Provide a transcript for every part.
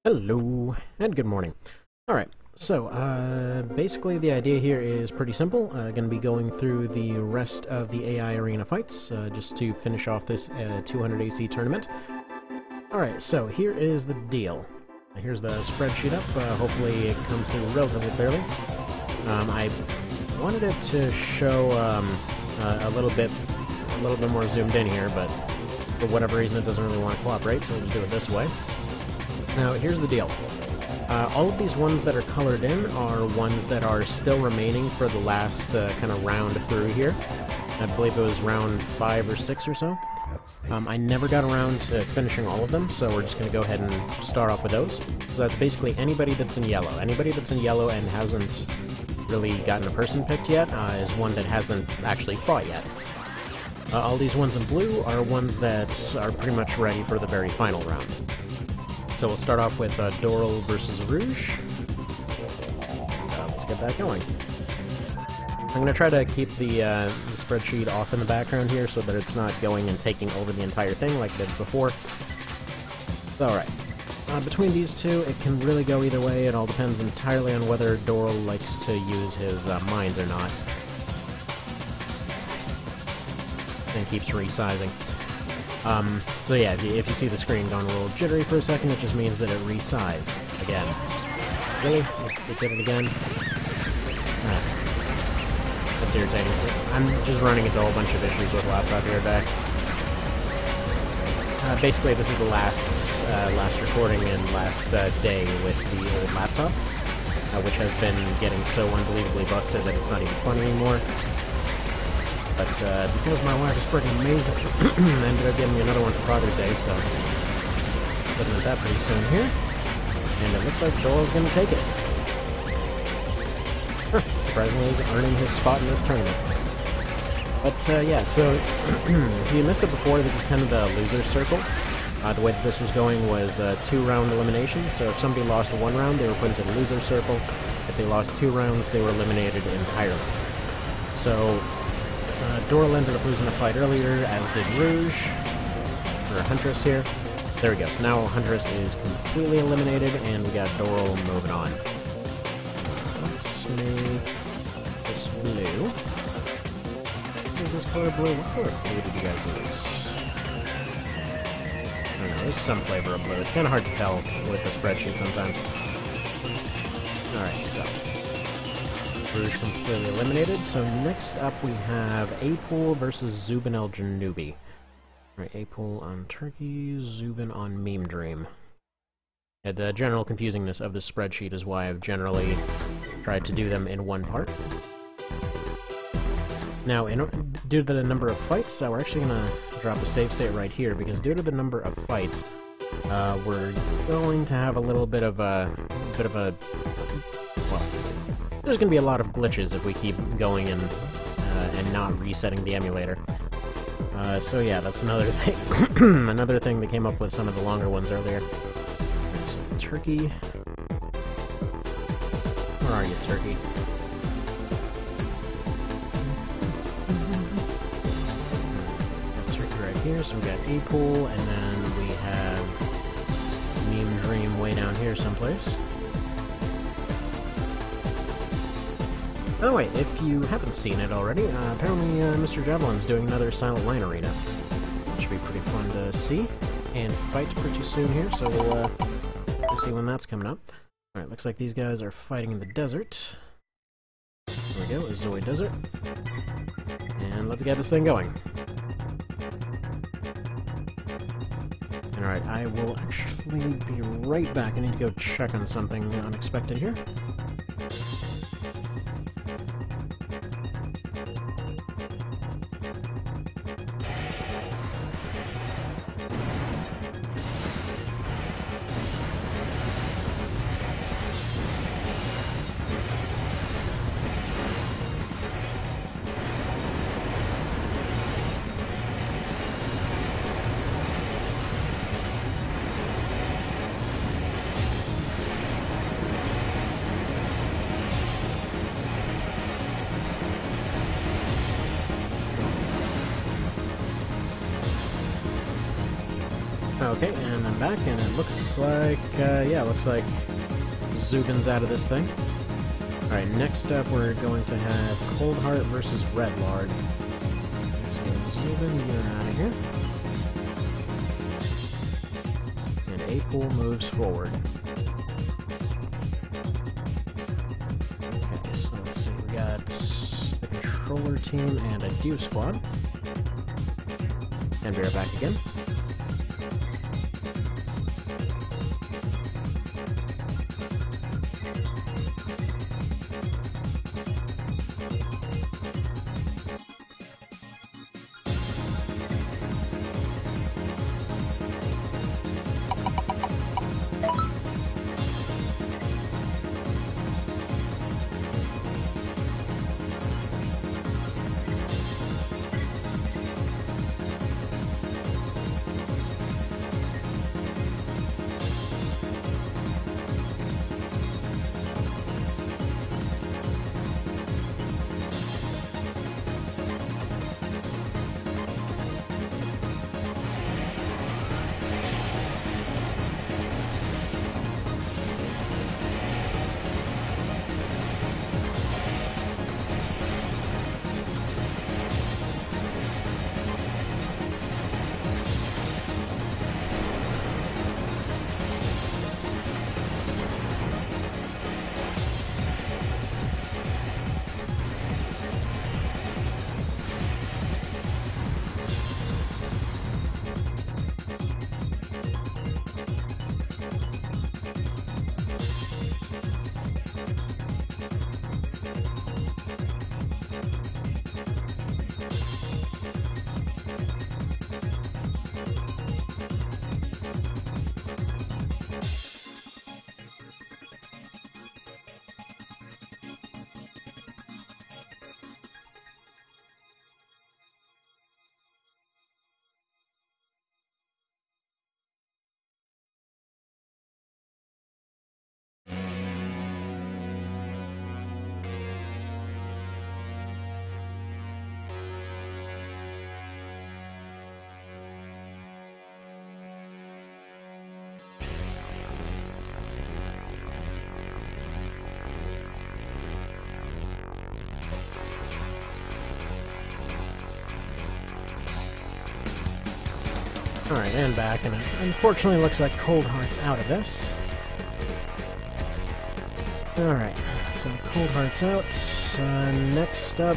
Hello, and good morning. Alright, so, basically the idea here is pretty simple. Gonna be going through the rest of the AI arena fights, just to finish off this 200 AC tournament. Alright, so here is the deal. Here's the spreadsheet up. Hopefully it comes through relatively clearly. I wanted it to show a little bit more zoomed in here, but for whatever reason it doesn't really want to cooperate, so we'll just do it this way. Now, here's the deal. All of these ones that are colored in are ones that are still remaining for the last kind of round through here. I believe it was round 5 or 6 or so. I never got around to finishing all of them, so we're just going to go ahead and start off with those. So that's basically anybody that's in yellow. Anybody that's in yellow and hasn't really gotten a person picked yet is one that hasn't actually fought yet. All these ones in blue are ones that are pretty much ready for the very final round. So we'll start off with Doral versus Rouge. Let's get that going. I'm going to try to keep the spreadsheet off in the background here so that it's not going and taking over the entire thing like it did before. Alright. Between these two, it can really go either way. It all depends entirely on whether Doral likes to use his mind or not. And keeps resizing. So yeah, if you see the screen going a little jittery for a second, it just means that it resized again. Really? It did it again? That's irritating. I'm just running into a whole bunch of issues with laptop here today. Basically, this is the last recording and last day with the old laptop, which has been getting so unbelievably busted that it's not even funny anymore. But because my wife is freaking amazing, I ended up getting me another one for Father's Day, so looking at that pretty soon here. And it looks like Joel's going to take it. Surprisingly, he's earning his spot in this tournament. But yeah, so if you missed it before, this is kind of the loser circle. The way that this was going was 2-round elimination, so if somebody lost 1 round, they were put into the loser circle. If they lost 2 rounds, they were eliminated entirely. So Doral ended up losing a fight earlier, as did Rouge, or Huntress here. There we go, so now Huntress is completely eliminated, and we got Doral moving on. Let's make this blue. What is this color blue? What color blue did you guys lose? I don't know, there's some flavor of blue. It's kind of hard to tell with the spreadsheet sometimes. Alright, so Rouge completely eliminated. So next up we have Apool versus Zubin El Janubi. Alright, Apool on Turkey, Zubin on Meme Dream. Yeah, the general confusingness of the spreadsheet is why I've generally tried to do them in one part. Now, due to the number of fights, we're actually going to drop a save state right here, because due to the number of fights, we're going to have a little bit of a well, there's going to be a lot of glitches if we keep going and not resetting the emulator. So yeah, that's another thing. Another thing that came up with some of the longer ones earlier. So Turkey. Where are you, Turkey? Got Turkey right here, so we got Apool, and then we have Meme Dream way down here someplace. Oh wait, if you haven't seen it already, apparently Mr. Javelin's doing another Silent Line arena. Should be pretty fun to see, and fight pretty soon here, so we'll see when that's coming up. Alright, looks like these guys are fighting in the desert. There we go, Azoi Desert. And let's get this thing going. Alright, I will actually be right back. I need to go check on something unexpected here. Okay, and I'm back, and it looks like, yeah, looks like Zubin's out of this thing. Alright, next up we're going to have Coldheart versus Red Lord. So, Zubin, you're out of here. And A-Pool moves forward. Okay, so let's see, we got the Controller team and a Hue squad. And we're back again. Alright, and back, and it unfortunately looks like Coldheart's out of this. Alright, so Coldheart's out. Next up...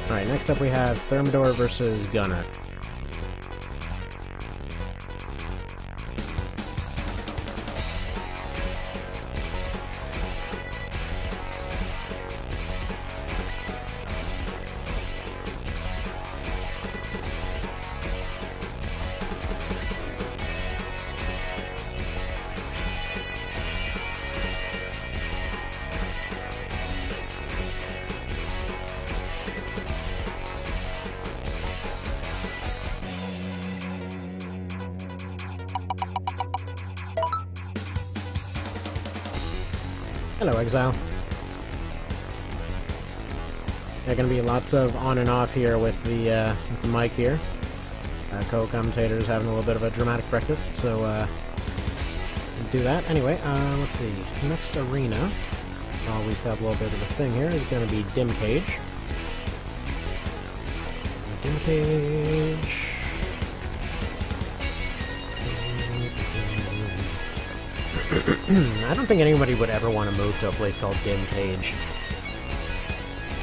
Alright, next up we have Thermidor versus Gunner. Hello, Exile. There are going to be lots of on and off here with the mic here. Co-commentators having a little bit of a dramatic breakfast, so do that. Anyway, let's see. Next arena, always have a little bit of a thing here, is going to be Dim Cage. Dim Cage... I don't think anybody would ever want to move to a place called Dim Cage.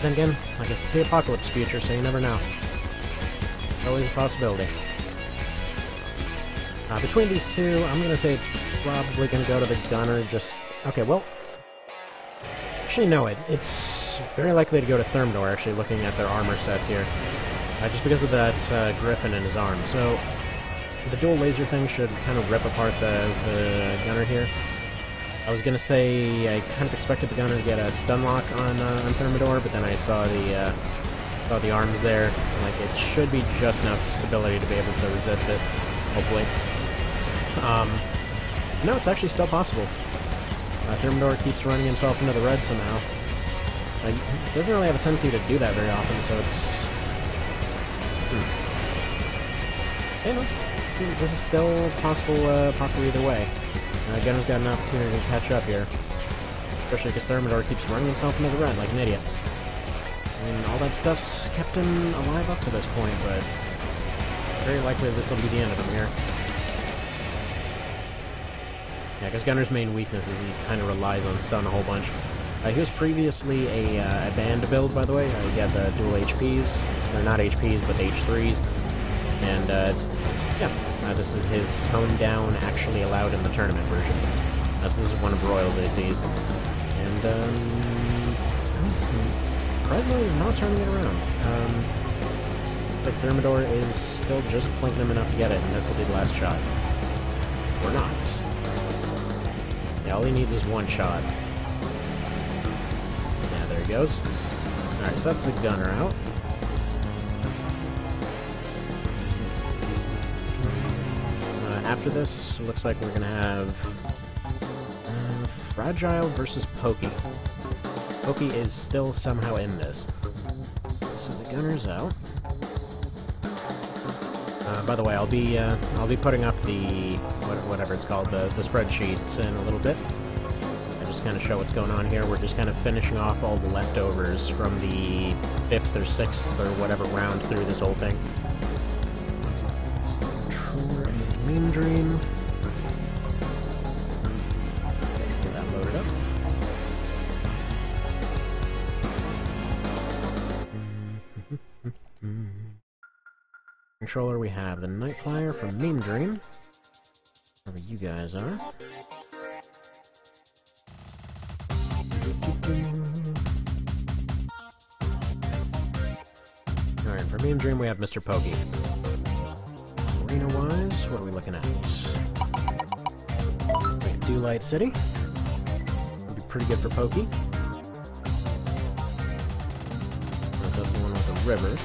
Then again, like it's the apocalypse future, so you never know. Always a possibility. Between these two, I'm gonna say it's probably gonna go to the Gunner, just... Okay, well... Actually, no, it's very likely to go to Thermidor, actually, looking at their armor sets here. Just because of that Griffin in his arm, so... The dual laser thing should kind of rip apart the Gunner here. I was gonna say I kind of expected the Gunner to get a stun lock on Thermidor, but then I saw the arms there, and like it should be just enough stability to be able to resist it, hopefully. No, it's actually still possible. Thermidor keeps running himself into the red somehow. He doesn't really have a tendency to do that very often, so it's... Hey, no. This is still possible either way. Gunner's got an opportunity to catch up here. Especially because Thermidor keeps running himself into the red like an idiot. I mean, all that stuff's kept him alive up to this point, but very likely this will be the end of him here. Yeah, because Gunner's main weakness is he kind of relies on stun a whole bunch. He was previously a band build, by the way. He had the dual HPs, or not HPs, but H3s. And, yeah, this is his toned down, actually allowed in the tournament version. So this is one of Royal's ACs. And, surprisingly, he's not turning it around. Like Thermidor is still just plinking him enough to get it, and this will be the last shot. Or not. Yeah, all he needs is one shot. Yeah, there he goes. Alright, so that's the Gunner out. After this, it looks like we're gonna have Fragile versus Pokey. Pokey is still somehow in this. So the Gunner's out. By the way, I'll be putting up the whatever it's called, the spreadsheets in a little bit. I just kind of show what's going on here. We're just kind of finishing off all the leftovers from the 5th or 6th or whatever round through this whole thing. True and Mean Dream. Get that loaded up. Controller, we have the Night Flyer from Mean Dream. Wherever you guys are. Alright, for Mean Dream we have Mr. Pokey. Arena-wise, what are we looking at? We have Dewlight City. Would be pretty good for Pokey. That's the one with the river.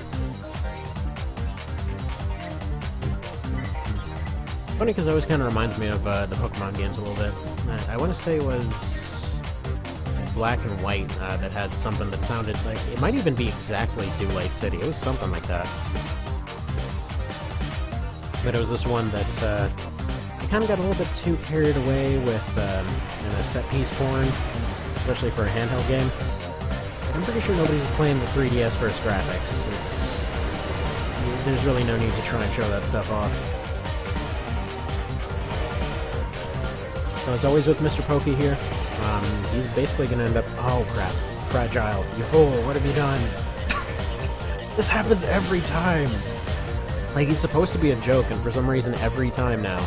Funny because it always kind of reminds me of the Pokemon games a little bit. I want to say it was Black and White that had something that sounded like... It might even be exactly Dewlight City. It was something like that. But it was this one that I kind of got a little bit too carried away with a set-piece porn, especially for a handheld game. I'm pretty sure nobody's playing the 3DS first graphics. There's really no need to try and show that stuff off. So as always with Mr. Pokey here, he's basically going to end up... Oh crap. Fragile. You fool, what have you done? This happens every time! Like, he's supposed to be a joke, and for some reason every time now,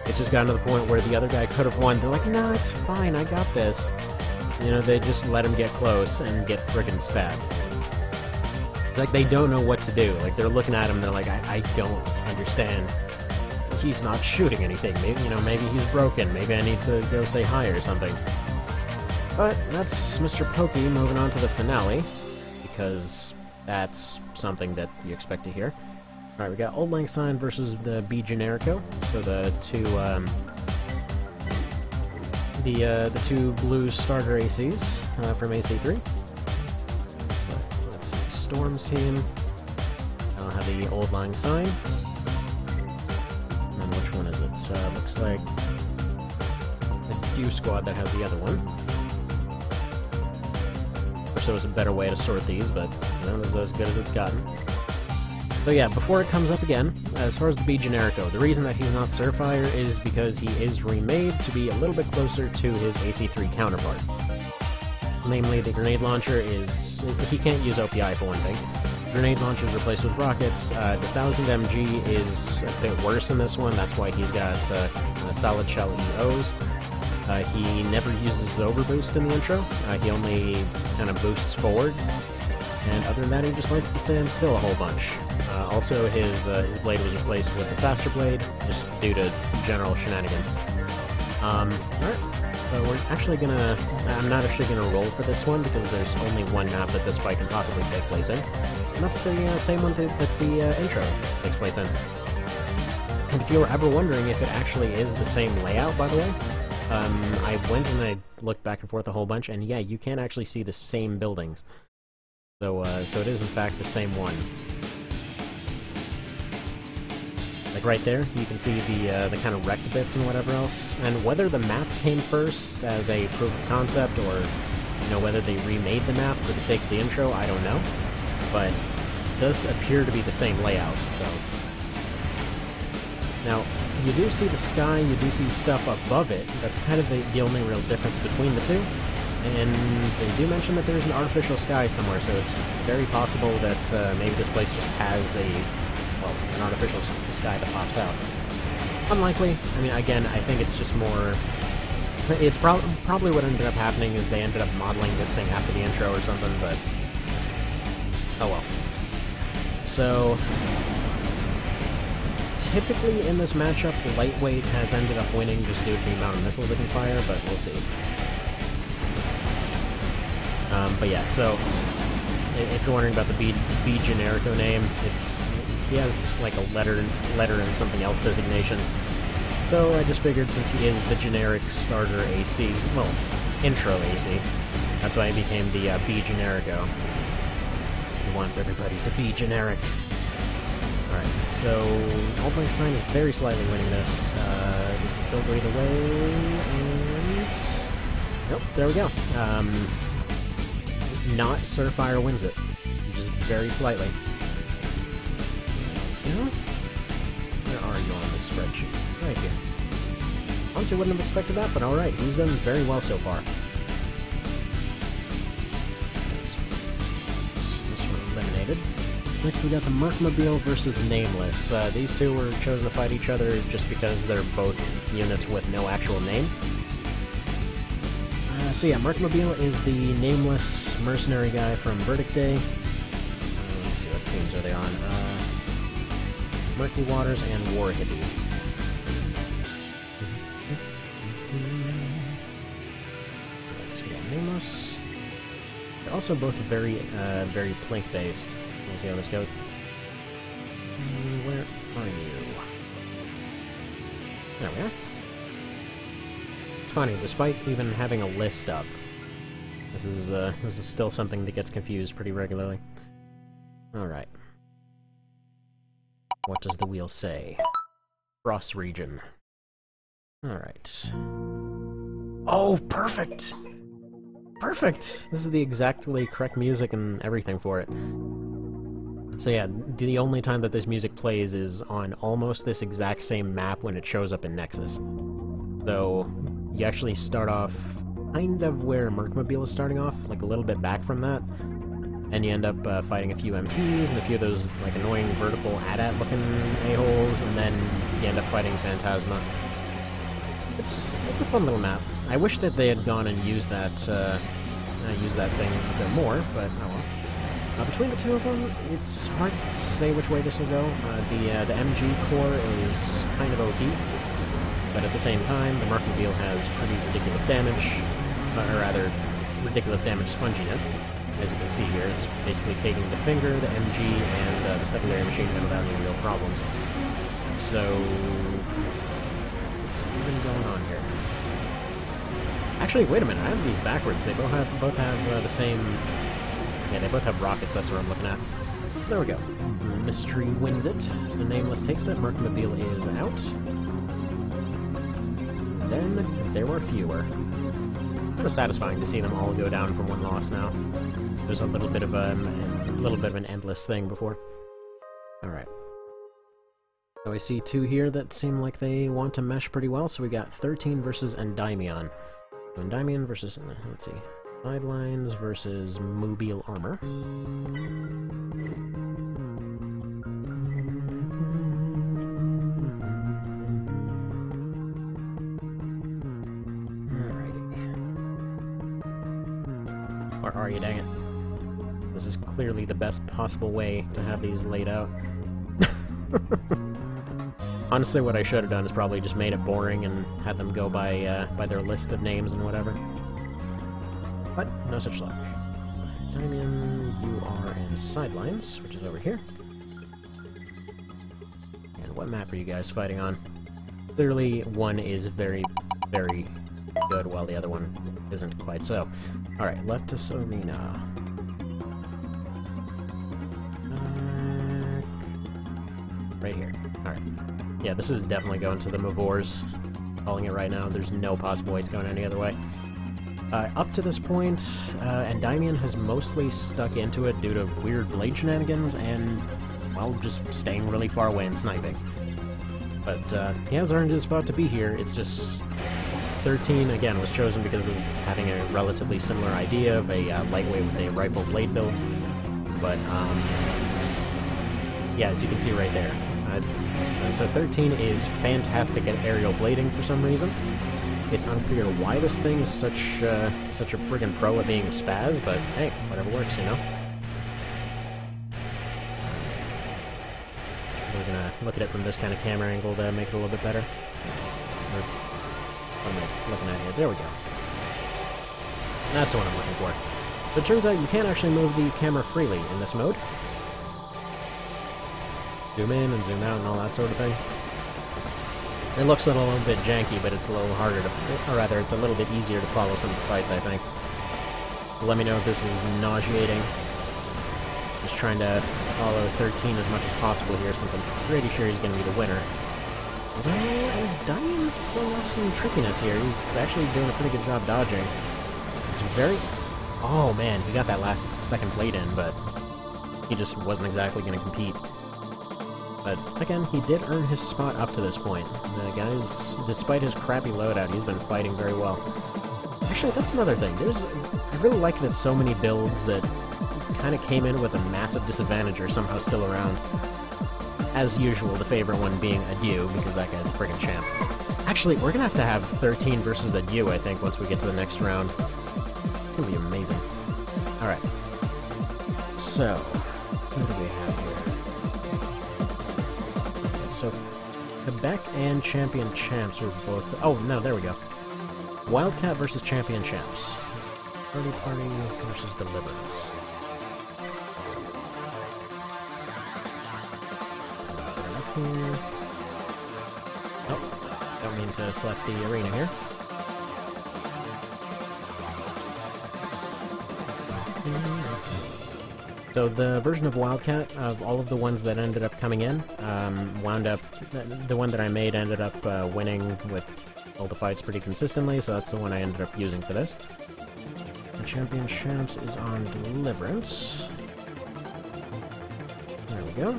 it's just gotten to the point where the other guy could have won. They're like, no, it's fine, I got this. You know, they just let him get close and get friggin' stabbed. It's like they don't know what to do. Like, they're looking at him, they're like, I don't understand. He's not shooting anything. Maybe, you know, maybe he's broken. Maybe I need to go say hi or something. But that's Mr. Pokey moving on to the finale, because that's something that you expect to hear. Alright, we got Old Lang Syne versus the B Generico, so the two blue starter ACs from AC3. So let's see, Storm's team. I'll have the Old Lang Syne. And then which one is it? Looks like the Dew Squad that has the other one. Or so it's a better way to sort these, but you know, this is as good as it's gotten. So yeah, before it comes up again, as far as the B Generico, the reason that he's not Surfire is because he is remade to be a little bit closer to his AC3 counterpart. Namely, the grenade launcher is... he can't use OPI for one thing. Grenade launcher is replaced with rockets. The 1000 MG is a bit worse in this one, that's why he's got solid shell EOs. He never uses his overboost in the intro, he only kind of boosts forward. And other than that, he just likes to stand still a whole bunch. Also, his blade was replaced with a faster blade, just due to general shenanigans. Alright, so we're actually gonna... I'm not actually gonna roll for this one, because there's only one map that this fight can possibly take place in. And that's the same one that the intro takes place in. if you were ever wondering if it actually is the same layout, by the way, I went and I looked back and forth a whole bunch, and yeah, you can actually see the same buildings. So, so it is in fact the same one. Like right there, you can see the kind of wrecked bits and whatever else. And whether the map came first as a proof of concept, or you know, whether they remade the map for the sake of the intro, I don't know. But it does appear to be the same layout, so. Now, you do see the sky, you do see stuff above it. That's kind of the only real difference between the two. And they do mention that there's an artificial sky somewhere, so it's very possible that maybe this place just has an artificial sky that pops out. Unlikely. I mean, again, I think it's just more... It's probably what ended up happening is they ended up modeling this thing after the intro or something, but... Oh well. So... Typically in this matchup, Lightweight has ended up winning just due to the amount of missiles it can fire, but we'll see. But yeah, so... If you're wondering about the B Generico name, he has like a letter and something else designation. So I just figured since he is the generic starter AC, well, intro AC, that's why he became the B Generico. He wants everybody to be generic. Alright, so Albrechtstein is very slightly winning this. We can still go either way, and... Nope, there we go. Not Surfire wins it. Just very slightly. Yeah? Where are you on this spreadsheet? Right here. Honestly, wouldn't have expected that, but alright, he's done very well so far. This one eliminated. Next we got the Mercmobile versus Nameless. These two were chosen to fight each other just because they're both units with no actual name. So yeah, Mercmobile is the nameless mercenary guy from Verdict Day. Let's see, what teams are they on? Murky Waters and Warhippie. So yeah, nameless. They're also both very, very plink-based. We'll see how this goes. Where are you? There we are. Funny, despite even having a list up, this is still something that gets confused pretty regularly. Alright. What does the wheel say? Frost region. Alright. Oh, perfect! Perfect! This is the exactly correct music and everything for it. So yeah, the only time that this music plays is on almost this exact same map when it shows up in Nexus. So, you actually start off kind of where Mercmobile is starting off, like a little bit back from that, and you end up fighting a few MTs and a few of those like annoying vertical AT-AT looking a-holes, and then you end up fighting Phantasma. It's a fun little map. I wish that they had gone and used that thing a bit more, but oh well. Between the two of them, it's hard to say which way this will go. The MG core is kind of OP. But at the same time, the Mercmobile has pretty ridiculous damage, or rather, ridiculous damage sponginess. As you can see here, it's basically taking the Finger, the MG, and the secondary machine gun without any real problems. So, what's even going on here? Actually, wait a minute, I have these backwards. They both have the same... Yeah, they both have rockets, that's what I'm looking at. There we go. Mystery wins it. So the Nameless takes it, Mercmobile is out. Then there were fewer. Kind of satisfying to see them all go down from one loss now. There's a little bit of an endless thing before. All right. So I see two here that seem like they want to mesh pretty well. So we got 13 versus Endymion. Endymion versus, let's see, Sidelines versus Mobile Armor. Where are you, dang it? This is clearly the best possible way to have these laid out. Honestly, what I should have done is probably just made it boring and had them go by their list of names and whatever. But no such luck. Damien, you are in Sidelines, which is over here. And what map are you guys fighting on? Clearly, one is very, very good, while the other one isn't quite so. Alright, Leptis Arena. Right here. Alright. Yeah, this is definitely going to the Mavors. Calling it right now. There's no possible way it's going any other way. Up to this point, Endymion has mostly stuck into it due to weird blade shenanigans and, well, just staying really far away and sniping. But he has earned his spot to be here. It's just 13, again, was chosen because of having a relatively similar idea of a lightweight with a rifle blade build. But, yeah, as you can see right there. So 13 is fantastic at aerial blading for some reason. It's unclear why this thing is such a friggin' pro at being spaz, but hey, whatever works, you know? We're gonna look at it from this kind of camera angle to make it a little bit better. What am I looking at here? There we go. That's the one I'm looking for. So it turns out you can actually move the camera freely in this mode. Zoom in and zoom out and all that sort of thing. It looks a little bit janky, but it's a little harder to, or rather, it's a little bit easier to follow some of the fights, I think. Let me know if this is nauseating. Just trying to follow 13 as much as possible here, since I'm pretty sure he's going to be the winner. Although, Diane's pulling off some trickiness here. He's actually doing a pretty good job dodging. It's very... Oh man, he got that last second blade in, but he just wasn't exactly going to compete. But, again, he did earn his spot up to this point. The guy's, despite his crappy loadout, he's been fighting very well. Actually, that's another thing. I really like that so many builds that kind of came in with a massive disadvantage are somehow still around. As usual, the favorite one being Adieu, because that guy's a friggin' champ. Actually, we're gonna have 13 versus Adieu, I think, once we get to the next round. It's gonna be amazing. Alright. So, what do we have here? So, Quebec and Champion Champs are both... Oh, no, there we go. Wildcat versus Champion Champs. Party versus Deliverance. Here. Oh, don't mean to select the arena here. So the version of Wildcat, of all of the ones that ended up coming in, wound up... The one that I made ended up winning with all the fights pretty consistently, so that's the one I ended up using for this. The Champion Champs is on Deliverance. There we go.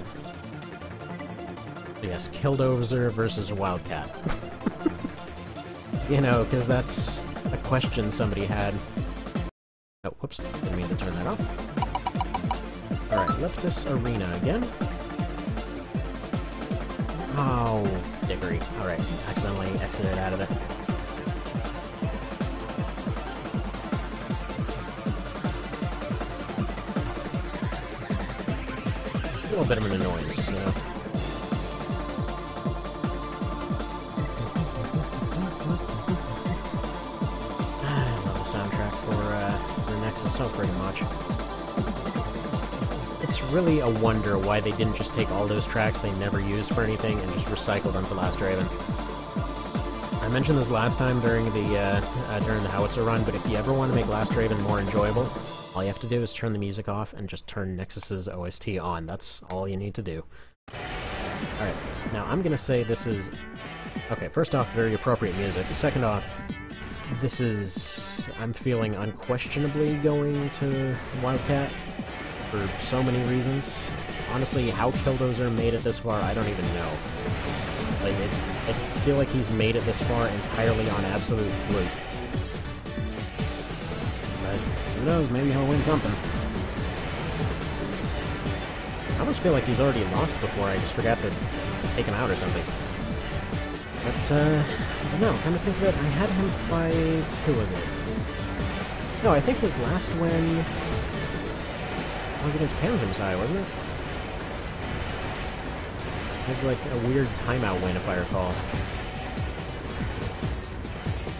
So yes, Killdozer versus Wildcat. You know, because that's a question somebody had. Oh, whoops, didn't mean to turn that off. Alright, Leptis Arena again. Oh, dickery. Alright, accidentally exited out of it. A little bit of an annoyance, you know? I love the soundtrack for Nexus so pretty much. It's really a wonder why they didn't just take all those tracks they never used for anything and just recycle them for Last Raven. I mentioned this last time during the Howitzer run, but if you ever want to make Last Raven more enjoyable, all you have to do is turn the music off and just turn Nexus's OST on. That's all you need to do. Alright, now I'm gonna say this is... Okay, first off, very appropriate music. Second off, this is... I'm feeling unquestionably going to Wildcat for so many reasons. Honestly, how Killdozer made it this far, I don't even know. Like, I feel like he's made it this far entirely on absolute fluke. But who knows, maybe he'll win something. I almost feel like he's already lost before, I just forgot to take him out or something. But, no, come to think of it, I had him fight... Who was it? No, I think his last win was against Panzer Messiah, wasn't it? It had like a weird timeout win, if I recall.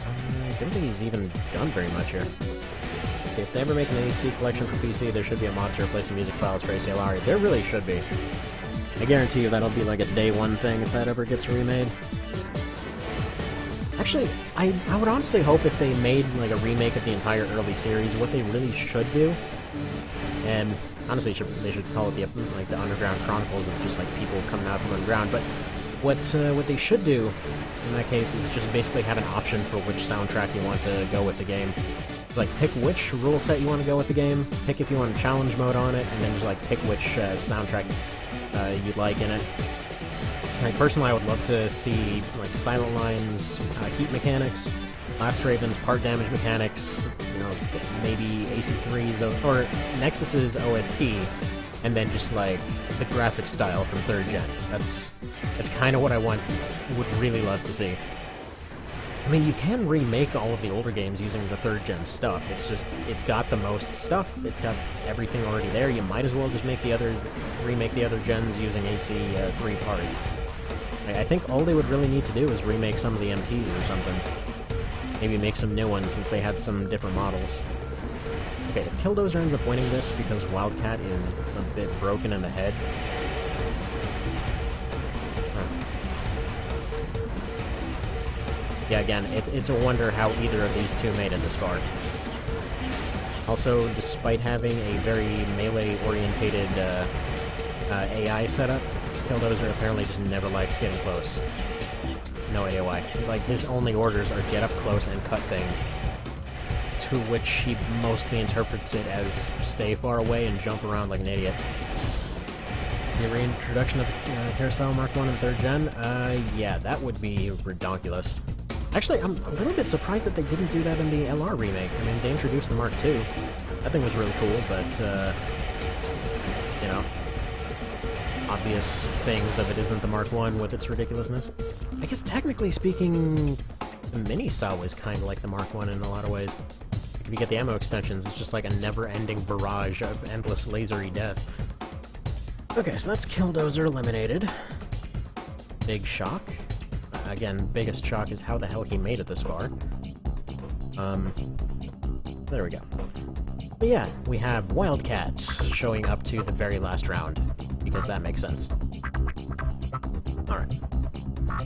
I don't think he's even done very much here. If they ever make an AC collection for PC, there should be a mod to replace the music files for ACLR. There really should be. I guarantee you that'll be like a day one thing if that ever gets remade. Actually, I would honestly hope if they made like a remake of the entire early series, what they really should do, and honestly they should call it the Underground Chronicles of just like people coming out from underground, but what they should do in that case is just basically have an option for which soundtrack you want to go with the game. Like, pick which rule set you want to go with the game, pick if you want a challenge mode on it, and then just like pick which soundtrack you'd like in it. Like, personally, I would love to see like Silent Lines, heat mechanics, Last Raven's part damage mechanics, you know, maybe AC3's or Nexus's OST, and then just like the graphic style from 3rd gen. That's kind of what I would really love to see. I mean, you can remake all of the older games using the 3rd gen stuff. It's just, it's got the most stuff, it's got everything already there. You might as well just remake the other gens using AC3 parts. I think all they would really need to do is remake some of the MTs or something. Maybe make some new ones since they had some different models. Okay, if Killdozer ends up winning this because Wildcat is a bit broken in the head, yeah, again, it's a wonder how either of these two made it this far. Also, despite having a very melee-orientated AI setup, Killdozer apparently just never likes getting close. No idea why. Like, his only orders are get up close and cut things, to which he mostly interprets it as stay far away and jump around like an idiot. The reintroduction of Hairstyle Mark 1 in 3rd gen? Yeah, that would be redonkulous. Actually, I'm a little bit surprised that they didn't do that in the LR remake. I mean, they introduced the Mark II. That thing was really cool, but, you know, obvious things of it isn't the Mark I with its ridiculousness. I guess, technically speaking, the Mini-Saw was kind of like the Mark I in a lot of ways. If you get the ammo extensions, it's just like a never-ending barrage of endless lasery death. Okay, so that's Killdozer eliminated. Big shock. Again, biggest shock is how the hell he made it this far. There we go. But yeah, we have Wildcat showing up to the very last round, because that makes sense. Alright.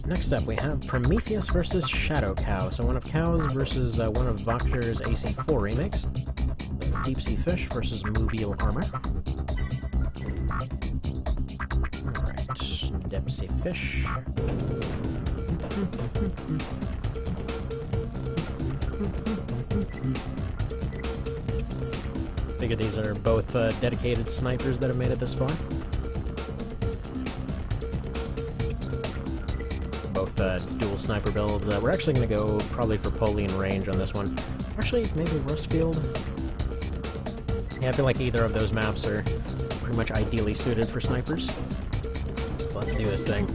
Next up, we have Prometheus versus Shadow Cow. So one of Cow's versus one of Voctor's AC4 remakes. Deep Sea Fish versus Mobile Armor. Alright, Deep Sea Fish. Figure these are both dedicated snipers that have made it this far. Both dual sniper builds. We're actually going to go probably for Polian range on this one. Actually, maybe Rustfield. Yeah, I feel like either of those maps are pretty much ideally suited for snipers. So let's do this thing.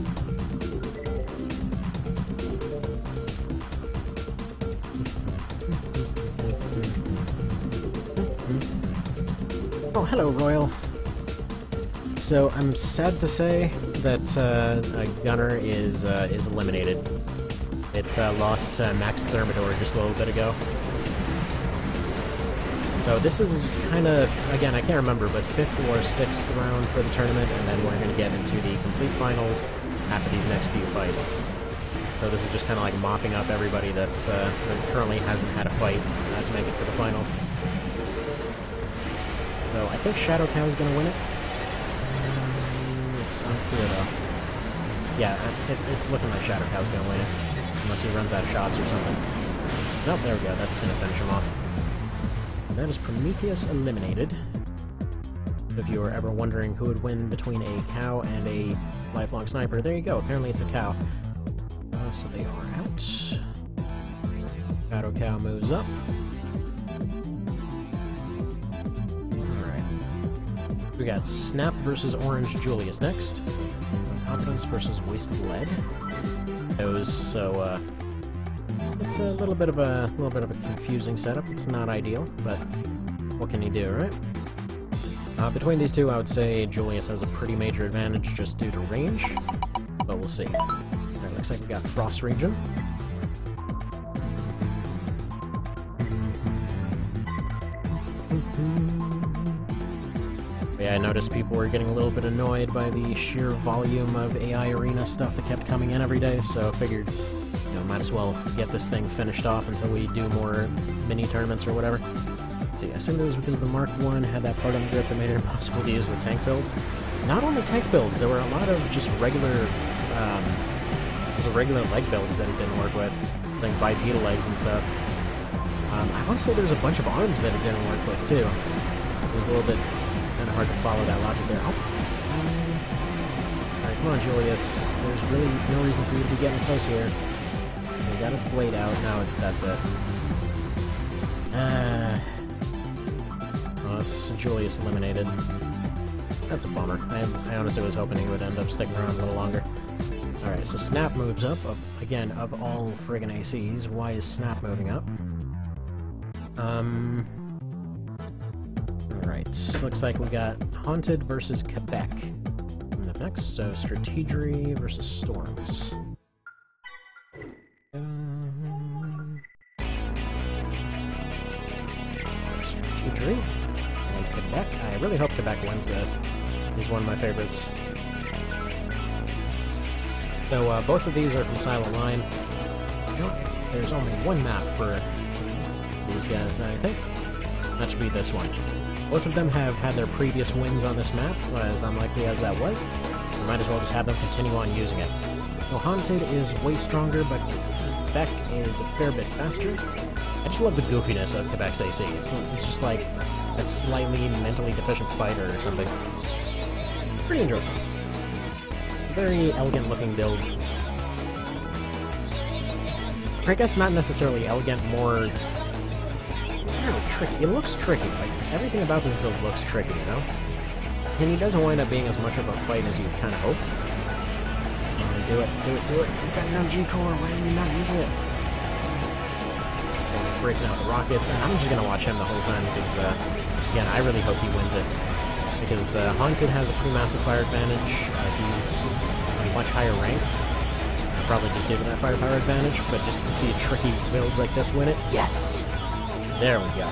Oh, hello, Royal. So, I'm sad to say that Gunner is eliminated. It lost Max Thermidor just a little bit ago. So this is kind of, again, I can't remember, but 5th or 6th round for the tournament, and then we're going to get into the complete finals after these next few fights. So this is just kind of like mopping up everybody that currently hasn't had a fight to make it to the finals. So I think Shadow Cow is going to win it. It's unclear though. Yeah, it's looking like Shadow Cow's going to win it. Unless he runs out of shots or something. Nope, there we go. That's going to finish him off. And that is Prometheus eliminated. If you were ever wondering who would win between a cow and a lifelong sniper, there you go. Apparently it's a cow. So they are out. Shadow Cow moves up. We got Snap versus Orange Julius next. Competence versus Wasted Lead. So it's a little bit of a confusing setup. It's not ideal, but what can you do, right? Between these two, I would say Julius has a pretty major advantage just due to range, but we'll see. Alright, looks like we got Frost Region. Yeah, I noticed people were getting a little bit annoyed by the sheer volume of AI Arena stuff that kept coming in every day, so I figured, you know, might as well get this thing finished off until we do more mini-tournaments or whatever. Let's see, I assume it was because the Mark I had that part on the grip that made it impossible to use with tank builds. Not only tank builds, there were a lot of just regular leg builds that it didn't work with, like bipedal legs and stuff. I want to say there was a bunch of arms that it didn't work with, too. It was a little bit kind of hard to follow that logic there. Oh. Alright, come on, Julius. There's really no reason for you to be getting close here. We got a blade out. Now that's it. Well, it's Julius eliminated. That's a bummer. I honestly was hoping he would end up sticking around a little longer. Alright, so Snap moves up. Again, of all friggin' ACs, why is Snap moving up? Alright, looks like we got Haunted versus Quebec coming up next, so Strategery versus Storms. Strategery and Quebec. I really hope Quebec wins this. He's one of my favorites. So both of these are from Silent Line. There's only one map for these guys, I think. That should be this one. Both of them have had their previous wins on this map, as unlikely as that was. We might as well just have them continue on using it. So Haunted is way stronger, but Quebec is a fair bit faster. I just love the goofiness of Quebec's AC. It's just like a slightly mentally deficient spider or something. Pretty enjoyable. Very elegant looking build. I guess not necessarily elegant, more tricky. It looks tricky. Like, everything about this build looks tricky, you know? And he doesn't wind up being as much of a fight as you kind of hope. Do it. You've got no G-Core, why are you not using it? So breaking out the rockets, and I'm just going to watch him the whole time because, again, I really hope he wins it. Because Haunted has a pretty massive fire advantage. He's a much higher rank. I'll probably just give him that firepower advantage, but just to see tricky builds like this win it, yes! There we go.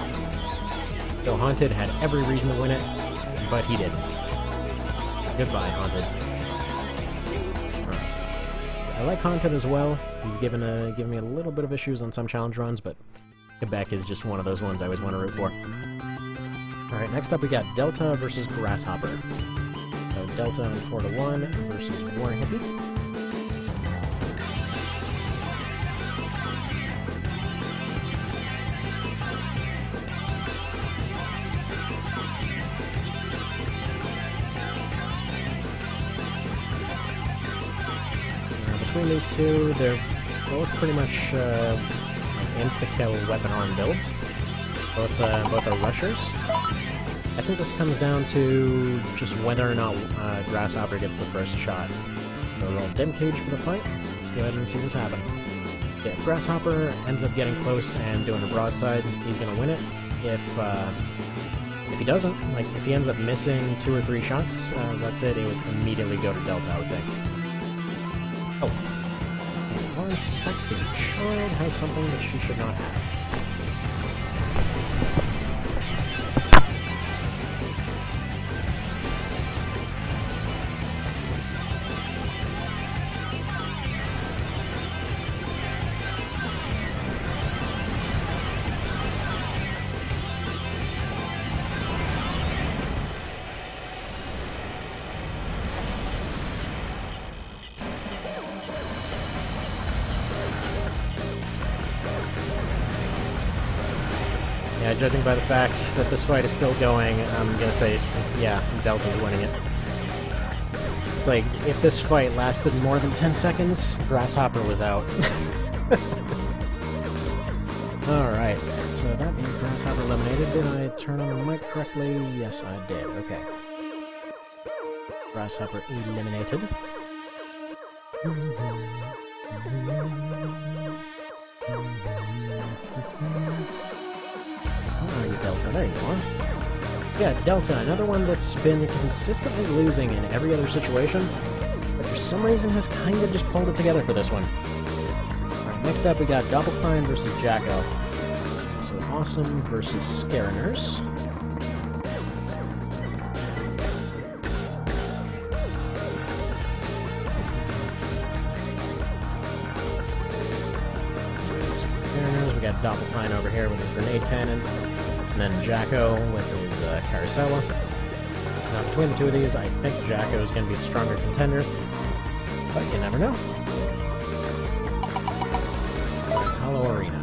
So Haunted had every reason to win it, but he didn't. Goodbye, Haunted. Right. I like Haunted as well. He's given me a little bit of issues on some challenge runs, but Quebec is just one of those ones I always want to root for. Alright, next up we got Delta versus Grasshopper. So Delta on 4-1 versus War Hippie. Between these two, they're both pretty much like insta-kill weapon arm builds. Both are rushers. I think this comes down to just whether or not Grasshopper gets the first shot. So roll dim cage for the fight. Let's go ahead and see this happen. Yeah, if Grasshopper ends up getting close and doing a broadside, he's gonna win it. If he doesn't, like if he ends up missing 2 or 3 shots, that's it. He would immediately go to Delta, I would think. Oh, one sec, the child has something that she should not have. Yeah, judging by the fact that this fight is still going, I'm gonna say, yeah, Delta's winning it. It's like, if this fight lasted more than 10 seconds, Grasshopper was out. Alright, so that means Grasshopper eliminated. Did I turn on the mic correctly? Yes, I did. Okay. Grasshopper eliminated. Delta, there you are. Yeah, Delta, another one that's been consistently losing in every other situation, but for some reason has kind of just pulled it together for this one. Alright, next up we got Doppelklein versus Jacko. So Awesome versus Scariners. Doppelpine over here with his grenade cannon, and then Jacko with his Carousella. Now, between the two of these, I think Jacko is going to be the stronger contender, but you never know. Hollow Arena.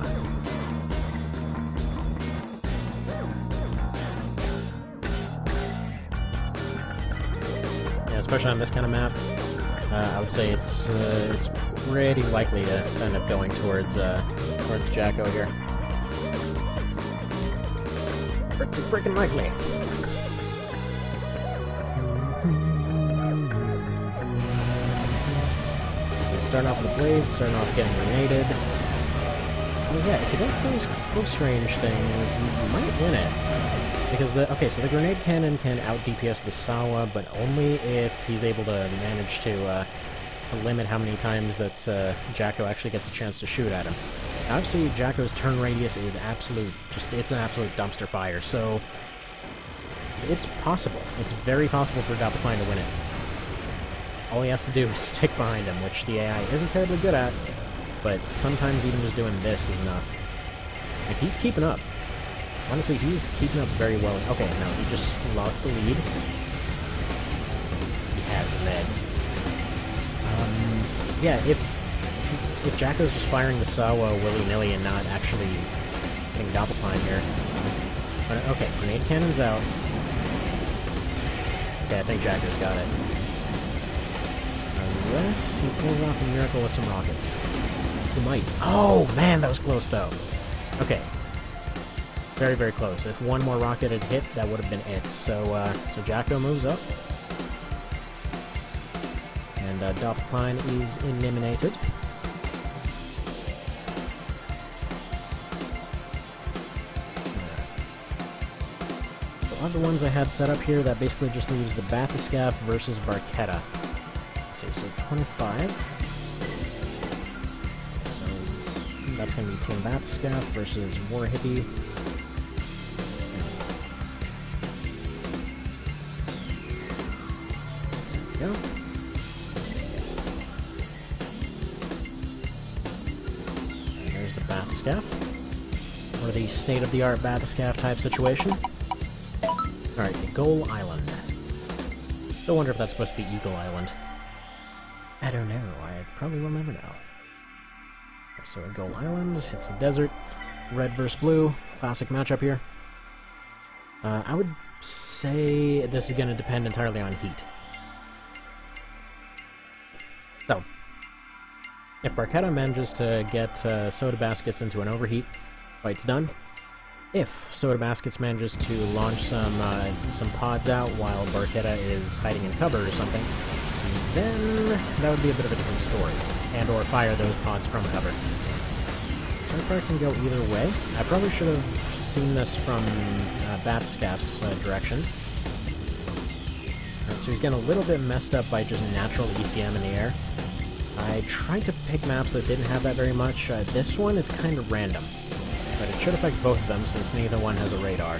Yeah, especially on this kind of map, I would say it's pretty likely to end up going towards Jacko here. Pretty freaking likely. Starting off with the blades, starting off getting grenaded. Oh yeah, if he does those close range things, you might win it. Because so the grenade cannon can out-DPS the Sawa, but only if he's able to manage to limit how many times that Jacko actually gets a chance to shoot at him. Obviously, Jacko's turn radius is it's an absolute dumpster fire, so it's possible. It's very possible for Doppelpine to win it. All he has to do is stick behind him, which the AI isn't terribly good at, but sometimes even just doing this is enough. If he's keeping up, honestly, he's keeping up very well. Okay, no, he just lost the lead. He has led. Yeah, if Jacko's just firing the Sawa willy-nilly and not actually getting Doppelpine here. But, okay, grenade cannon's out. Okay, I think Jacko's got it. Unless he pulls off a miracle with some rockets. He might. Oh, man, that was close, though. Okay. Very, very close. If one more rocket had hit, that would have been it. So Jacko moves up. And Doppelpine is eliminated. So other ones I had set up here, that basically just leaves the Bathyscaphe versus Barchetta. So 25. So that's going to be Team Bathyscaphe versus War Hippie. There we go. And there's the Bathyscaphe. Or the state-of-the-art Bathyscaphe type situation. Alright, the Goal Island. Still wonder if that's supposed to be Eagle Island. I don't know. I probably will never know. So a Goal Island, it's the desert. Red versus blue. Classic matchup here. I would say this is going to depend entirely on heat. So, if Barchetta manages to get Soda Baskets into an overheat, fight's done. If Soda Baskets manages to launch some pods out while Barchetta is hiding in cover or something, then that would be a bit of a different story. And or fire those pods from cover. So far it can go either way. I probably should have seen this from Bathyscaphe's direction. Right, so he's getting a little bit messed up by just natural ECM in the air. I tried to pick maps that didn't have that very much. This one is kind of random. But it should affect both of them since neither one has a radar.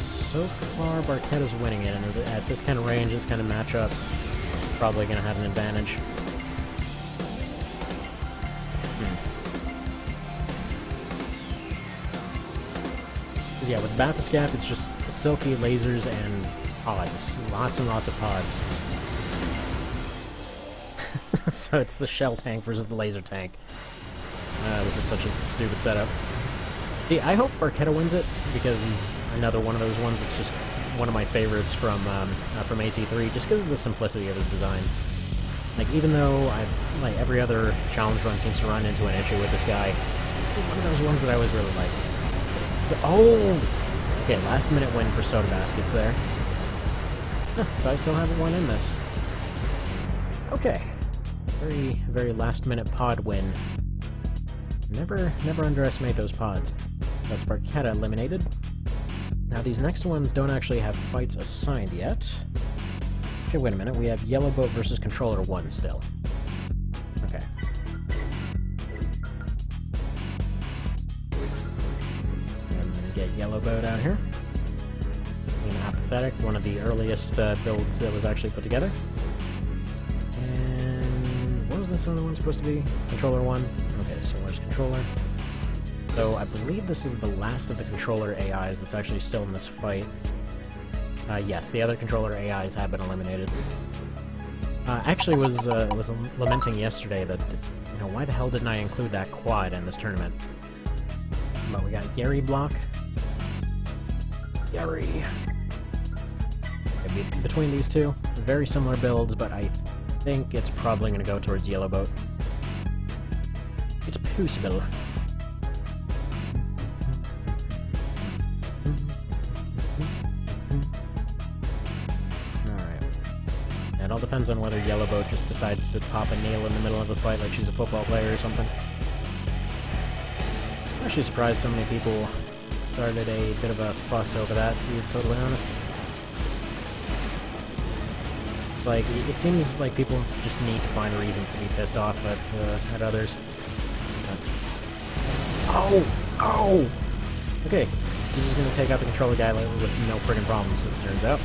So far, Barchetta's winning it, and at this kind of range, this kind of matchup, probably going to have an advantage. Yeah, with Bathyscaphe, it's just silky lasers and pods. Lots and lots of pods. So it's the shell tank versus the laser tank. This is such a stupid setup. See, I hope Barchetta wins it, because he's another one of those ones that's just one of my favorites from AC3, just because of the simplicity of his design. Like, even though like every other challenge run seems to run into an issue with this guy, he's one of those ones that I always really like. So, oh! Okay, last minute win for Soda Baskets there. Huh, so I still haven't won in this. Okay. Very, very last minute pod win. Never underestimate those pods. That's Barchetta eliminated. Now these next ones don't actually have fights assigned yet. Okay, wait a minute. We have Yellow Boat versus Controller 1 still. Okay. And get Yellow Boat out here. And Apathetic, one of the earliest builds that was actually put together. And what was Isn't some of the one supposed to be controller 1? Okay, so where's controller? So I believe this is the last of the controller AIs that's actually still in this fight. Yes, the other controller AIs have been eliminated. Actually was lamenting yesterday that, you know, why the hell didn't I include that quad in this tournament? But we got Gary block. Gary. Between these two, very similar builds, but I think it's probably going to go towards Yellow Boat. It's possible. It all depends on whether Yellow Boat just decides to pop a nail in the middle of the fight like she's a football player or something. I'm actually surprised so many people started a bit of a fuss over that, to be totally honest. Like, it seems like people just need to find reasons to be pissed off at others. Oh! Oh! Okay, he's just gonna take out the controller guy with no friggin' problems, it turns out.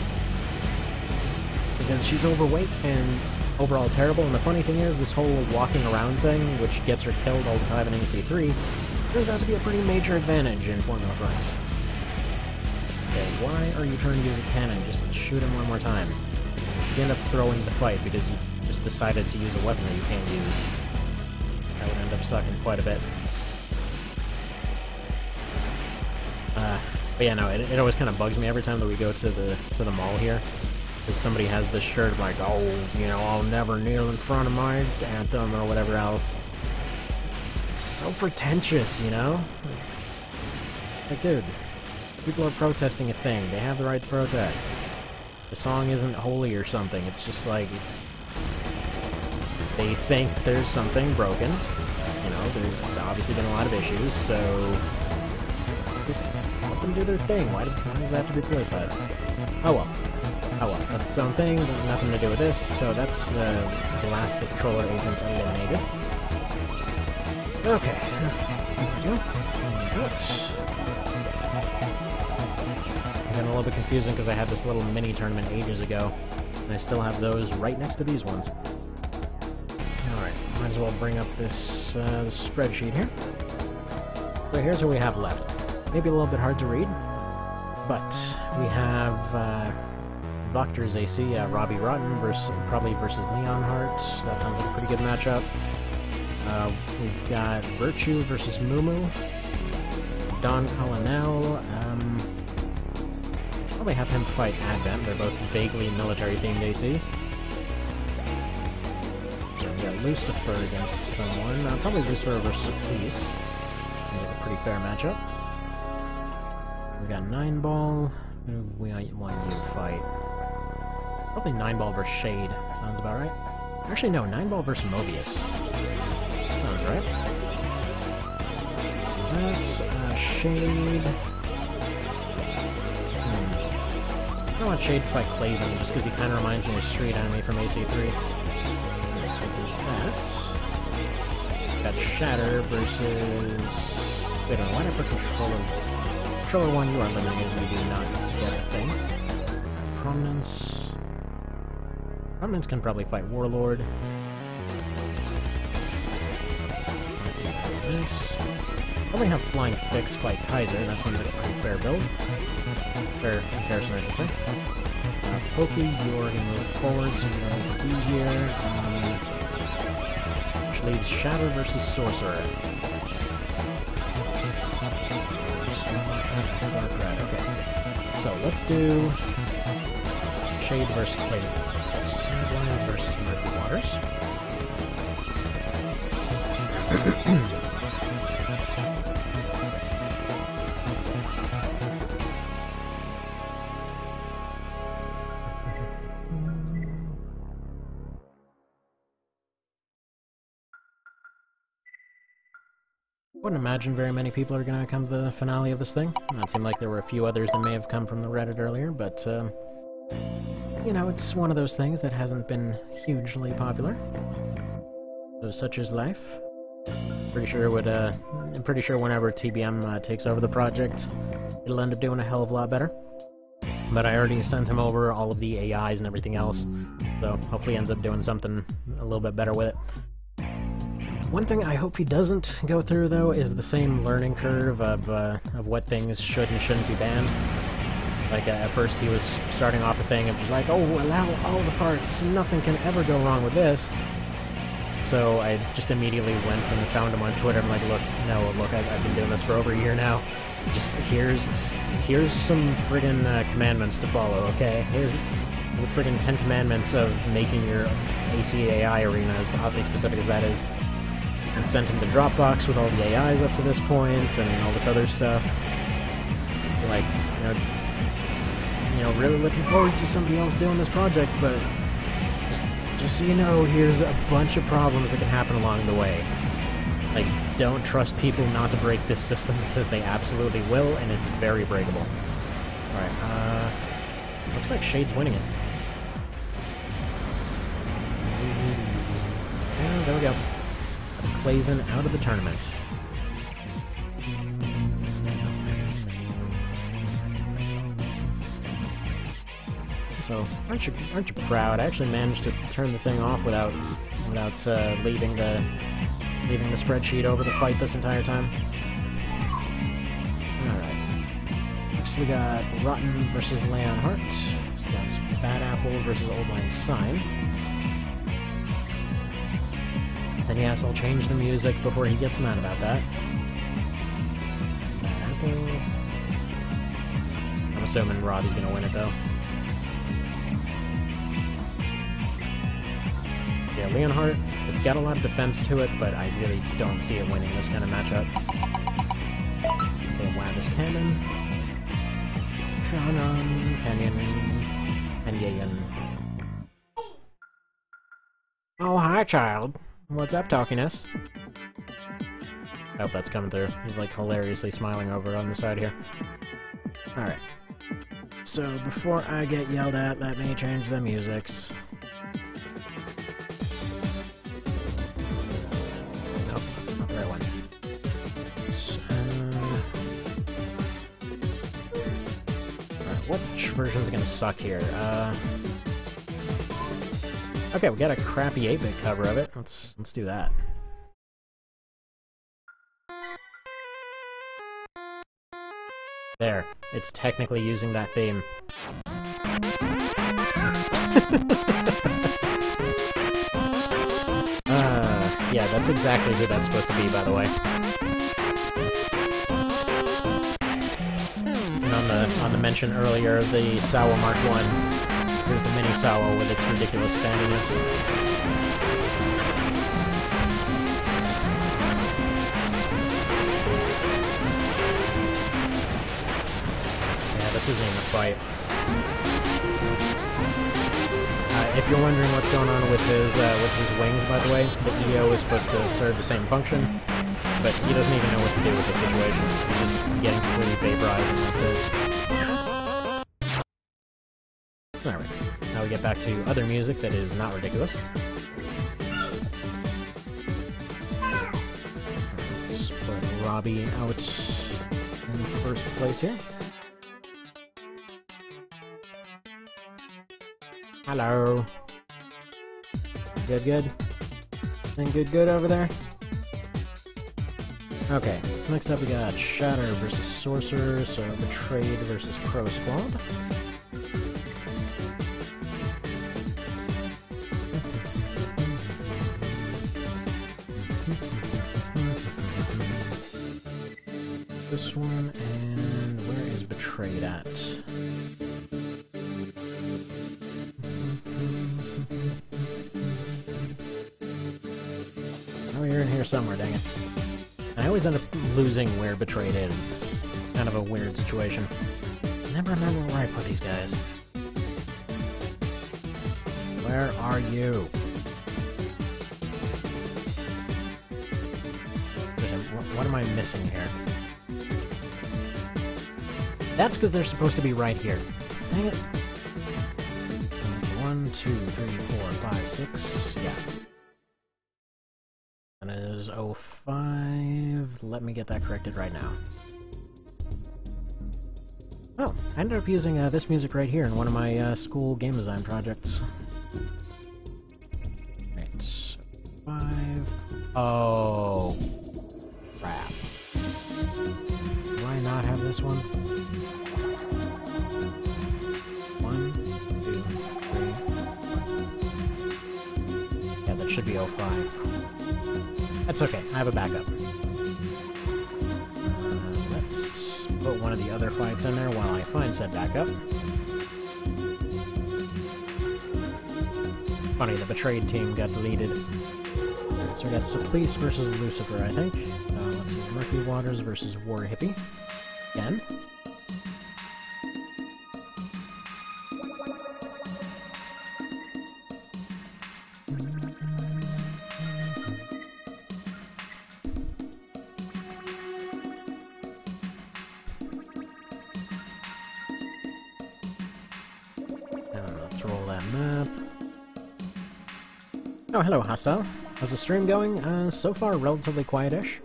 Because she's overweight and overall terrible, and the funny thing is, this whole walking around thing, which gets her killed all the time in AC3, turns out to be a pretty major advantage in Formula Fronts. Okay, why are you trying to use a cannon? Just shoot him one more time. You end up throwing the fight because you just decided to use a weapon that you can't use. That would end up sucking quite a bit. But yeah, no, it always kind of bugs me every time that we go to the mall here. Because somebody has this shirt like, oh, you know, I'll never kneel in front of my anthem or whatever else. It's so pretentious, you know? Like, dude, people are protesting a thing. They have the right to protest. The song isn't holy or something. It's just like, they think there's something broken. You know, there's obviously been a lot of issues, so just let them do their thing. Why does that have to be politicized? Oh well. Oh well, that's its own thing, nothing to do with this, so that's the last of the controller agents eliminated. Okay, there we go. That's it. I'm getting a little bit confusing because I had this little mini tournament ages ago, and I still have those right next to these ones. Alright, might as well bring up this spreadsheet here. So here's what we have left. Maybe a little bit hard to read, but we have Voctor's AC, Robbie Rotten probably versus Leonhardt. That sounds like a pretty good matchup. We've got Virtue versus Mumu. Don Colonel. Probably have him fight Advent. They're both vaguely military-themed ACs. We got Lucifer against someone. Probably Lucifer versus Police. A pretty fair matchup. We got 9-Ball. Who do we want to fight? Probably 9-Ball versus Shade. Sounds about right. Actually, no. 9-Ball versus Mobius. Sounds right. That's Shade. I don't want Shade to fight Clayson just because he kind of reminds me of Street Enemy from AC3. So that. Got Shatter versus. Wait a minute. Why did I put Controller? Controller 1, you are eliminated. We do not get a thing. Prominence. Prominence can probably fight Warlord. This. Probably have Flying Fix fight Kaiser. That seems like a pretty fair build. Fair comparison, I should say. Pokey, you're going to move forward, so you're going to be here. Which leaves Shadow versus Sorcerer. Dark Red, okay. So let's do Shade versus Clayson. Sunblines versus Murky Waters. I wouldn't imagine very many people are going to come to the finale of this thing. It seemed like there were a few others that may have come from the Reddit earlier, but, you know, it's one of those things that hasn't been hugely popular. So such is life. Pretty sure it would, I'm pretty sure whenever TBM takes over the project, it'll end up doing a hell of a lot better. But I already sent him over all of the AIs and everything else, so hopefully he ends up doing something a little bit better with it. One thing I hope he doesn't go through, though, is the same learning curve of what things should and shouldn't be banned. Like, at first he was starting off a thing of just like, oh, allow all the parts, nothing can ever go wrong with this. So I just immediately went and found him on Twitter. I'm like, look, I've been doing this for over a year now. Just, here's some friggin' commandments to follow, okay? Here's the friggin' 10 commandments of making your ACAI arena, as oddly specific as that is. And sent him the Dropbox with all the AIs up to this point, and all this other stuff. Like, really looking forward to somebody else doing this project, but just so you know, here's a bunch of problems that can happen along the way. Like, don't trust people not to break this system, because they absolutely will, and it's very breakable. Alright, looks like Shade's winning it. Yeah, there we go. That's Clayson out of the tournament. So, aren't you proud? I actually managed to turn the thing off without leaving the spreadsheet over the fight this entire time. Alright. Next we got Rotten versus Leon Hart. So that's Bad Apple versus Old Lang Syne. And yes, I'll change the music before he gets mad about that. Bad Apple. I'm assuming Robbie's gonna win it though. Yeah, Leonhardt, it's got a lot of defense to it, but I really don't see it winning this kind of matchup. Okay, Wabbis Cannon. Shannon, Canyon. Oh, hi, child. What's up, Talkiness? I hope that's coming through. He's, like, hilariously smiling over on the side here. Alright. So, before I get yelled at, let me change the musics. Which version's gonna suck here? Okay, we got a crappy 8-bit cover of it. Let's do that. There. It's technically using that theme. Yeah, that's exactly who that's supposed to be, by the way. On the mention earlier of the Sawa Mark 1, here's the mini Sawa with its ridiculous standiness. Yeah, this isn't even a fight. If you're wondering what's going on with his wings, by the way, the EO is supposed to serve the same function, but he doesn't even know what to do with the situation. He's just getting completely vaporized, and that's it. Alright, now we get back to other music that is not ridiculous. Let's put Robbie out in first place here. Hello. Good? Everything good over there? Okay, next up we got Shatter versus Sorcerer, so Betrayed versus Pro Squad. This one, and where is Betrayed at? Oh, you're in here somewhere, dang it. I always end up losing where Betrayed is. It's kind of a weird situation. I never remember where I put these guys. Where are you? What am I missing here? That's because they're supposed to be right here. Dang it. Let's see, 1, 2, 3, 4, 5, 6. Yeah. That is 05. Let me get that corrected right now. Oh, I ended up using this music right here in one of my school game design projects. Right. 5. Oh, crap. Do I not have this one? 1, 2, 3. Yeah, that should be 05. That's okay, I have a backup. Let's put one of the other fights in there while I find said backup. Funny, the betrayed team got deleted. So we got Supplice versus Lucifer, I think. Let's see, Murky Waters versus War Hippie. Again. Let's roll that map. Oh, hello, Hostile. How's the stream going? So far, relatively quietish.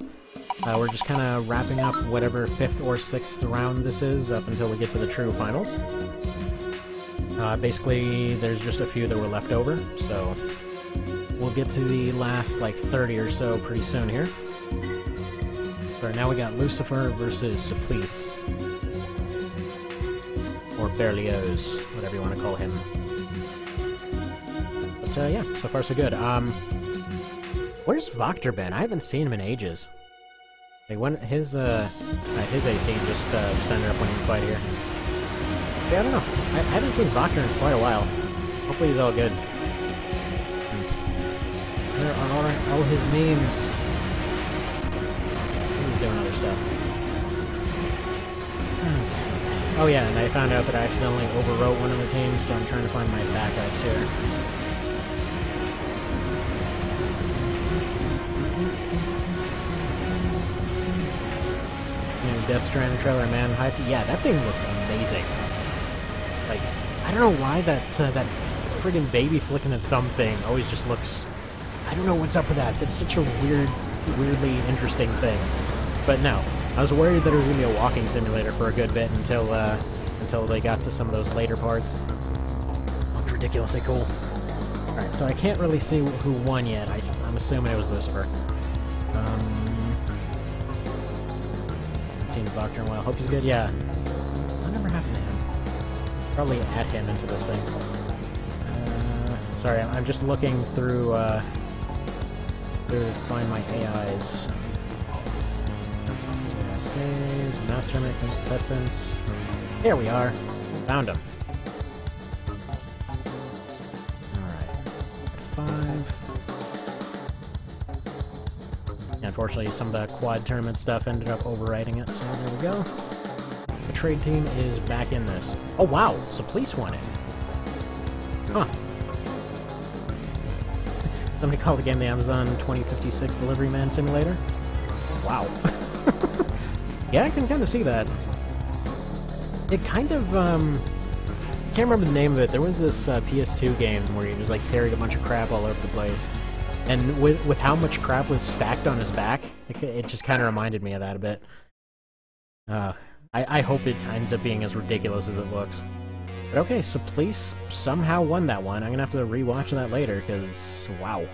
We're just kind of wrapping up whatever 5th or 6th round this is up until we get to the true finals. Basically, there's just a few that were left over, so we'll get to the last, like, 30 or so pretty soon here. So right now we got Lucifer versus Supplice. Or Berlioz, whatever you want to call him. But, yeah, so far so good. Where's Voctor been? I haven't seen him in ages. Like, when his AC just ended up winning the fight here. Yeah, I don't know. I haven't seen Voctor in quite a while. Hopefully he's all good. There are all his memes. He's doing other stuff. Oh yeah, and I found out that I accidentally overwrote one of the teams, so I'm trying to find my backups here. Death Stranding trailer, man, hype. Yeah, that thing looked amazing. Like, I don't know why that friggin' baby flicking a thumb thing always just looks... I don't know what's up with that. It's such a weirdly interesting thing. But no, I was worried that it was gonna be a walking simulator for a good bit until they got to some of those later parts. Looked ridiculously cool. All right, so I can't really see who won yet. I'm assuming it was Lucifer. Seen Voctor in a while. Hope he's good. Yeah. Whatever happened to him? Probably add him into this thing. Sorry, I'm just looking through to find my AIs. Saves, mass tournament contestants. Here we are. Found him. Alright. 5. Unfortunately, some of the quad tournament stuff ended up overriding it, so there we go. The trade team is back in this. Oh wow, Supplice won it. Huh. Somebody called the game the Amazon 2056 Delivery Man Simulator. Wow. Yeah, I can kind of see that. It kind of, I can't remember the name of it. There was this PS2 game where you just like carried a bunch of crap all over the place. And with how much crap was stacked on his back, it just kind of reminded me of that a bit. I hope it ends up being as ridiculous as it looks. But okay, Supplice somehow won that one. I'm gonna have to rewatch that later, because, wow.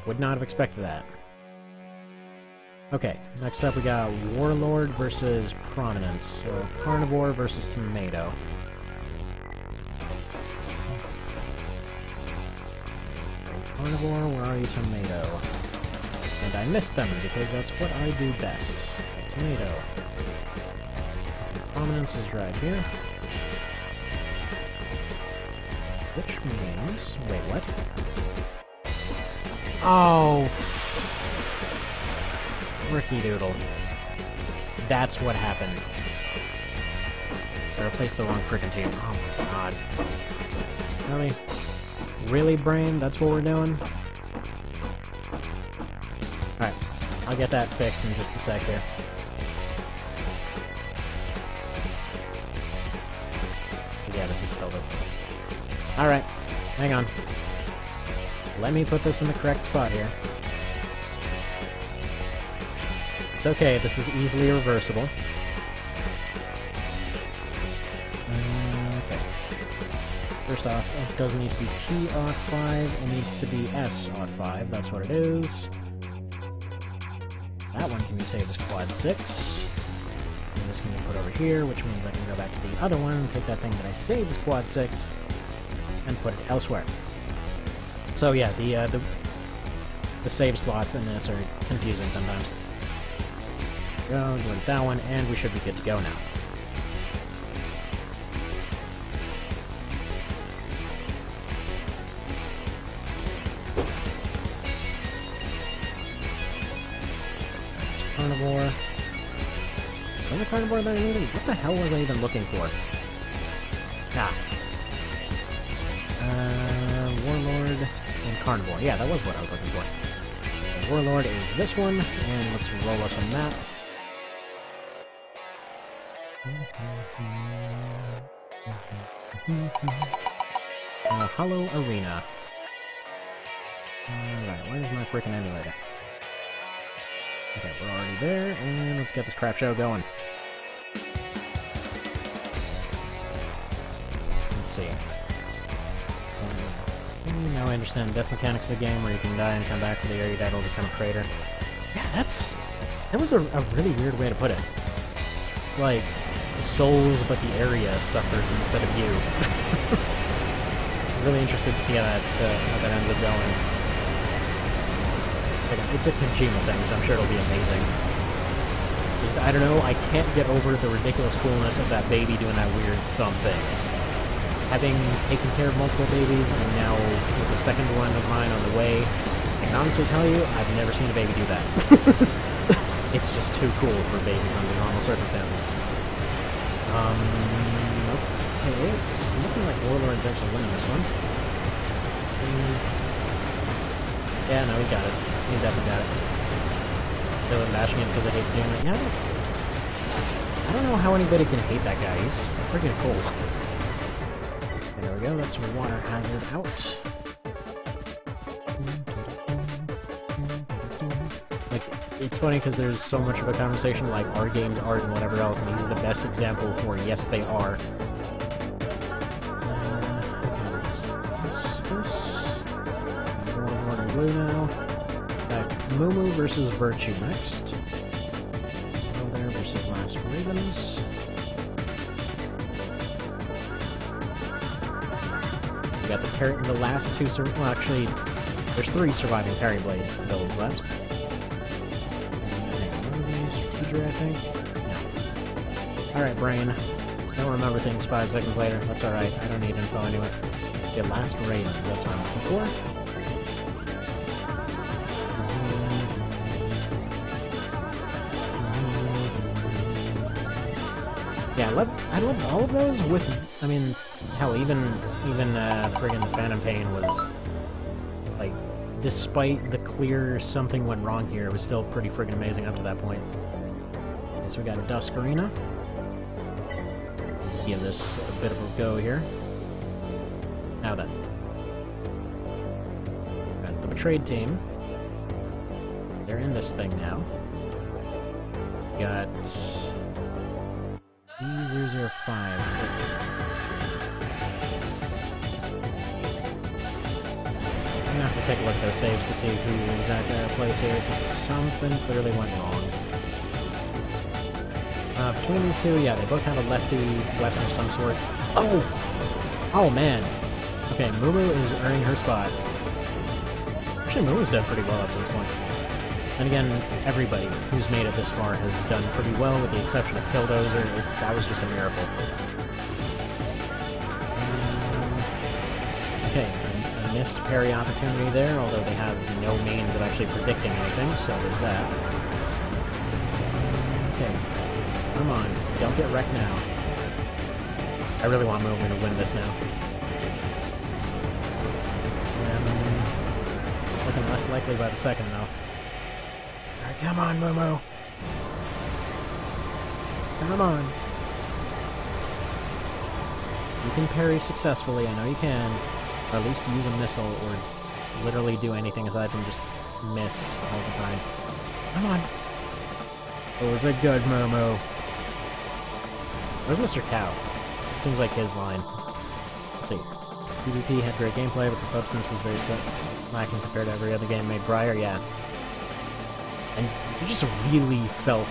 Would not have expected that. Okay, next up we got Warlord versus Prominence. So, Carnivore versus Tomato. Carnivore, where are you, Tomato? And I missed them, because that's what I do best. Tomato. Prominence is right here. Which means... Wait, what? Oh! Ricky Doodle. That's what happened. I replaced the wrong freaking team. Oh my god. Really? Really, brain? That's what we're doing? Alright. I'll get that fixed in just a sec here. Yeah, this is still the... Alright. Hang on. Let me put this in the correct spot here. It's okay, this is easily reversible. Okay. First off, it doesn't need to be T-Auth5, it needs to be S-Auth5, that's what it is. me save as quad 6. And this can be put over here, which means I can go back to the other one and take that thing that I saved as quad 6 and put it elsewhere. So yeah, the save slots in this are confusing sometimes. Go, delete that one, and we should be good to go now. Carnivore. Was the carnivore that I needed? What the hell was I even looking for? Ah. Warlord and carnivore. Yeah, that was what I was looking for. The Warlord is this one, and let's roll us a map. Hollow Arena. Alright, where's my freaking emulator? Okay, we're already there, and let's get this crap show going. Let's see. Now I understand the death mechanics of the game, where you can die and come back to the area you died will become a crater. Yeah, that was a really weird way to put it. It's like souls, but the area suffers instead of you. I'm really interested to see how that ends up going. It's a Kojima thing, so I'm sure it'll be amazing. Just, I don't know, I can't get over the ridiculous coolness of that baby doing that weird thumb thing. Having taken care of multiple babies, and now with the second one of mine on the way, I can honestly tell you, I've never seen a baby do that. It's just too cool for babies under normal circumstances. Okay, it's looking like Warlord's actually winning this one. Yeah, no, he got it. He definitely got it. Still bashing it because I hate doing it. Yeah, I don't know how anybody can hate that guy. He's freaking cool. There we go, that's water hazard out. Like, it's funny because there's so much of a conversation like, are games art and whatever else, and he's the best example for yes, they are. Blue now. Mumu versus Virtue next. There versus Last Ravens. We got the last two. Well, actually, there's 3 surviving Parry Blade builds left. Strateger, I think. No. All right, brain. Don't remember things 5 seconds later. That's all right. I don't need info anyway. The Last Ravens. That's what I'm looking for. Yeah, I love all of those with, I mean, hell, even friggin' Phantom Pain was, like, despite the clear something went wrong here, it was still pretty friggin' amazing up to that point. Okay, so we got a Dusk Arena. Give this a bit of a go here. Now then. Got the Betrayed team. They're in this thing now. Got E005. I'm gonna have to take a look at those saves to see who exactly plays here, because something clearly went wrong. Between these two, yeah, they both have a lefty weapon of some sort. Oh! Oh, man. Okay, Mumu is earning her spot. Actually, Mumu's done pretty well up to this point. And again, everybody who's made it this far has done pretty well, with the exception of Killdozer. That was just a miracle. Okay, a missed parry opportunity there, although they have no means of actually predicting anything, so there's that. Okay, come on, don't get wrecked now. I really want Mumu to win this now. Looking less likely by the second, though. Come on, Momo. Come on. You can parry successfully, I know you can. Or at least use a missile, or literally do anything aside from just miss all the time. Come on. Oh, is it good, Momo? Where's Mr. Cow? It seems like his line. Let's see. PvP had great gameplay, but the substance was very lacking compared to every other game made prior, yeah. And You just really felt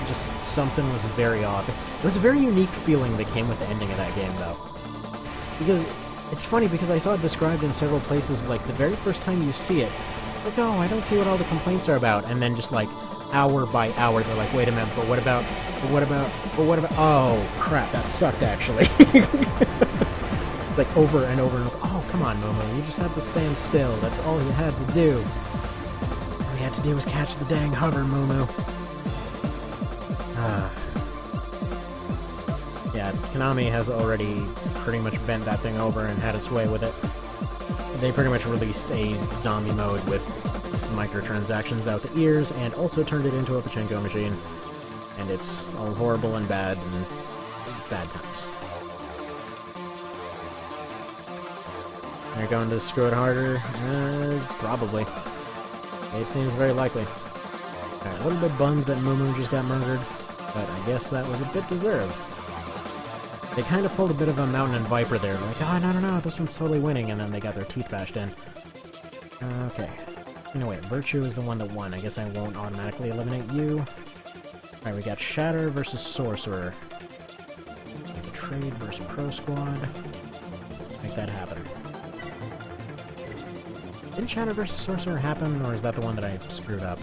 just something was very off. It was a very unique feeling that came with the ending of that game, though. Because it's funny because I saw it described in several places, like the very first time you see it, like, oh, I don't see what all the complaints are about, and then just like hour by hour, they're like, wait a minute, but what about, oh, crap, that sucked, actually. Like, over and over and over. Oh, come on, Momo, you just have to stand still. That's all you had to do. All you had to do was catch the dang hover, Momo. Yeah, Konami has already pretty much bent that thing over and had its way with it. They pretty much released a zombie mode with some microtransactions out the ears, and also turned it into a pachinko machine. And it's all horrible and bad times. They're going to screw it harder? Probably. It seems very likely. Alright, a little bit bummed that Mumu just got murdered, but I guess that was a bit deserved. They kind of pulled a bit of a Mountain and Viper there, like, oh, no, this one's totally winning, and then they got their teeth bashed in. Okay. No, wait, Virtue is the one that won. I guess I won't automatically eliminate you. Alright, we got Shatter versus Sorcerer. Make a trade versus Pro Squad. Make that happen. Didn't Shatter versus Sorcerer happen, or is that the one that I screwed up?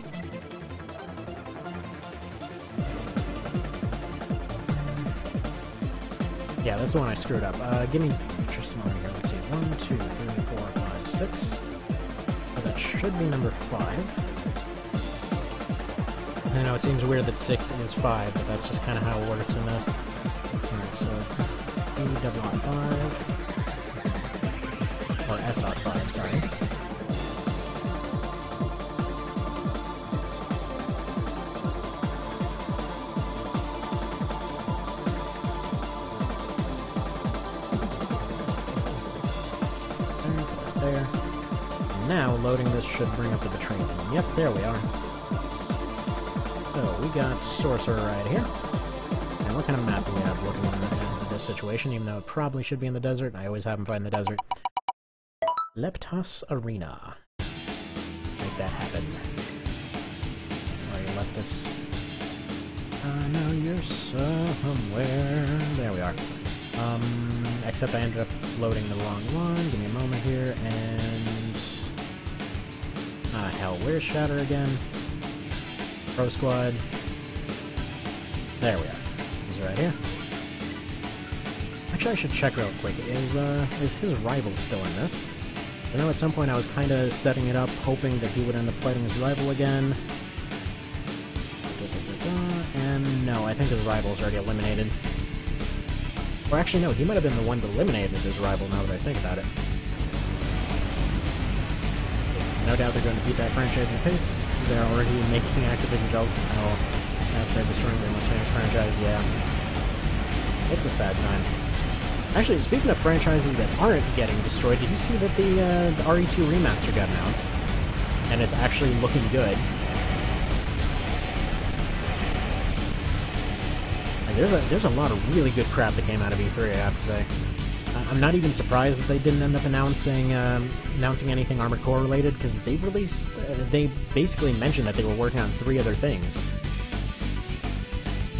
Yeah, that's the one I screwed up. Give me just a moment here. Let's see. 1, 2, 3, 4, 5, 6. So that should be number 5. I know it seems weird that 6 is 5, but that's just kind of how it works in this. Alright, so EWR5. Or SR5, sorry. There. Now, loading this should bring up the Betrayed team. Yep, there we are. So, we got Sorcerer right here. And what kind of map do we have looking at this situation, even though it probably should be in the desert? I always have them fight in the desert. Leptos Arena. Make that happen. Alright, Leptos. I know you're somewhere. There we are. Except I ended up loading the wrong one. Give me a moment here, and... ah, hell, where's Shatter again? Pro Squad. There we are. He's right here. Actually, I should check real quick. Is his rival still in this? I know at some point I was kind of setting it up, hoping that he would end up fighting his rival again. And no, I think his rival's already eliminated. Or actually, no, he might have been the one that eliminated his rival, now that I think about it. No doubt they're going to beat that franchise in pace. They're already making Activision Bells. Oh, that's their destroying their most famous franchise, yeah. It's a sad time. Actually, speaking of franchises that aren't getting destroyed, did you see that the RE2 remaster got announced? And it's actually looking good. There's a lot of really good crap that came out of E3, I have to say. I'm not even surprised that they didn't end up announcing anything Armored Core related, because they released, they basically mentioned that they were working on 3 other things.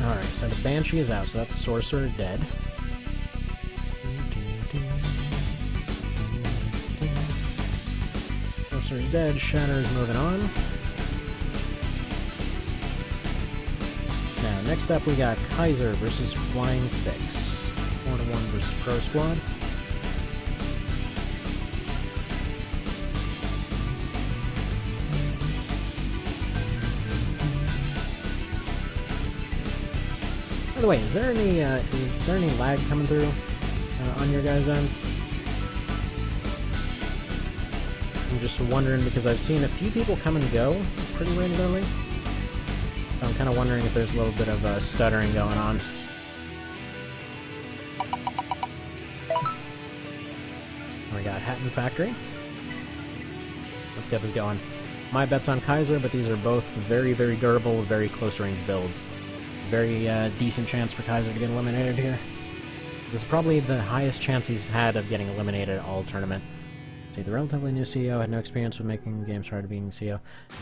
Alright, so the Banshee is out, so that's Sorcerer dead. Sorcerer's dead, Shatter is moving on. Now, next up we got Kaiser versus Flying Fix. 4-1 versus Pro Squad. By the way, is there any lag coming through on your guys' end? I'm just wondering because I've seen a few people come and go pretty regularly. So I'm kind of wondering if there's a little bit of stuttering going on. We got Hatton Factory. Let's get this going. My bet's on Kaiser, but these are both very, very durable, very close-range builds. Very decent chance for Kaiser to get eliminated here. This is probably the highest chance he's had of getting eliminated all tournament. See, the relatively new CEO had no experience with making games prior to being CEO.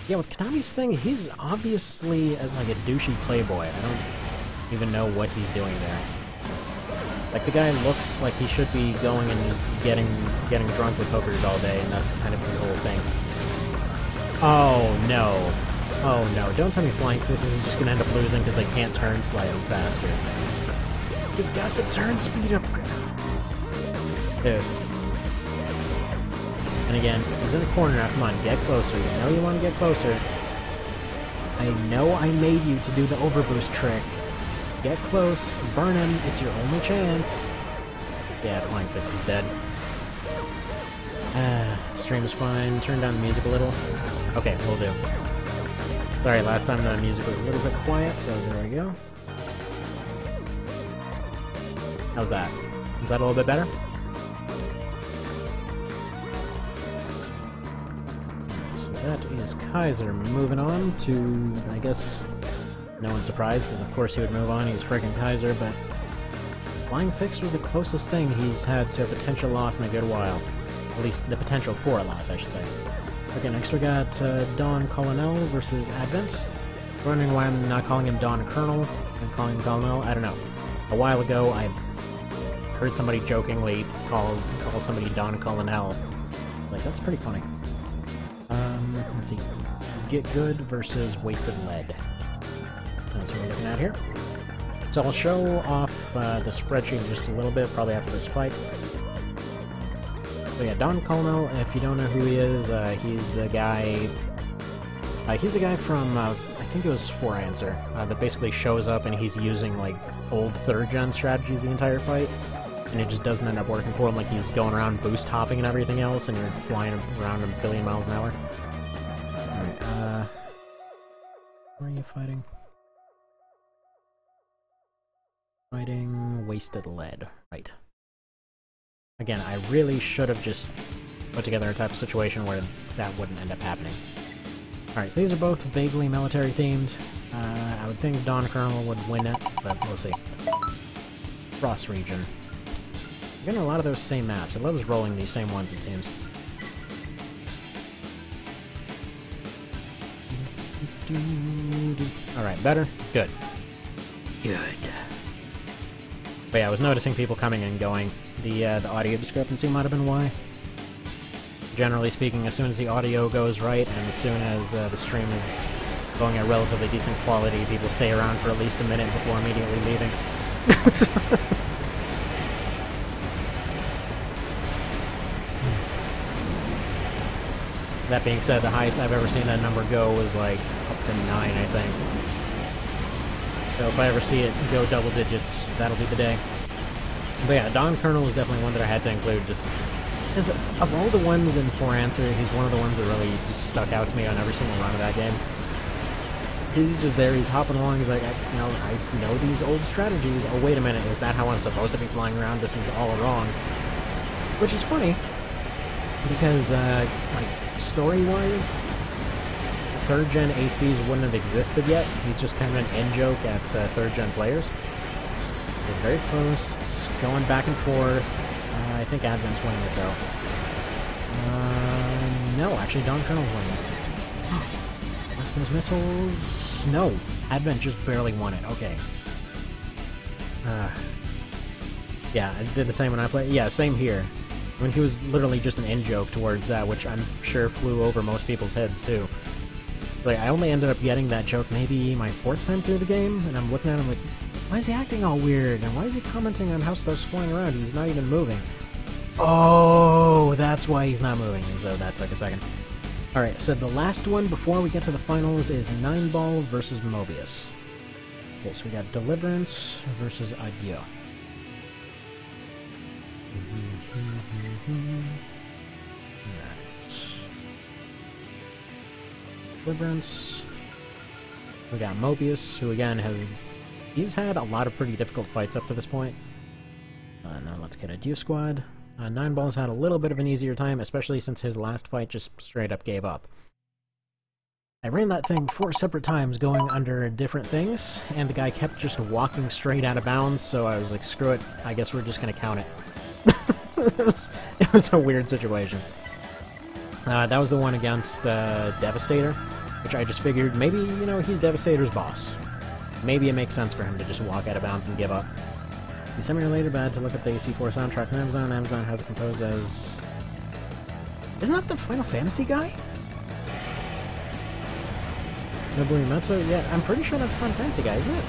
Yeah, with Konami's thing, he's obviously like a douchey playboy. I don't even know what he's doing there. Like, the guy looks like he should be going and getting drunk with hookers all day, and that's kind of his whole thing. Oh, no. Oh, no. Don't tell me Flying Fist is just gonna end up losing because they can't turn slightly faster. You've got the turn speed up. Dude. And again, he's in the corner now. Come on, get closer. You know you want to get closer. I know I made you to do the overboost trick. Get close, burn him, it's your only chance. Yeah, Flying Fist is dead. Stream's fine. Turn down the music a little. Okay, will do. Sorry, last time the music was a little bit quiet, so there we go. How's that? Is that a little bit better? That is Kaiser. Moving on to, I guess, no one's surprised, because of course he would move on. He's freaking Kaiser, but Flying Fist was the closest thing he's had to a potential loss in a good while. At least the potential for a loss, I should say. Okay, next we got Don Colonel versus Advent. Wondering why I'm not calling him Don Colonel and calling him Colonel? I don't know. A while ago, I heard somebody jokingly call somebody Don Colonel. Like, that's pretty funny. Let's see. Get Good versus Wasted Lead. That's what we're looking at here. So I'll show off the spreadsheet just a little bit, probably after this fight. So yeah, Don Colonel, if you don't know who he is, he's the guy... he's the guy from, I think it was For Answer, that basically shows up and he's using, like, old 3rd-gen strategies the entire fight. And it just doesn't end up working for him, like he's going around boost hopping and everything else, and you're flying around a billion miles an hour. Alright, where are you fighting? Fighting Wasted Lead, right. Again, I really should have just put together a type of situation where that wouldn't end up happening. Alright, so these are both vaguely military themed. I would think Don Colonel would win it, but we'll see. Frost region. We're getting a lot of those same maps. It loves rolling these same ones, it seems. Alright, better? Good. Good. But yeah, I was noticing people coming and going. The audio discrepancy might have been why. Generally speaking, as soon as the audio goes right, and as soon as the stream is going at relatively decent quality, people stay around for at least a minute before immediately leaving. That being said, the highest I've ever seen that number go was like up to 9, I think. So if I ever see it go double digits, that'll be the day. But yeah, Don Colonel is definitely one that I had to include, just because of all the ones in For Answer, he's one of the ones that really just stuck out to me on every single run of that game. He's just there, he's hopping along, he's like, I know these old strategies. Oh, wait a minute, is that how I'm supposed to be flying around? This is all wrong. Which is funny, because, like, story-wise, 3rd-gen ACs wouldn't have existed yet. He's just kind of an in-joke at 3rd-gen players. They're very close, it's going back and forth. I think Advent's winning it, though. No, actually, Don Colonel's winning it. Blast those missiles... No, Advent just barely won it. Okay. Yeah, I did the same when I played. Yeah, same here. I mean, he was literally just an in-joke towards that, which I'm sure flew over most people's heads, too. Like, I only ended up getting that joke maybe my 4th time through the game, and I'm looking at him like, why is he acting all weird, and why is he commenting on how stuff's flying around? He's not even moving. Oh, that's why he's not moving, so that took a second. Alright, so the last one before we get to the finals is 9-Ball versus Mobius. Okay, so we got Deliverance versus Adieu. Deliverance. We got Mobius, who again he's had a lot of pretty difficult fights up to this point. Now let's get Adieu Squad. 9-Ball's had a little bit of an easier time, especially since his last fight just straight up gave up. I ran that thing 4 separate times going under different things, and the guy kept just walking straight out of bounds, so I was like, screw it, I guess we're just gonna count it. It was a weird situation. That was the one against Devastator, which I just figured maybe, you know, he's Devastator's boss. Maybe it makes sense for him to just walk out of bounds and give up. The semi-related bad to look at the C4 soundtrack on Amazon. Amazon has it composed as... Isn't that the Final Fantasy guy? Nobuo Uematsu? Yeah, I'm pretty sure that's the Final Fantasy guy, isn't it?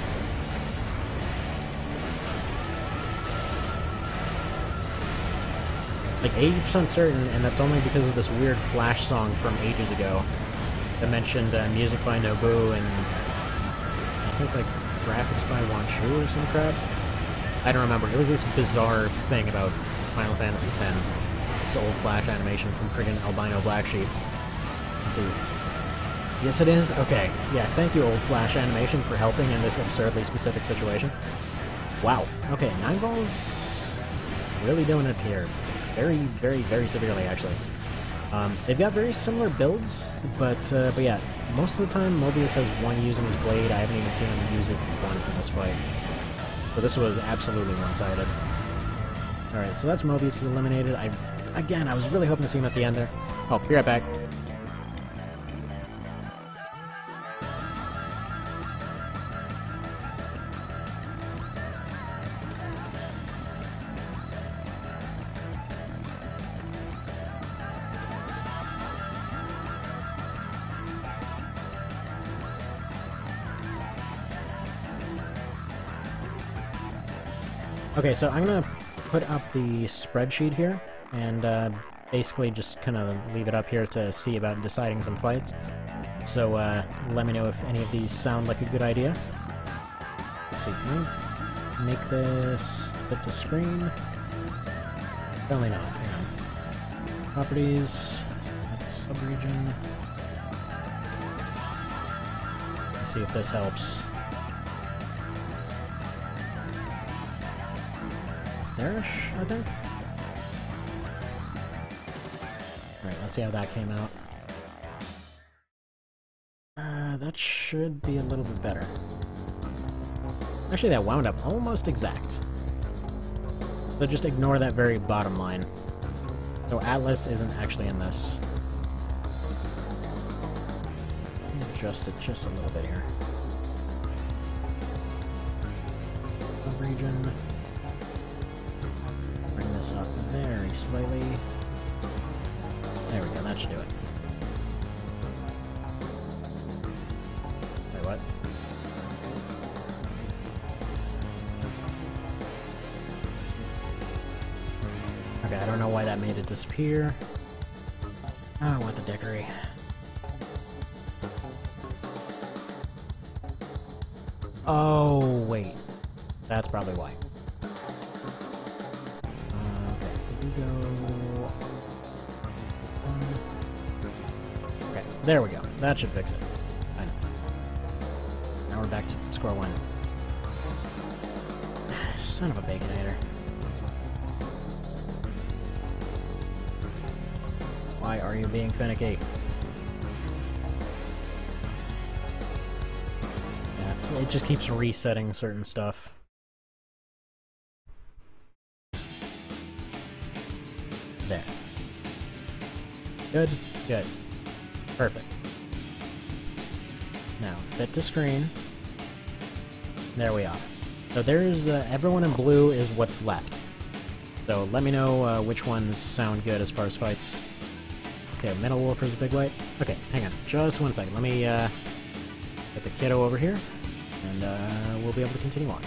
Like 80% certain, and that's only because of this weird Flash song from ages ago that mentioned music by Nobu and I think like graphics by Wanshu or some crap. I don't remember. It was this bizarre thing about Final Fantasy X. This old Flash animation from friggin' Albino Black Sheep. Let's see. Yes, it is? Okay. Yeah, thank you, old Flash animation, for helping in this absurdly specific situation. Wow. Okay, 9 Balls really doing it here. Very, very, very severely, actually. They've got very similar builds, but yeah, most of the time Mobius has one using his blade. I haven't even seen him use it once in this fight. So this was absolutely one-sided. Alright, so that's Mobius is eliminated. Again, I was really hoping to see him at the end there. Oh, be right back. Okay, so I'm gonna put up the spreadsheet here, and basically just kind of leave it up here to see about deciding some fights. So let me know if any of these sound like a good idea. Let's see, can I make this fit to screen? Apparently not, hang on. Properties, that's subregion. Let's see if this helps. There-ish, I think? Alright, let's see how that came out. That should be a little bit better. Actually, that wound up almost exact. So just ignore that very bottom line. So Atlas isn't actually in this. Adjust it just a little bit here. Region. Bring this up very slightly. There we go, that should do it. Wait, what? Okay, I don't know why that made it disappear. Oh, what the dickery. Oh, wait. That's probably why. Okay, there we go. That should fix it. I know. Now we're back to square one. Son of a baconator. Why are you being finicky? Yeah, it just keeps resetting certain stuff. There. Good, good. Perfect. Now, fit to screen. There we are. So there's, everyone in blue is what's left. So let me know which ones sound good as far as fights. Okay, Metal Wolf is a big white. Okay, hang on, just one second. Let me get the kiddo over here, and we'll be able to continue on.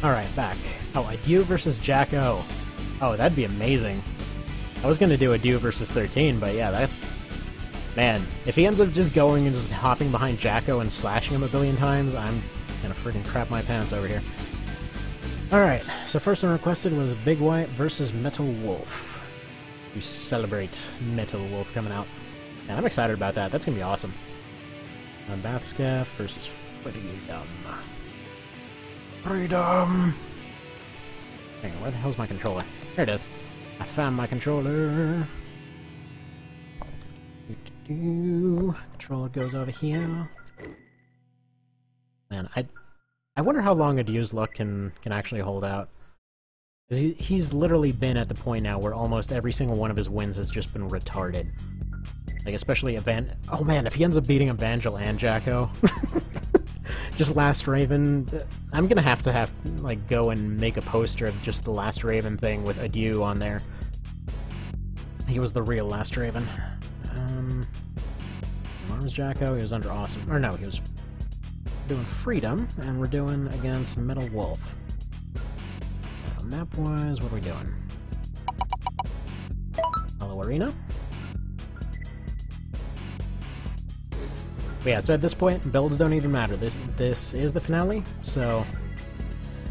Alright, back. Oh, a Dew versus Jack O. Oh, that'd be amazing. I was gonna do a Dew versus 13, but yeah, that... Man, if he ends up just going and just hopping behind Jacko and slashing him a billion times, I'm gonna freaking crap my pants over here. Alright, so first one requested was Big White versus Metal Wolf. To celebrate Metal Wolf coming out. And I'm excited about that, that's gonna be awesome. Bathscaff versus Freedom. Freedom! Hang on, where the hell's my controller? There it is. I found my controller. Controller goes over here. Man, I wonder how long a Dew's luck can actually hold out. He's literally been at the point now where almost every single one of his wins has just been retarded. Like, especially oh man, if he ends up beating Evangel and Jacko. Just Last Raven. I'm gonna have to like, go and make a poster of just the Last Raven thing with a Dew on there. He was the real Last Raven. Where was Jacko? He was under Awesome. Or no, he was doing Freedom, and we're doing against Metal Wolf. Map-wise, what are we doing? Hello, Arena. But yeah, so at this point, builds don't even matter. This is the finale, so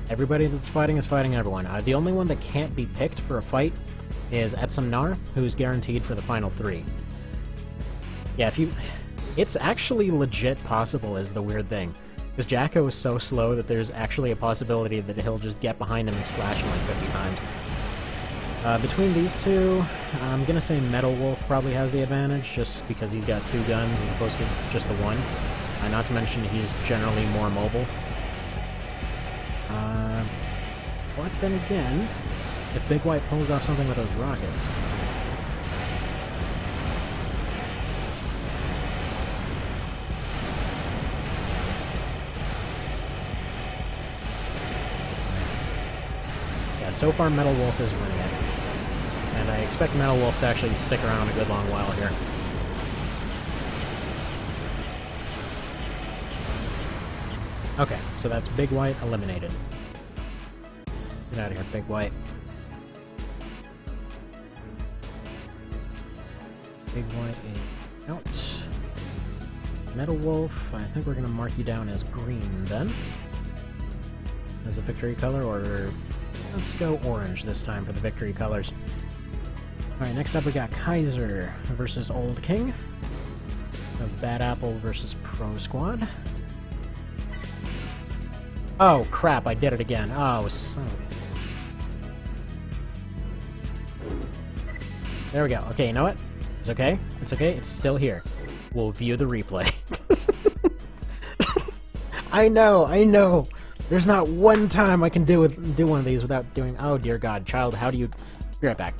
everybody that's fighting is fighting everyone. The only one that can't be picked for a fight is Etsamnar, who's guaranteed for the final 3. Yeah, it's actually legit possible is the weird thing. Because Jacko is so slow that there's actually a possibility that he'll just get behind him and slash him like 50 times. Between these two, I'm gonna say Metal Wolf probably has the advantage, just because he's got 2 guns as opposed to just the 1. Not to mention he's generally more mobile. But then again, if Big White pulls off something with those rockets... So far, Metal Wolf is winning it. And I expect Metal Wolf to actually stick around a good long while here. Okay, so that's Big White eliminated. Get out of here, Big White. Big White is out. Metal Wolf, I think we're going to mark you down as green then. As a victory color, or... Let's go orange this time for the victory colors. Alright, next up we got Kaiser versus Old King. Bad Apple versus Pro Squad. Oh, crap, I did it again. Oh, son of a... There we go. Okay, you know what? It's okay. It's okay. It's still here. We'll view the replay. I know! There's not one time I can do one of these without doing... Oh, dear God. Child, how do you... Be right back.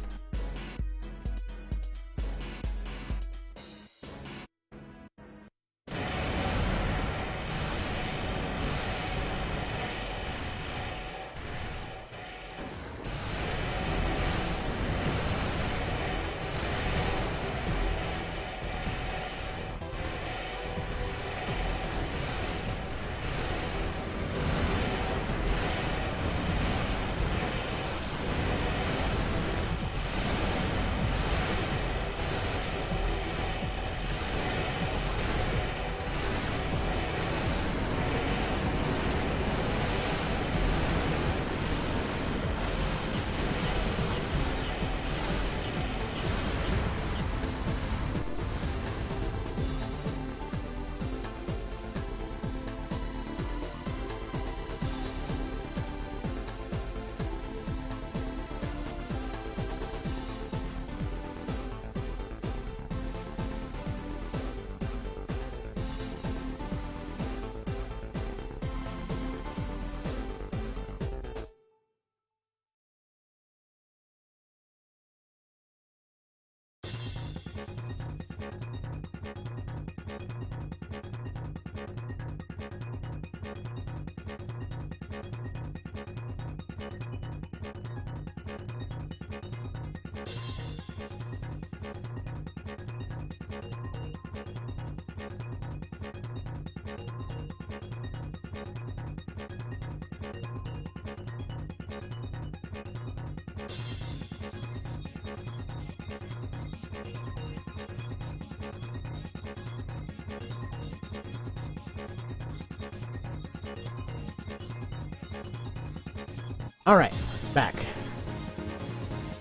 Alright, back.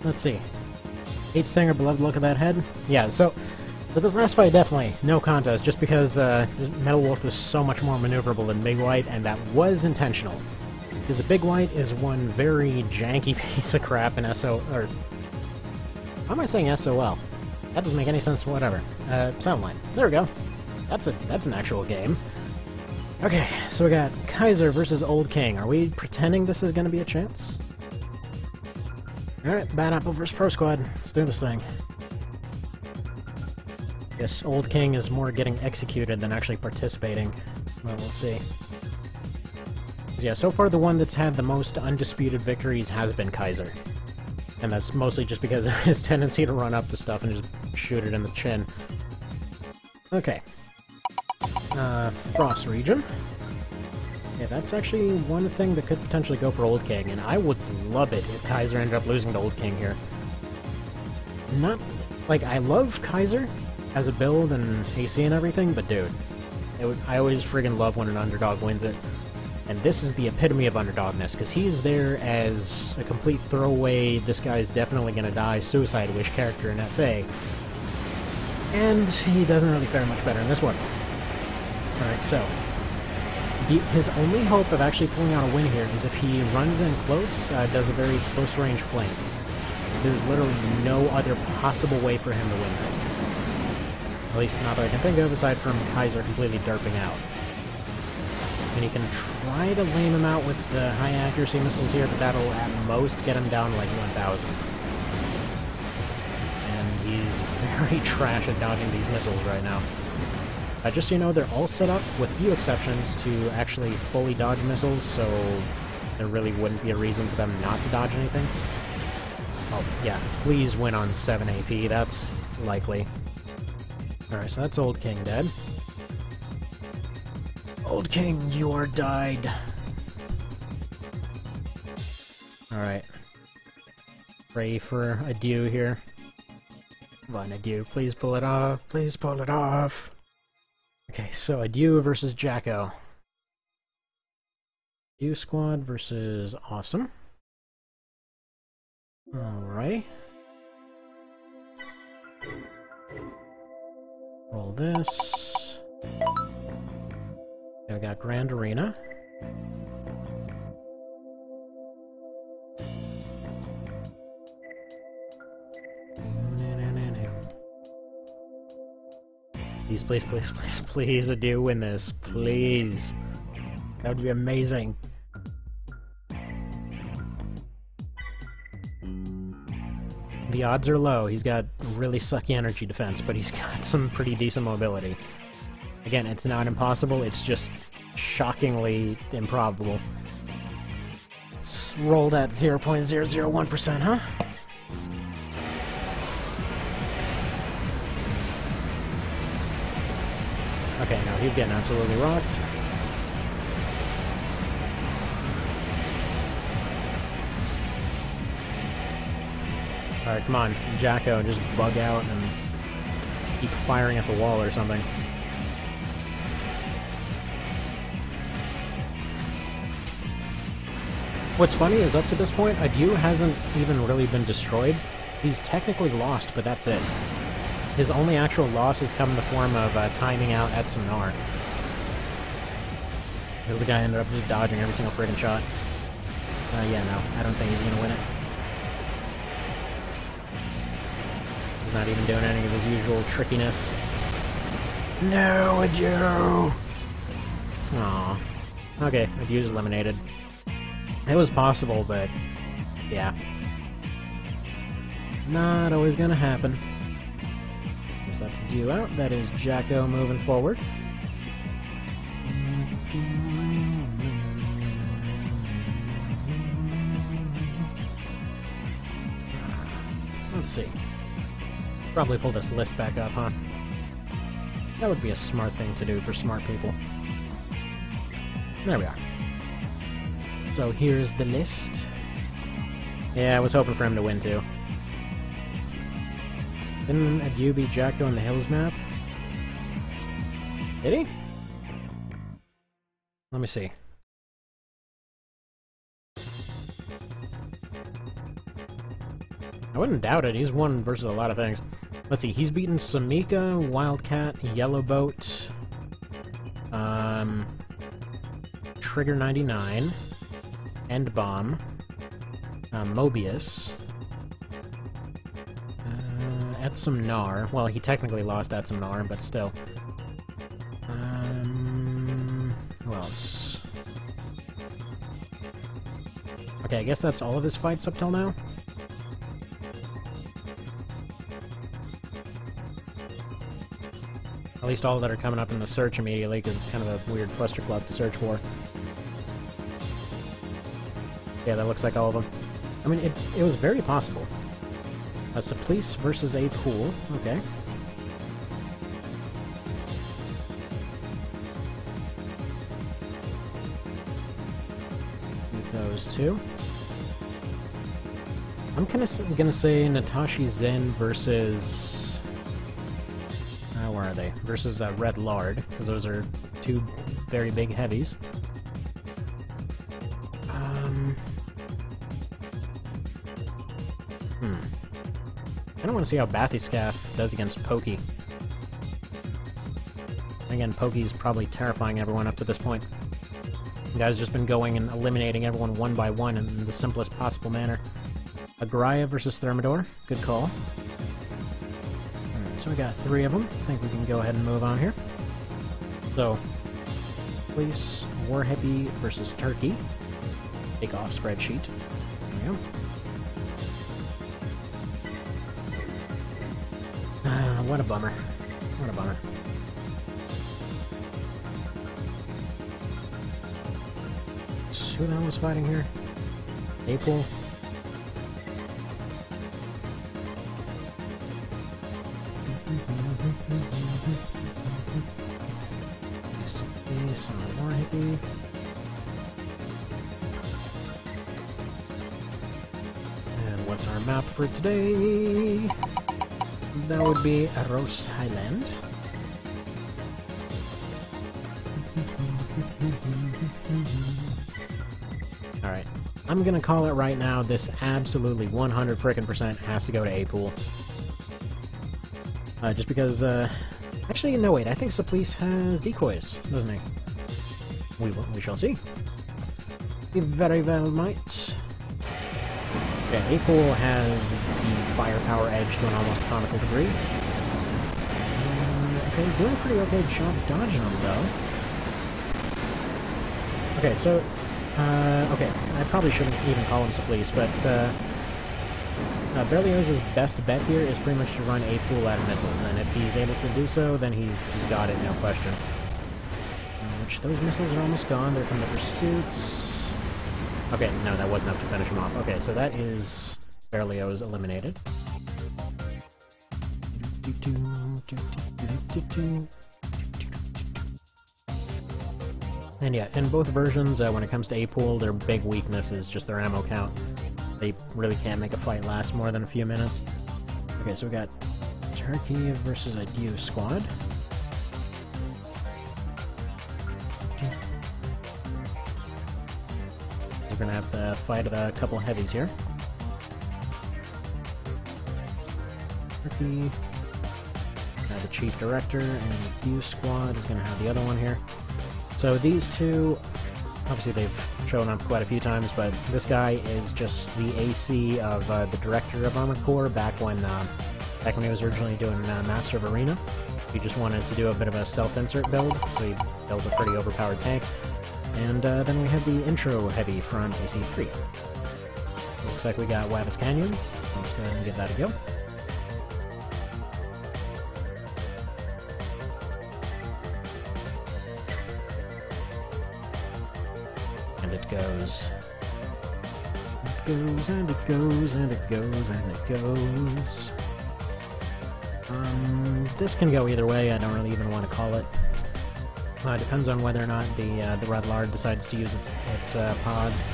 Let's see. Hate Stinger, beloved look of that head? Yeah, so this last fight, definitely, no contest, just because Metal Wolf was so much more maneuverable than Big White, and that was intentional. Because the Big White is one very janky piece of crap in SO... or... How am I saying SOL? That doesn't make any sense whatever. Soundline. There we go. That's an actual game. Okay, so we got Kaiser versus Old King. Are we pretending this is gonna be a chance? Alright, Bad Apple versus Pro Squad. Let's do this thing. Guess Old King is more getting executed than actually participating. Well, we'll see. Yeah, so far the one that's had the most undisputed victories has been Kaiser. And that's mostly just because of his tendency to run up to stuff and just shoot it in the chin. Okay. Frost region. Yeah, that's actually one thing that could potentially go for Old King, and I would love it if Kaiser ended up losing to Old King here. Not... like, I love Kaiser as a build and AC and everything, but dude, I always friggin' love when an underdog wins it. And this is the epitome of underdogness, because he's there as a complete throwaway, this guy's definitely gonna die, suicide wish character in FA. And he doesn't really fare much better in this one. Alright, so his only hope of actually pulling out a win here is if he runs in close, does a very close-range flank. There's literally no other possible way for him to win this. At least not that I can think of, aside from Kaiser completely derping out. And you can try to lame him out with the high-accuracy missiles here, but that'll at most get him down to like 1,000. And he's very trash at dodging these missiles right now. Just so you know, they're all set up, with few exceptions, to actually fully dodge missiles, so there really wouldn't be a reason for them not to dodge anything. Oh, yeah, please win on 7 AP, that's likely. Alright, so that's Old King dead. Old King, you are died. Alright. Pray for Adieu here. Come on, Adieu, please pull it off, please pull it off. Okay, so Adieu versus Jacko. Adieu squad versus Awesome. Alright. Roll this. Okay, we got Grand Arena. Please, please, please, please, please, Adieu win this. Please. That would be amazing. The odds are low. He's got really sucky energy defense, but he's got some pretty decent mobility. Again, it's not impossible, it's just shockingly improbable. Let's roll that 0.001%, huh? Okay, no, he's getting absolutely rocked. Alright, come on, Jacko, just bug out and keep firing at the wall or something. What's funny is, up to this point, Adieu hasn't even really been destroyed. He's technically lost, but that's it. His only actual loss has come in the form of timing out at Sonar. Because the guy ended up just dodging every single friggin' shot. Yeah, no, I don't think he's gonna win it. He's not even doing any of his usual trickiness. No, Adieu! Aww. Okay, Adieu's eliminated. It was possible, but yeah. Not always gonna happen. So that's Adieu out. That is Jacko moving forward. Let's see. Probably pull this list back up, huh? That would be a smart thing to do for smart people. There we are. So here's the list. Yeah, I was hoping for him to win too. Didn't Adieu beat Jacko on the Hills map? Did he? Let me see. I wouldn't doubt it. He's won versus a lot of things. Let's see. He's beaten Samika, Wildcat, Yellowboat, Trigger 99, End Bomb, Mobius, Etsum Nar. Well, he technically lost Etsum Nar, but still. Who else? Okay, I guess that's all of his fights up till now. At least all that are coming up in the search immediately, because it's kind of a weird clusterclub to search for. Yeah, that looks like all of them. I mean, it was very possible. A Supplice versus a Pool. Okay. Those two. I'm kind of gonna say Natashi Zen versus... where are they? Versus Red Lard, because those are two very big heavies. I don't want to see how Bathyscaph does against Pokey. Again, Pokey's probably terrifying everyone up to this point. The guy's just been going and eliminating everyone one by one in the simplest possible manner. Agraya versus Thermidor. Good call. Alright, so we got 3 of them. I think we can go ahead and move on here. So, Police, War Hippie versus Turkey. Take off spreadsheet. There we go. What a bummer. What a bummer. Who the hell was fighting here? April? War Hippie. And what's our map for today? That would be Rose Highland. Alright, I'm gonna call it right now, this absolutely 100% has to go to A-Pool. Just because, actually, no wait, I think Supplice has decoys, doesn't he? We shall see. He very well might. Yeah, A-Pool has the firepower edge to an almost comical degree. Okay, he's doing a pretty okay job dodging them, though. Okay, so, okay, I probably shouldn't even call him Supplice, but, Berlioz's best bet here is pretty much to run A-Pool out of missiles, and if he's able to do so, then he's got it, no question. Which, those missiles are almost gone, they're from the pursuits. Okay, no, that wasn't enough to finish him off. Okay, so that is Berlioz eliminated. And yeah, in both versions, when it comes to A-Pool, their big weakness is just their ammo count. They really can't make a fight last more than a few minutes. Okay, so we got Turkey versus a U squad. We're gonna have to fight a couple heavies here. Turkey, the Chief Director, and the U Squad is gonna have the other one here. So these two, obviously they've shown up quite a few times, but this guy is just the AC of the Director of Armored Corps back when he was originally doing Master of Arena. He just wanted to do a bit of a self-insert build, so he built a pretty overpowered tank. And then we have the intro heavy from AC3. Looks like we got Wavis Canyon. Let's go ahead and give that a go. And it goes. It goes, and it goes, and it goes, and it goes. This can go either way, I don't really even want to call it. Depends on whether or not the Red Lard decides to use its pods.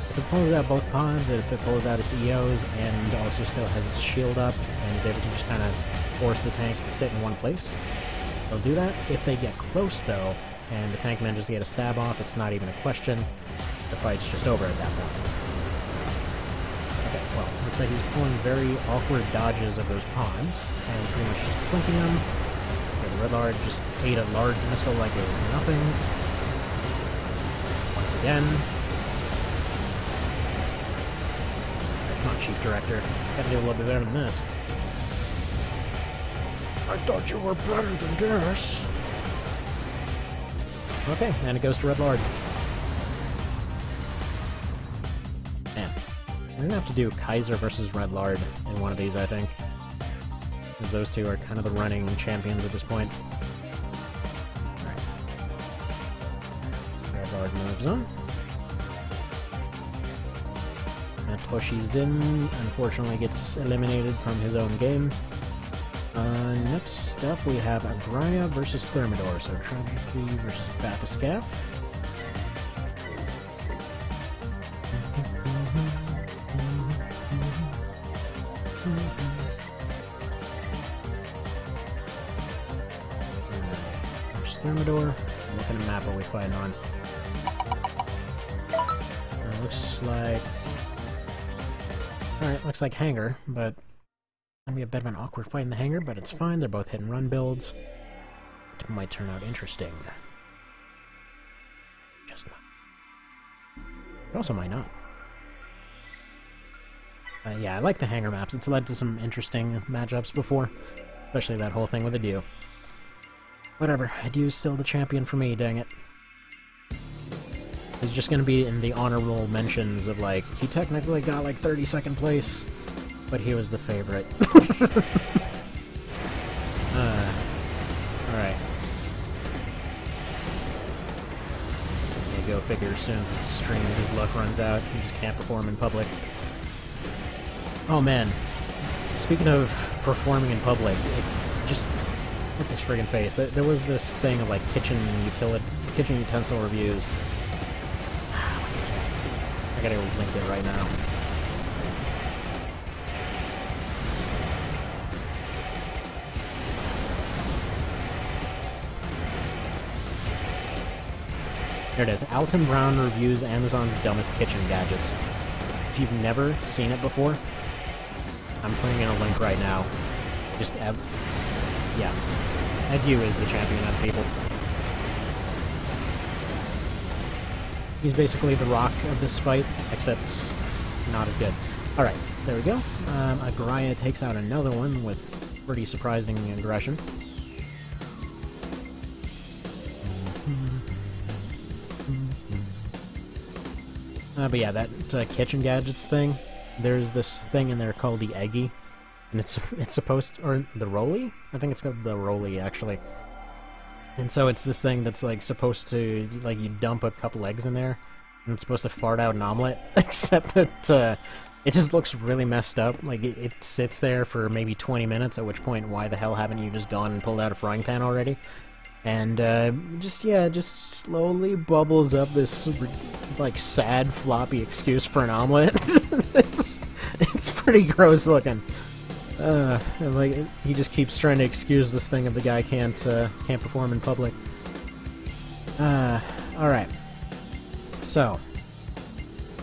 If it pulls out both pods, if it pulls out its EOs, and also still has its shield up, and is able to just kind of force the tank to sit in one place, they'll do that. If they get close, though, and the tank manages to get a stab off, it's not even a question. The fight's just over at that point. Okay, Well, looks like he's pulling very awkward dodges of those pods, and pretty much just flinking them. The Red Lord just ate a large missile like it was nothing. Once again. Come on, Chief Director. Gotta do a little bit better than this. I thought you were better than this. Okay, and it goes to Red Lord. Man, we're gonna have to do Kaiser versus Red Lord in one of these, I think. Because those two are kind of the running champions at this point. Alright. Red Lord moves on. Toshi Zin, unfortunately, gets eliminated from his own game. Next up, we have Agraya versus Thermidor, so Tragedy versus Bathyscaph. There's Thermidor. What kind of map are we fighting on? Looks like... Alright, looks like Hangar, but gonna be a bit of an awkward fight in the Hangar, but it's fine. They're both hit and run builds. It might turn out interesting. Just might. It also might not. Yeah, I like the Hangar maps. It's led to some interesting matchups before, especially that whole thing with Adieu. Whatever, Adieu's still the champion for me, dang it. He's just gonna be in the honorable mentions of, like, he technically got, like, 32nd place, but he was the favorite. Alright. Yeah, go figure, soon as the string of his luck runs out, he just can't perform in public. Oh man, speaking of performing in public, just... what's his friggin' face? There was this thing of, like, kitchen utensil reviews. I gotta link it right now. There it is. Alton Brown reviews Amazon's dumbest kitchen gadgets. If you've never seen it before, I'm putting in a link right now. Just yeah. Adieu is the champion of people. He's basically the Rock of this fight, except not as good. Alright, there we go. Agraya takes out another one with pretty surprising aggression. But yeah, that kitchen gadgets thing, there's this thing in there called the Eggy, and it's supposed to, or the Rolly? I think it's called the Rolly, actually. And so it's this thing that's, like, supposed to, like, you dump a couple eggs in there, and it's supposed to fart out an omelet, except that, it just looks really messed up. Like, it sits there for maybe 20 minutes, at which point, why the hell haven't you just gone and pulled out a frying pan already? And, just slowly bubbles up this, like, sad, floppy excuse for an omelet. It's pretty gross looking. And like, he just keeps trying to excuse this thing if the guy can't perform in public. Alright. So,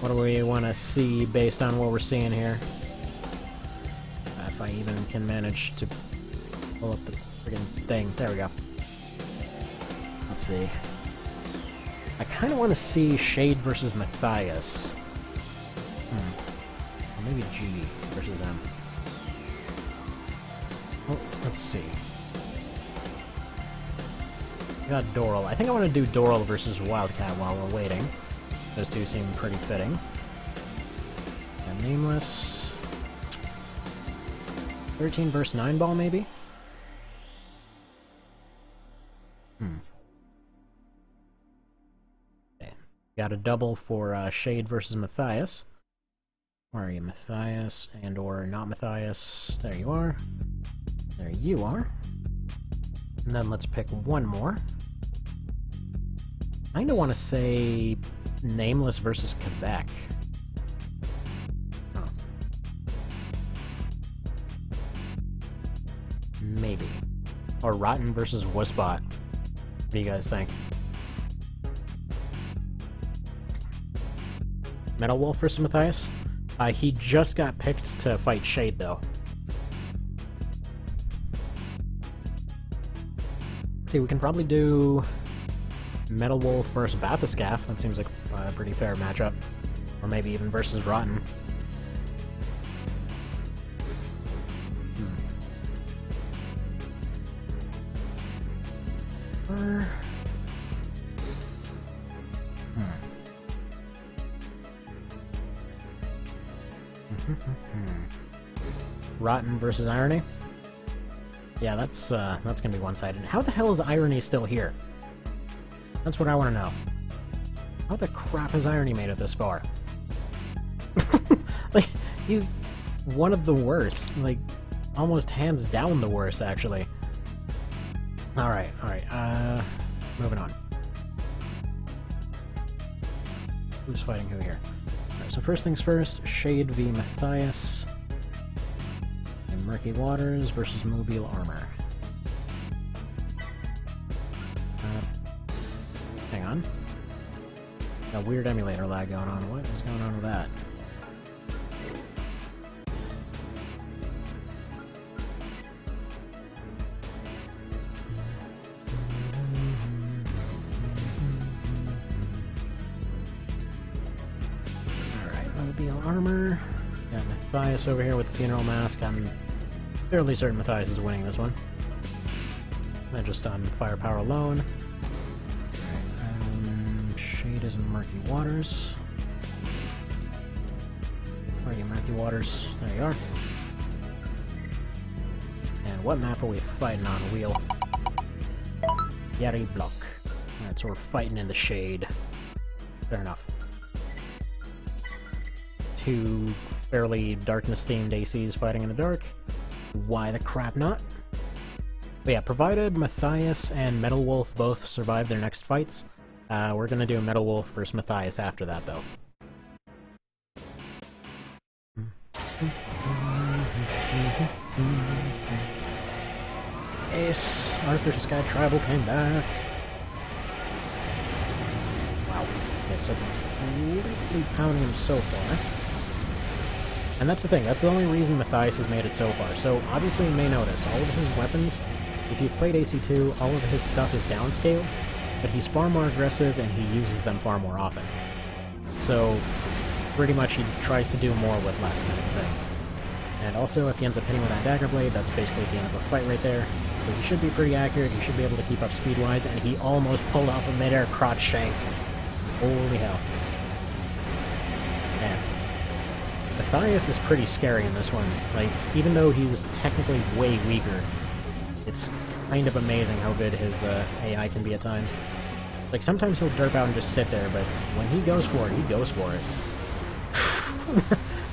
what do we want to see based on what we're seeing here? If I even can manage to pull up the friggin' thing. There we go. Let's see. I kind of want to see Shade versus Matthias. Or maybe G versus M. Oh, let's see. We got Doral. I think I want to do Doral versus Wildcat while we're waiting. Those two seem pretty fitting. And Nameless. 13 versus 9 ball, maybe? Okay. Got a double for Shade versus Matthias. Where are you, Matthias? And or not Matthias. There you are. There you are. And then let's pick one more. I kinda want to say Nameless versus Quebec. Oh. Maybe. Or Rotten versus Wussbot. What do you guys think? Metal Wolf versus Matthias? He just got picked to fight Shade, though. Let's see, we can probably do Metal Wolf versus Bathyscaph. That seems like a pretty fair matchup. Or maybe even versus Rotten. Rotten versus Irony? Yeah, that's gonna be one-sided. How the hell is Irony still here? That's what I want to know. How the crap has Irony made it this far? Like, he's one of the worst. Like, almost hands down the worst, actually. Alright, moving on. Who's fighting who here? Alright, so first things first, Shade v Matthias. And Murky Waters versus Mobile Armor. Hang on. Got weird emulator lag going on. What is going on with that? Armor. Got Matthias over here with the Funeral Mask. I'm fairly certain Matthias is winning this one. And just on firepower alone. Shade is in Murky Waters. Where are you, Murky Waters? There you are. And what map are we fighting on? Wheel. Yari Block. Alright, so we're fighting in the shade. Fair enough. Two fairly darkness-themed ACs fighting in the dark. Why the crap not? But yeah, provided Matthias and Metal Wolf both survive their next fights, we're gonna do Metal Wolf versus Matthias after that, though. Yes! Arthur Sky Tribal came back! Wow. Okay, so completely pounding him so far. And that's the thing, that's the only reason Matthias has made it so far. So, obviously you may notice, all of his weapons, if you've played AC2, all of his stuff is downscaled, but he's far more aggressive and he uses them far more often. So, pretty much he tries to do more with less kind of thing. And also, if he ends up hitting with that dagger blade, that's basically the end of a fight right there. So he should be pretty accurate, he should be able to keep up speed-wise, and he almost pulled off a mid-air crotch shank. Holy hell. Man. Matthias is pretty scary in this one. Like, even though he's technically way weaker, it's kind of amazing how good his AI can be at times. Like, sometimes he'll derp out and just sit there, but when he goes for it, he goes for it.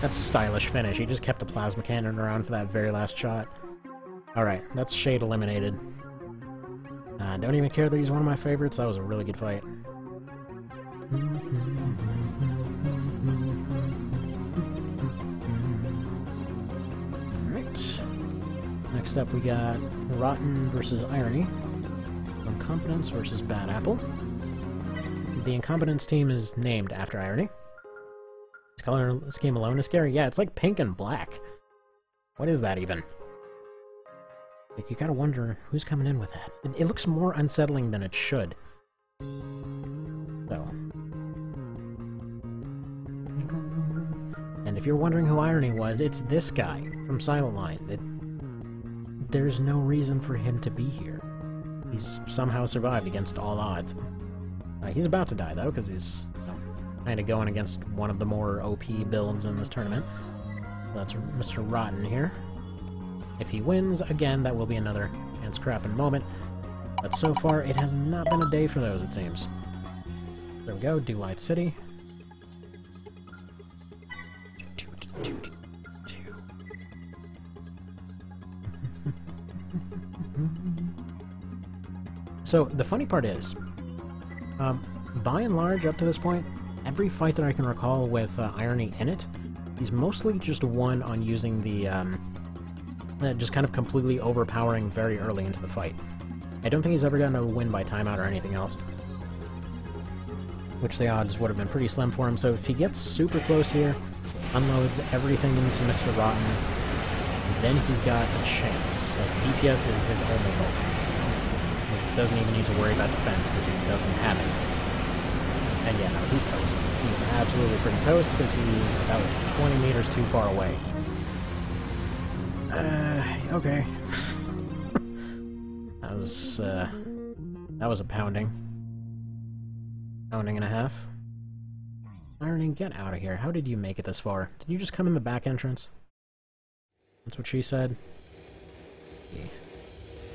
That's a stylish finish. He just kept the plasma cannon around for that very last shot. Alright, that's Shade eliminated. Don't even care that he's one of my favorites. That was a really good fight. Next up we got Rotten versus Irony. Incompetence versus Bad Apple. The Incompetence team is named after Irony. This color scheme alone is scary. Yeah, it's like pink and black. What is that even? Like, you gotta wonder who's coming in with that. It looks more unsettling than it should. So. And if you're wondering who Irony was, it's this guy from Silent Line. There's no reason for him to be here. He's somehow survived against all odds. He's about to die, though, because he's kind of going against one of the more OP builds in this tournament. That's Mr. Rotten here. If he wins, again, that will be another pants-crapping moment. But so far, it has not been a day for those, it seems. There we go, Delight City. So, the funny part is, by and large, up to this point, every fight that I can recall with Irony in it, he's mostly just won on using the, just kind of completely overpowering very early into the fight. I don't think he's ever gotten a win by timeout or anything else. Which the odds would have been pretty slim for him, so if he gets super close here, unloads everything into Mr. Rotten, then he's got a chance. Like, DPS is his only hope. He doesn't even need to worry about defense because he doesn't have it. And yeah, no, he's toast. He's absolutely freaking toast because he's about 20 meters too far away. Okay. That was a pounding. Pounding and a half. Ironing, get out of here. How did you make it this far? Did you just come in the back entrance? That's what she said.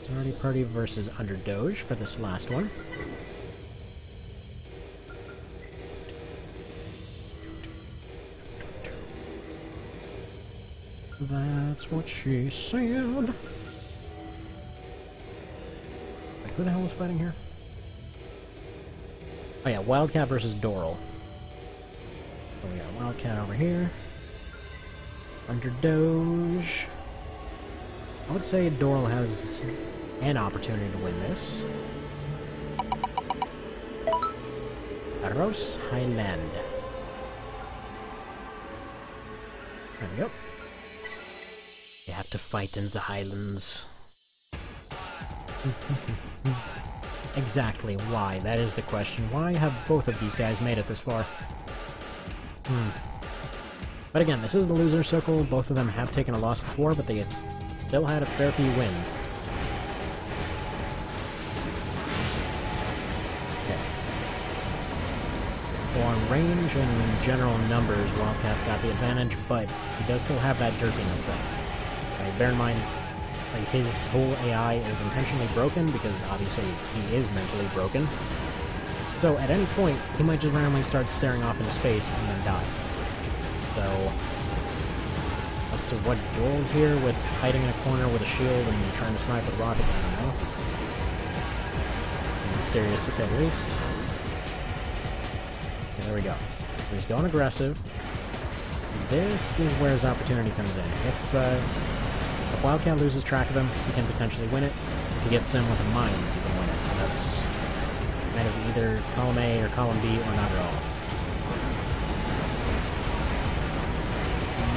Majority Party versus Underdoge for this last one. That's what she said. Wait, who the hell is fighting here? Oh yeah, Wildcat versus Doral. So we got Wildcat over here. Underdoge. I would say Doral has an opportunity to win this. Arrows Highland. There we go. You have to fight in the Highlands. Exactly, why? That is the question. Why have both of these guys made it this far? But again, this is the loser circle. Both of them have taken a loss before, but they still had a fair few wins. Okay. For range and general numbers, Wildcat's got the advantage, but he does still have that jerkiness thing. Okay, bear in mind, like, his whole AI is intentionally broken because obviously he is mentally broken. So at any point, he might just randomly start staring off into space and then die. So, as to what Doral's here with hiding in a corner with a shield and trying to snipe with rockets, I don't know. Mysterious to say the least. Okay, there we go. So he's going aggressive. This is where his opportunity comes in. If Wildcat loses track of him, he can potentially win it. If he gets him with a mines, he can win it. And that's kind of either column A or column B or not at all.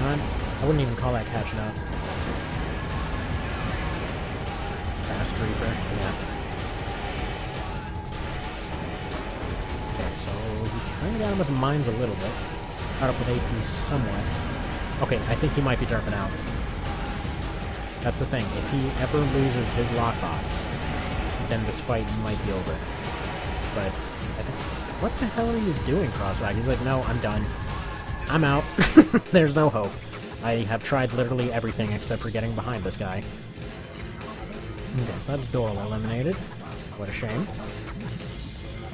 I wouldn't even call that catching up. Fast Reaper, yeah. Okay, so we kind of got him with the mines a little bit. Caught up with AP somewhat. Okay, I think he might be derping out. That's the thing, if he ever loses his lockbox, then this fight might be over. But, I think, what the hell are you doing, Crosswag? He's like, no, I'm done. I'm out. There's no hope. I have tried literally everything except for getting behind this guy. Okay, so that's Doral eliminated. What a shame.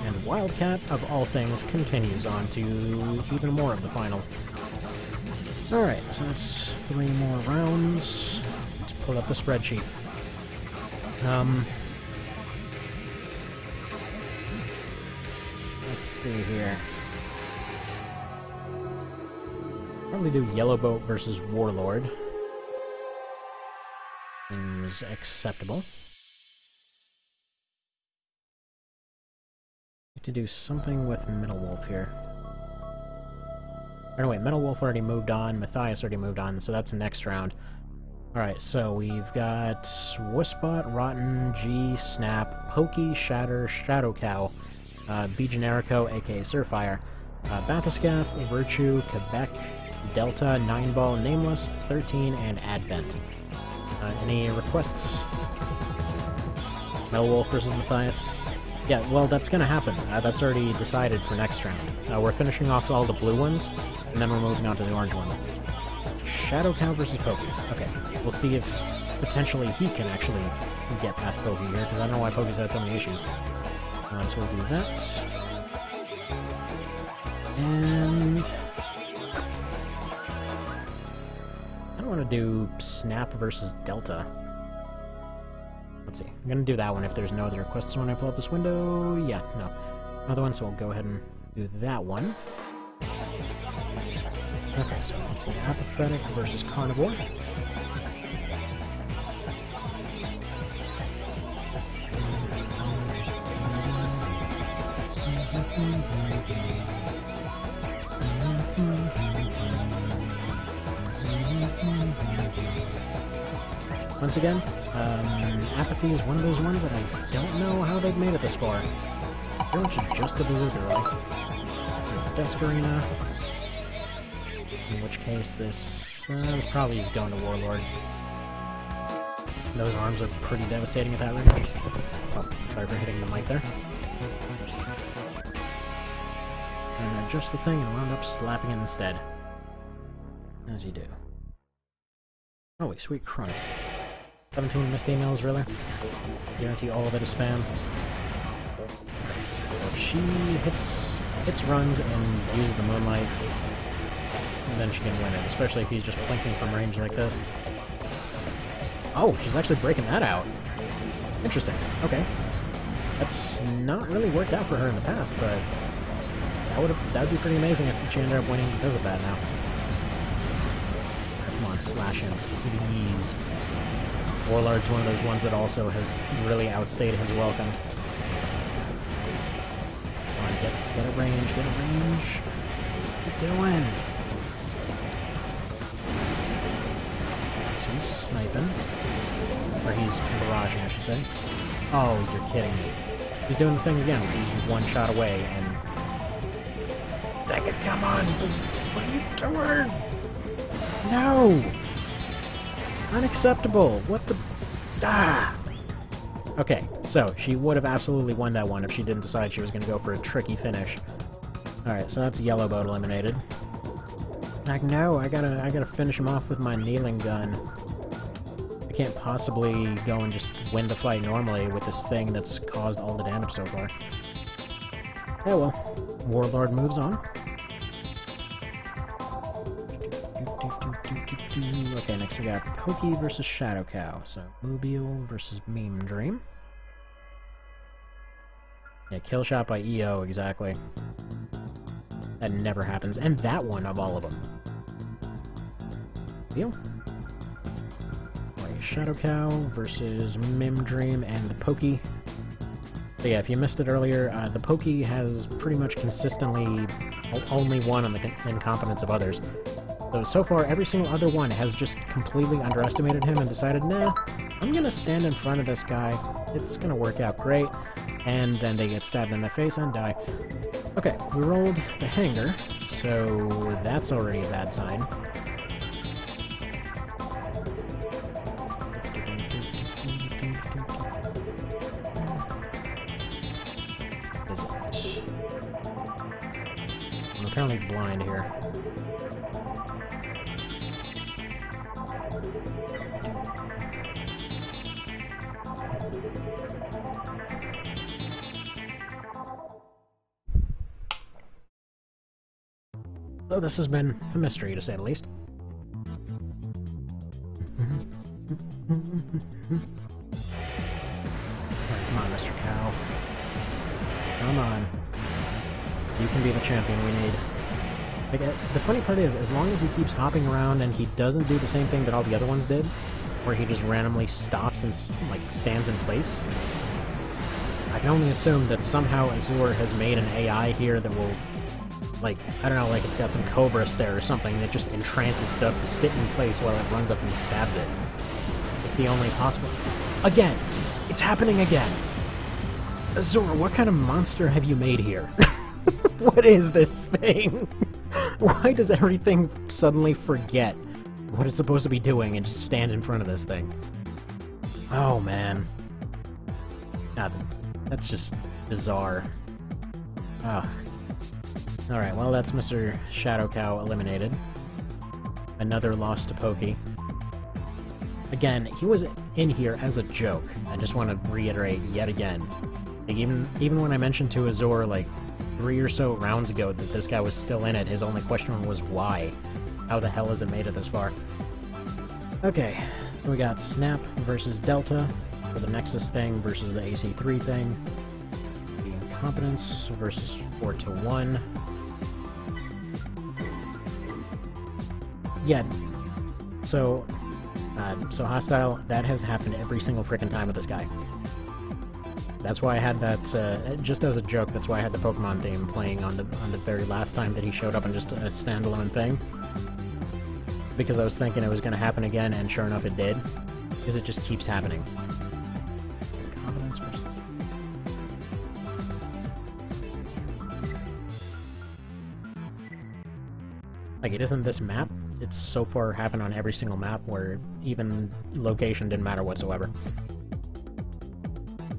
And Wildcat, of all things, continues on to even more of the finals. Alright, so that's 3 more rounds. Let's pull up the spreadsheet. Let's see here. Probably do Yellow Boat versus Warlord. Seems acceptable. Need to do something with Metal Wolf here. Oh, no, wait, Metal Wolf already moved on, Matthias already moved on, so that's the next round. Alright, so we've got Wussbot, Rotten, G, Snap, Pokey, Shatter, Shadow Cow, B Generico, aka Surfire, Bathyscaph, Virtue, Quebec, Delta, 9-Ball, Nameless, 13, and Advent. Any requests? Metal Wolf versus Matthias? Yeah, well, that's gonna happen. That's already decided for next round. We're finishing off all the blue ones, and then we're moving on to the orange ones. Shadow Cow versus Pokey. Okay, we'll see if potentially he can actually get past Pokey here, because I don't know why Pokey's had so many issues. So we'll do that. And I don't want to do Snap versus Delta. Let's see. I'm going to do that one if there's no other requests when I pull up this window. Yeah, no. Another one, so we'll go ahead and do that one. Okay, so let's see. Apathetic versus Carnivore. defense again. Apathy is one of those ones that I don't know how they've made it this far. Pretty much just the Berserker, really. Desk Arena. In which case, this probably is going to Warlord. Those arms are pretty devastating at that rate. Oh, sorry for hitting the mic there. And adjust the thing and wound up slapping it instead. As you do. Oh, wait, sweet Christ. 17 missed emails, really? Guarantee all of it is spam. If she hits runs and uses the Moonlight, then she can win it, especially if he's just blinking from range like this. Oh, she's actually breaking that out. Interesting. Okay. That's not really worked out for her in the past, but that would be pretty amazing if she ended up winning because of that now. Come on, slash him. Please. Warlord's one of those ones that also has really outstayed his welcome. Come on, get a range, get a range. What are you doing? So he's sniping. Or he's barraging, I should say. Oh, you're kidding me. He's doing the thing again. He's one shot away, and... Dang it, come on! What are you doing? No! Unacceptable! What the... Ah! Okay, so she would have absolutely won that one if she didn't decide she was going to go for a tricky finish. Alright, so that's Yellow Boat eliminated. Like, no, I gotta finish him off with my kneeling gun. I can't possibly go and just win the fight normally with this thing that's caused all the damage so far. Yeah, well, Warlord moves on. Okay, next we got Pokey versus Shadow Cow. So, Mobile versus Meme Dream. Yeah, kill shot by EO, exactly. That never happens. And that one of all of them. Deal. Shadow Cow versus Mim Dream and the Pokey. So yeah, if you missed it earlier, the Pokey has pretty much consistently only won on the incompetence of others. So far, every single other one has just completely underestimated him and decided, nah, I'm gonna stand in front of this guy, it's gonna work out great, and then they get stabbed in the face and die. Okay, we rolled the hanger, so that's already a bad sign. I'm apparently blind here. So this has been a mystery, to say the least. Alright, come on, Mr. Cow. Come on. You can be the champion we need. Like, the funny part is, as long as he keeps hopping around and he doesn't do the same thing that all the other ones did, where he just randomly stops and, like, stands in place, I can only assume that somehow Azure has made an AI here that will, like, I don't know, like it's got some Cobra stare or something that just entrances stuff to sit in place while it runs up and stabs it. It's the only possible... Again! It's happening again! Azure, what kind of monster have you made here? What is this thing? Why does everything suddenly forget what it's supposed to be doing and just stand in front of this thing? Oh, man. God, that's just bizarre. Ah. Alright, well, that's Mr. Shadow Cow eliminated. Another loss to Pokey. Again, he was in here as a joke. I just want to reiterate yet again. Like, even when I mentioned to Azure, like, 3 or so rounds ago that this guy was still in it, his only question was why. How the hell has it made it this far? Okay, so we got Snap versus Delta for the Nexus thing versus the AC3 thing. The Incompetence versus 4-1. Yeah, so Hostile, that has happened every single frickin' time with this guy. That's why I had that, just as a joke, that's why I had the Pokemon theme playing on the very last time that he showed up on just a standalone thing. Because I was thinking it was going to happen again, and sure enough it did. because it just keeps happening. Confidence versus... Like, it isn't this map. It's so far happened on every single map where even location didn't matter whatsoever.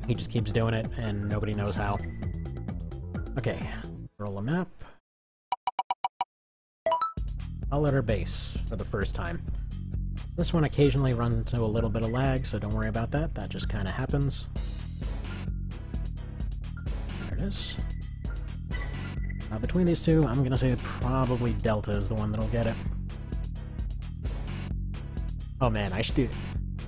He just keeps doing it, and nobody knows how. Okay, roll a map. I'll let her base for the first time. This one occasionally runs into a little bit of lag, so don't worry about that. That just kind of happens. There it is. Between these two, I'm gonna say probably Delta is the one that'll get it. Oh man, I should do... You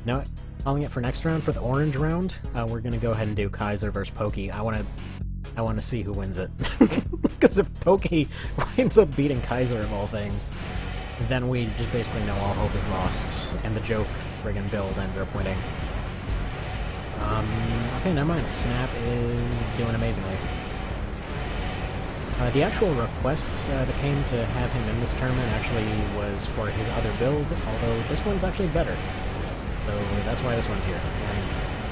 know what? Calling it for next round, for the orange round, we're gonna go ahead and do Kaiser versus Pokey. I wanna see who wins it. Because if Pokey winds up beating Kaiser of all things, then we just basically know all hope is lost, and the joke friggin' build ended up winning. Okay, never mind. Snap is doing amazingly. The actual request that came to have him in this tournament actually was for his other build, although this one's actually better. So that's why this one's here. And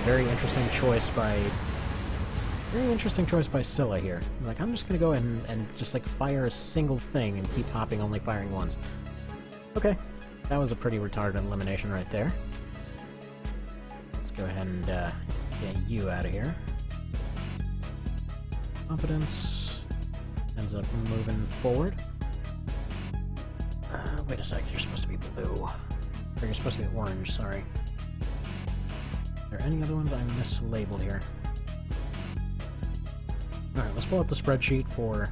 very interesting choice by Scylla here. Like, I'm just gonna go ahead and just like fire a single thing and keep popping, only firing once. Okay, that was a pretty retarded elimination right there. Let's go ahead and get you out of here. Confidence ends up moving forward. Wait a sec, you're supposed to be blue. Or you're supposed to be orange, sorry. Are there any other ones I mislabeled here? Alright, let's pull up the spreadsheet for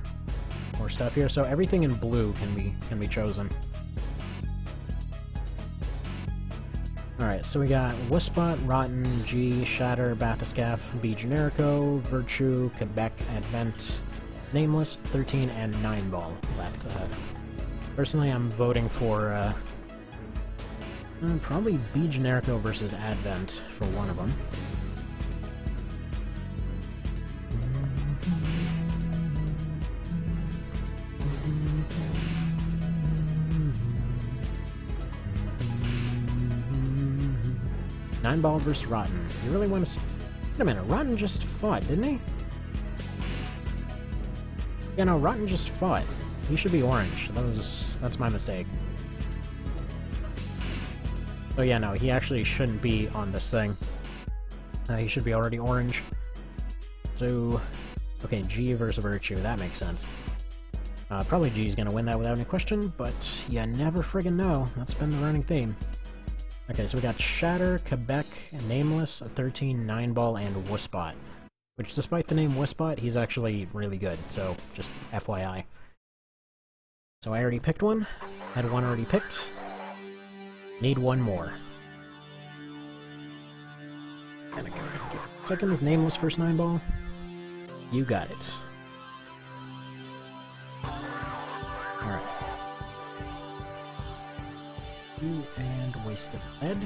more stuff here. So everything in blue can be chosen. Alright, so we got Wuspot, Rotten, G, Shatter, Bathyscaph, B Generico, Virtue, Quebec, Advent, Nameless, 13, and 9 Ball left. Personally, I'm voting for probably B Generico versus Advent for one of them. 9 Ball versus Rotten. You really want to see... Wait a minute, Rotten just fought, didn't he? Yeah, no, Rotten just fought. He should be orange. That's my mistake. Oh yeah, no, he actually shouldn't be on this thing. He should be already orange. So... Okay, G versus Virtue, that makes sense. Probably G's gonna win that without any question, but you never friggin' know. That's been the running theme. Okay, so we got Shatter, Quebec, Nameless, 13, 9 Ball, and Wuspot. Which, despite the name Wuspot, he's actually really good, so just FYI. So I already picked one. Had one already picked. Need one more. Gonna go ahead and get second Nameless first 9 Ball. You got it. Alright. And Wasted Lead.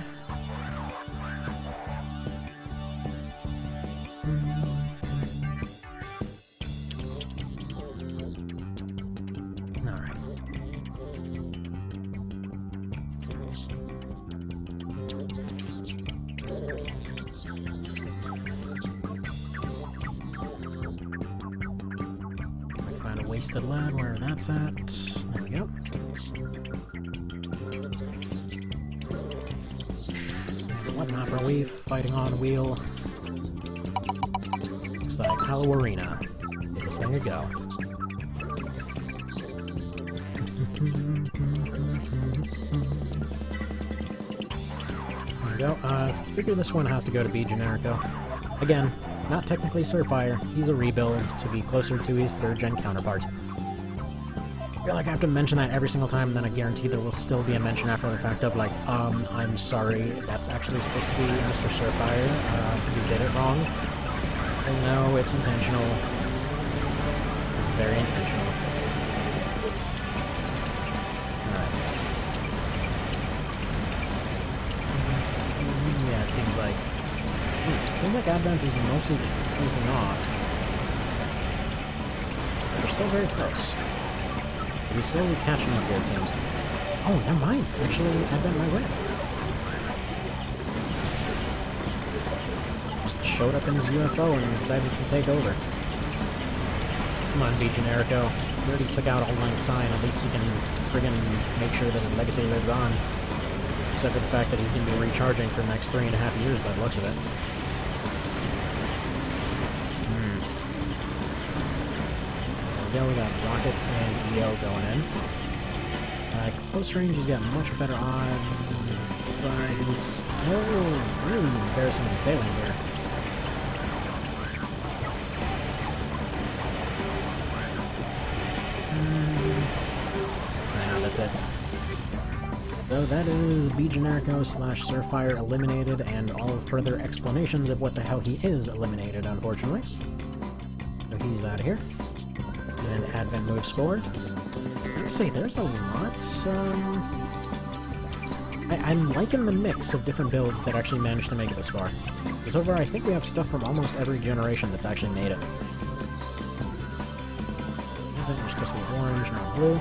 Alright. Find a Wasted Lead where that's at. There we go. What map are we fighting on? Wheel. Looks like Hollow Arena. Give this thing a go. There we go. Figure this one has to go to B Generico. Again, not technically Surfire. He's a rebuild to be closer to his 3rd gen counterpart. I feel like I have to mention that every single time, and then I guarantee there will still be a mention after the fact of, like, I'm sorry, that's actually supposed to be Mr. Surfire. You did it wrong. And no, it's intentional. It's very intentional. Alright. Yeah, it seems like... seems like Advent is mostly taking off. They're still very close. He's slowly catching up here, it seems. Oh, never mind. Actually, Advent might win. showed up in his UFO and decided to take over. Come on, B. Generico. You already took out all line sign, at least you can friggin' make sure that his legacy lives on. Except for the fact that he's going to be recharging for the next 3.5 years by the looks of it. There we go, we got rockets and EO going in. Close range, he's got much better odds, but he's still really embarrassingly failing here. That's it. So that is B. Generico / Surfire eliminated, and all further explanations of what the hell he is eliminated, unfortunately. So he's out of here. And Advent moves forward. Let's see, there's a lot. I'm liking the mix of different builds that actually managed to make it this far. So far, I think we have stuff from almost every generation that's actually made it. There's supposed to be orange, not blue.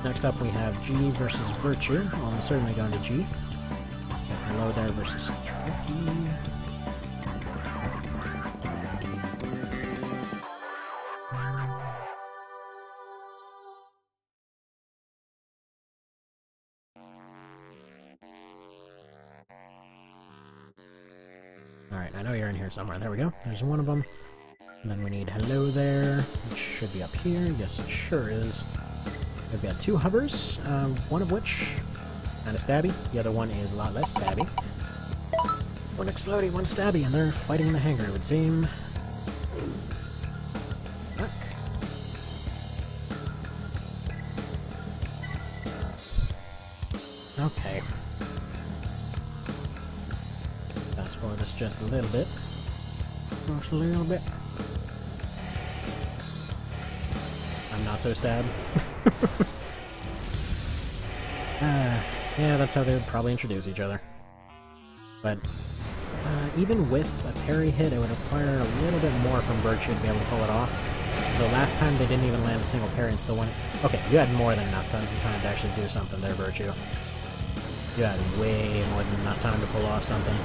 Next up, we have G versus Virtue. Well, I'm certainly going to G. Hello there versus Tricky. Alright, I know you're in here somewhere. There we go. There's one of them. And then we need hello there, which should be up here. Yes, it sure is. We've got 2 hovers, one of which kind of stabby. The other one is a lot less stabby. One explodey, one stabby, and they're fighting in the hangar, it would seem. Fuck. Okay. Fast forward this just a little bit. Just a little bit. I'm not so stabbed. Yeah, that's how they would probably introduce each other. But even with a parry hit, it would require a little bit more from Virtue to be able to pull it off. So last time they didn't even land a single parry and still won. Okay, you had more than enough time to actually do something there, Virtue. You had way more than enough time to pull off something.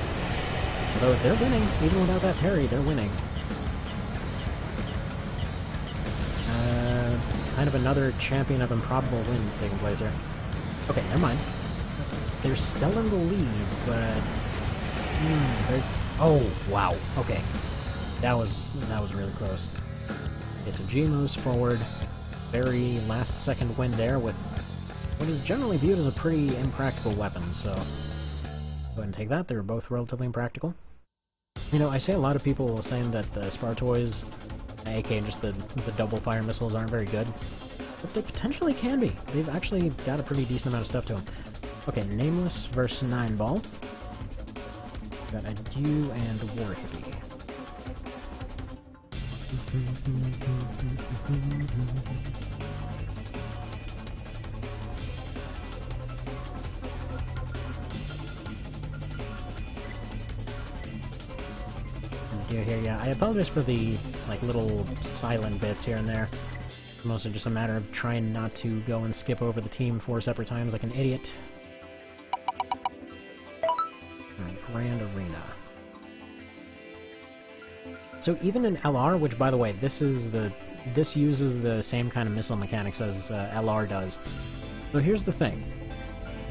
Although they're winning, even without that parry, they're winning. Kind of another champion of improbable wins taking place here. Okay, never mind. They're still in the lead, but... oh, wow. Okay. That was really close. Okay, so G moves forward. Very last-second win there with what is generally viewed as a pretty impractical weapon, so... Go ahead and take that. They were both relatively impractical. You know, I see a lot of people saying that the Spartoys, aka just the double-fire missiles, aren't very good. But they potentially can be. They've actually got a pretty decent amount of stuff to them. Okay, Nameless versus 9-Ball. Got a U and War Hippie. Here, yeah. I apologize for the little silent bits here and there. It's mostly just a matter of trying not to go and skip over the team 4 separate times like an idiot. Alright, Grand Arena. So even in LR, which by the way, this uses the same kind of missile mechanics as LR does. So here's the thing.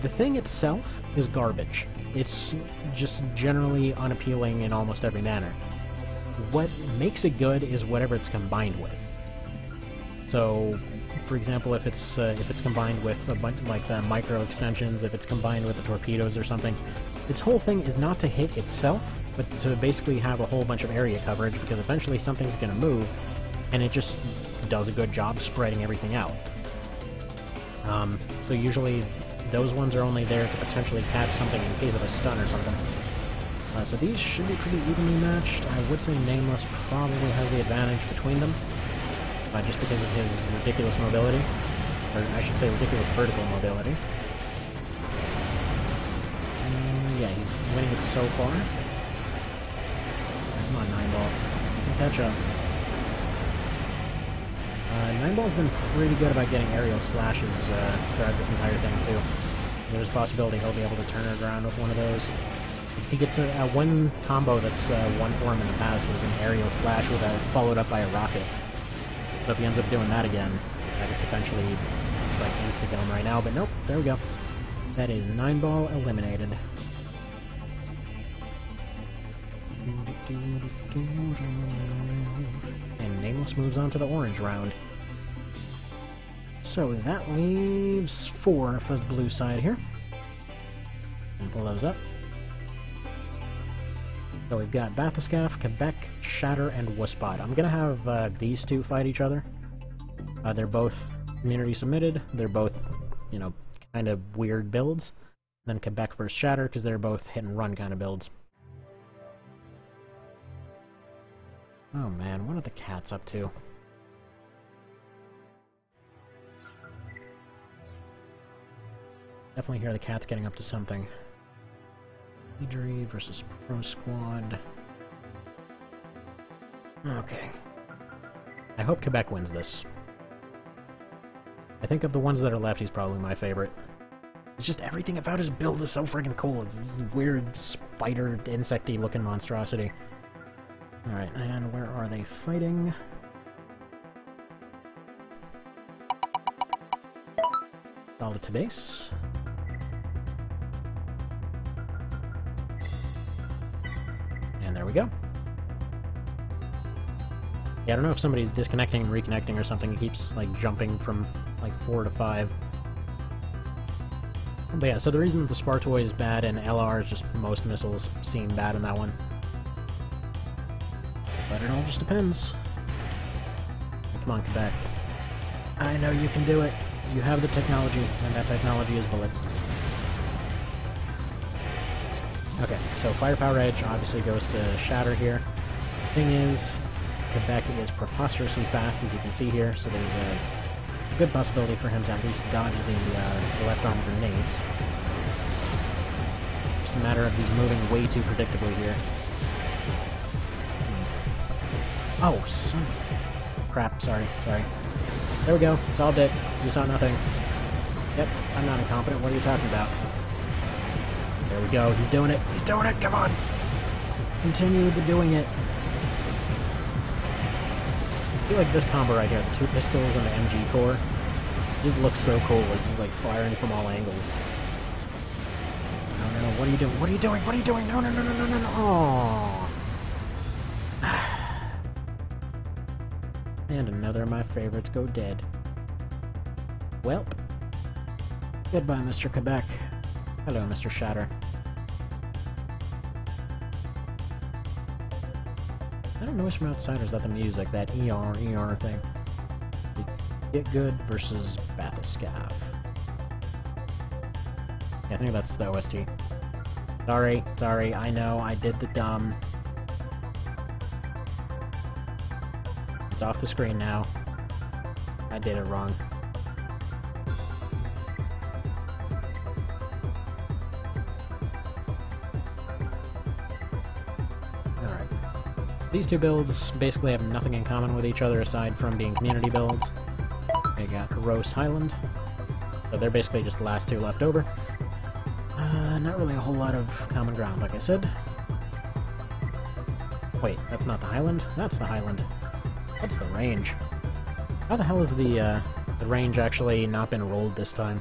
The thing itself is garbage. It's just generally unappealing in almost every manner. What makes it good is whatever it's combined with. So, for example, if it's combined with a bunch like the micro extensions, if it's combined with the torpedoes or something, its whole thing is not to hit itself, but to basically have a whole bunch of area coverage, because eventually something's going to move, and it just does a good job spreading everything out. So usually those ones are only there to potentially catch something in case of a stun or something. So these should be pretty evenly matched. I would say Nameless probably has the advantage between them, just because of his ridiculous mobility. Or I should say ridiculous vertical mobility. Yeah, he's winning it so far. Come on, 9-Ball. You can catch up. 9-Ball's been pretty good about getting aerial slashes throughout this entire thing, too. There's a possibility he'll be able to turn it around with one of those. If he gets one combo that's one form in the past was an aerial slash with followed up by a rocket. So if he ends up doing that again, that could potentially just like insta-kill him right now, but nope, there we go. That is 9-ball eliminated. And Nameless moves on to the orange round. So that leaves 4 for the blue side here. And pull those up. So we've got Bathyscaph, Quebec, Shatter, and Wuspot. I'm gonna have these two fight each other. They're both community submitted. They're both, you know, kind of weird builds. And then Quebec versus Shatter, because they're both hit and run kind of builds. Oh man, what are the cats up to? Definitely hear the cats getting up to something. Idri versus Pro Squad. Okay. I hope Quebec wins this. I think of the ones that are left, he's probably my favorite. It's just everything about his build is so freaking cool. It's this weird spider, insecty looking monstrosity. Alright, and where are they fighting? Solid to base. And there we go. Yeah, I don't know if somebody's disconnecting and reconnecting or something. It keeps, like, jumping from, like, 4 to 5. But yeah, so the reason that the Spartoy is bad and LR is just most missiles seem bad in that one. But it all just depends. Come on, Quebec. I know you can do it. You have the technology, and that technology is bullets. Okay, so Firepower Edge obviously goes to Shatter here. Thing is, Quebec is preposterously fast, as you can see here, so there's a good possibility for him to at least dodge the left arm grenades. Just a matter of he's moving way too predictably here. Oh, son. Crap, sorry. There we go, solved it. You saw nothing. Yep, I'm not incompetent, what are you talking about? There we go, he's doing it, come on! Continue the doing it. I feel like this combo right here, the 2 pistols and the MG core, just looks so cool, it's just like firing from all angles. No, what are you doing? What are you doing? No, aww. And another of my favorites go dead. Welp. Goodbye, Mr. Quebec. Hello, Mr. Shatter. I don't know from outsiders that the music, that ER thing. Get Good versus Bathyscaph. Yeah, I think that's the OST. Sorry, I know, I did the dumb. It's off the screen now. I did it wrong. Alright. These two builds basically have nothing in common with each other aside from being community builds. They got Rose Highland. So they're basically just the last two left over. Not really a whole lot of common ground, like I said. Wait, that's not the Highland? That's the Highland. What's the range? How the hell has the range actually not been rolled this time?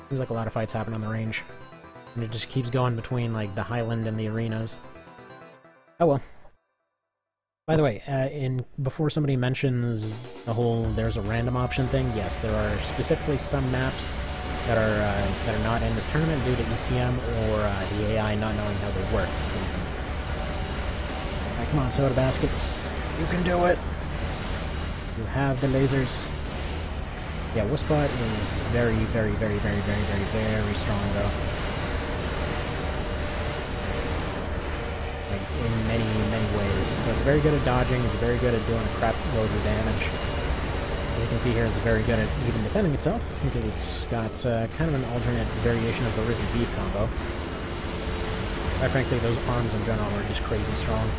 Seems like a lot of fights happen on the range. And it just keeps going between, like, the Highland and the arenas. Oh well. By the way, before somebody mentions the whole there's a random option thing, yes, there are specifically some maps that are not in this tournament due to ECM or the AI not knowing how they work, for instance. Alright, come on, soda baskets. You can do it! You have the lasers. Yeah, Wuspot is very strong, though. Like, in many ways. So it's very good at dodging, it's very good at doing a crap load of damage. As you can see here, it's very good at even defending itself, because it's got kind of an alternate variation of the Risen Beef combo. Quite frankly, those arms in general are just crazy strong.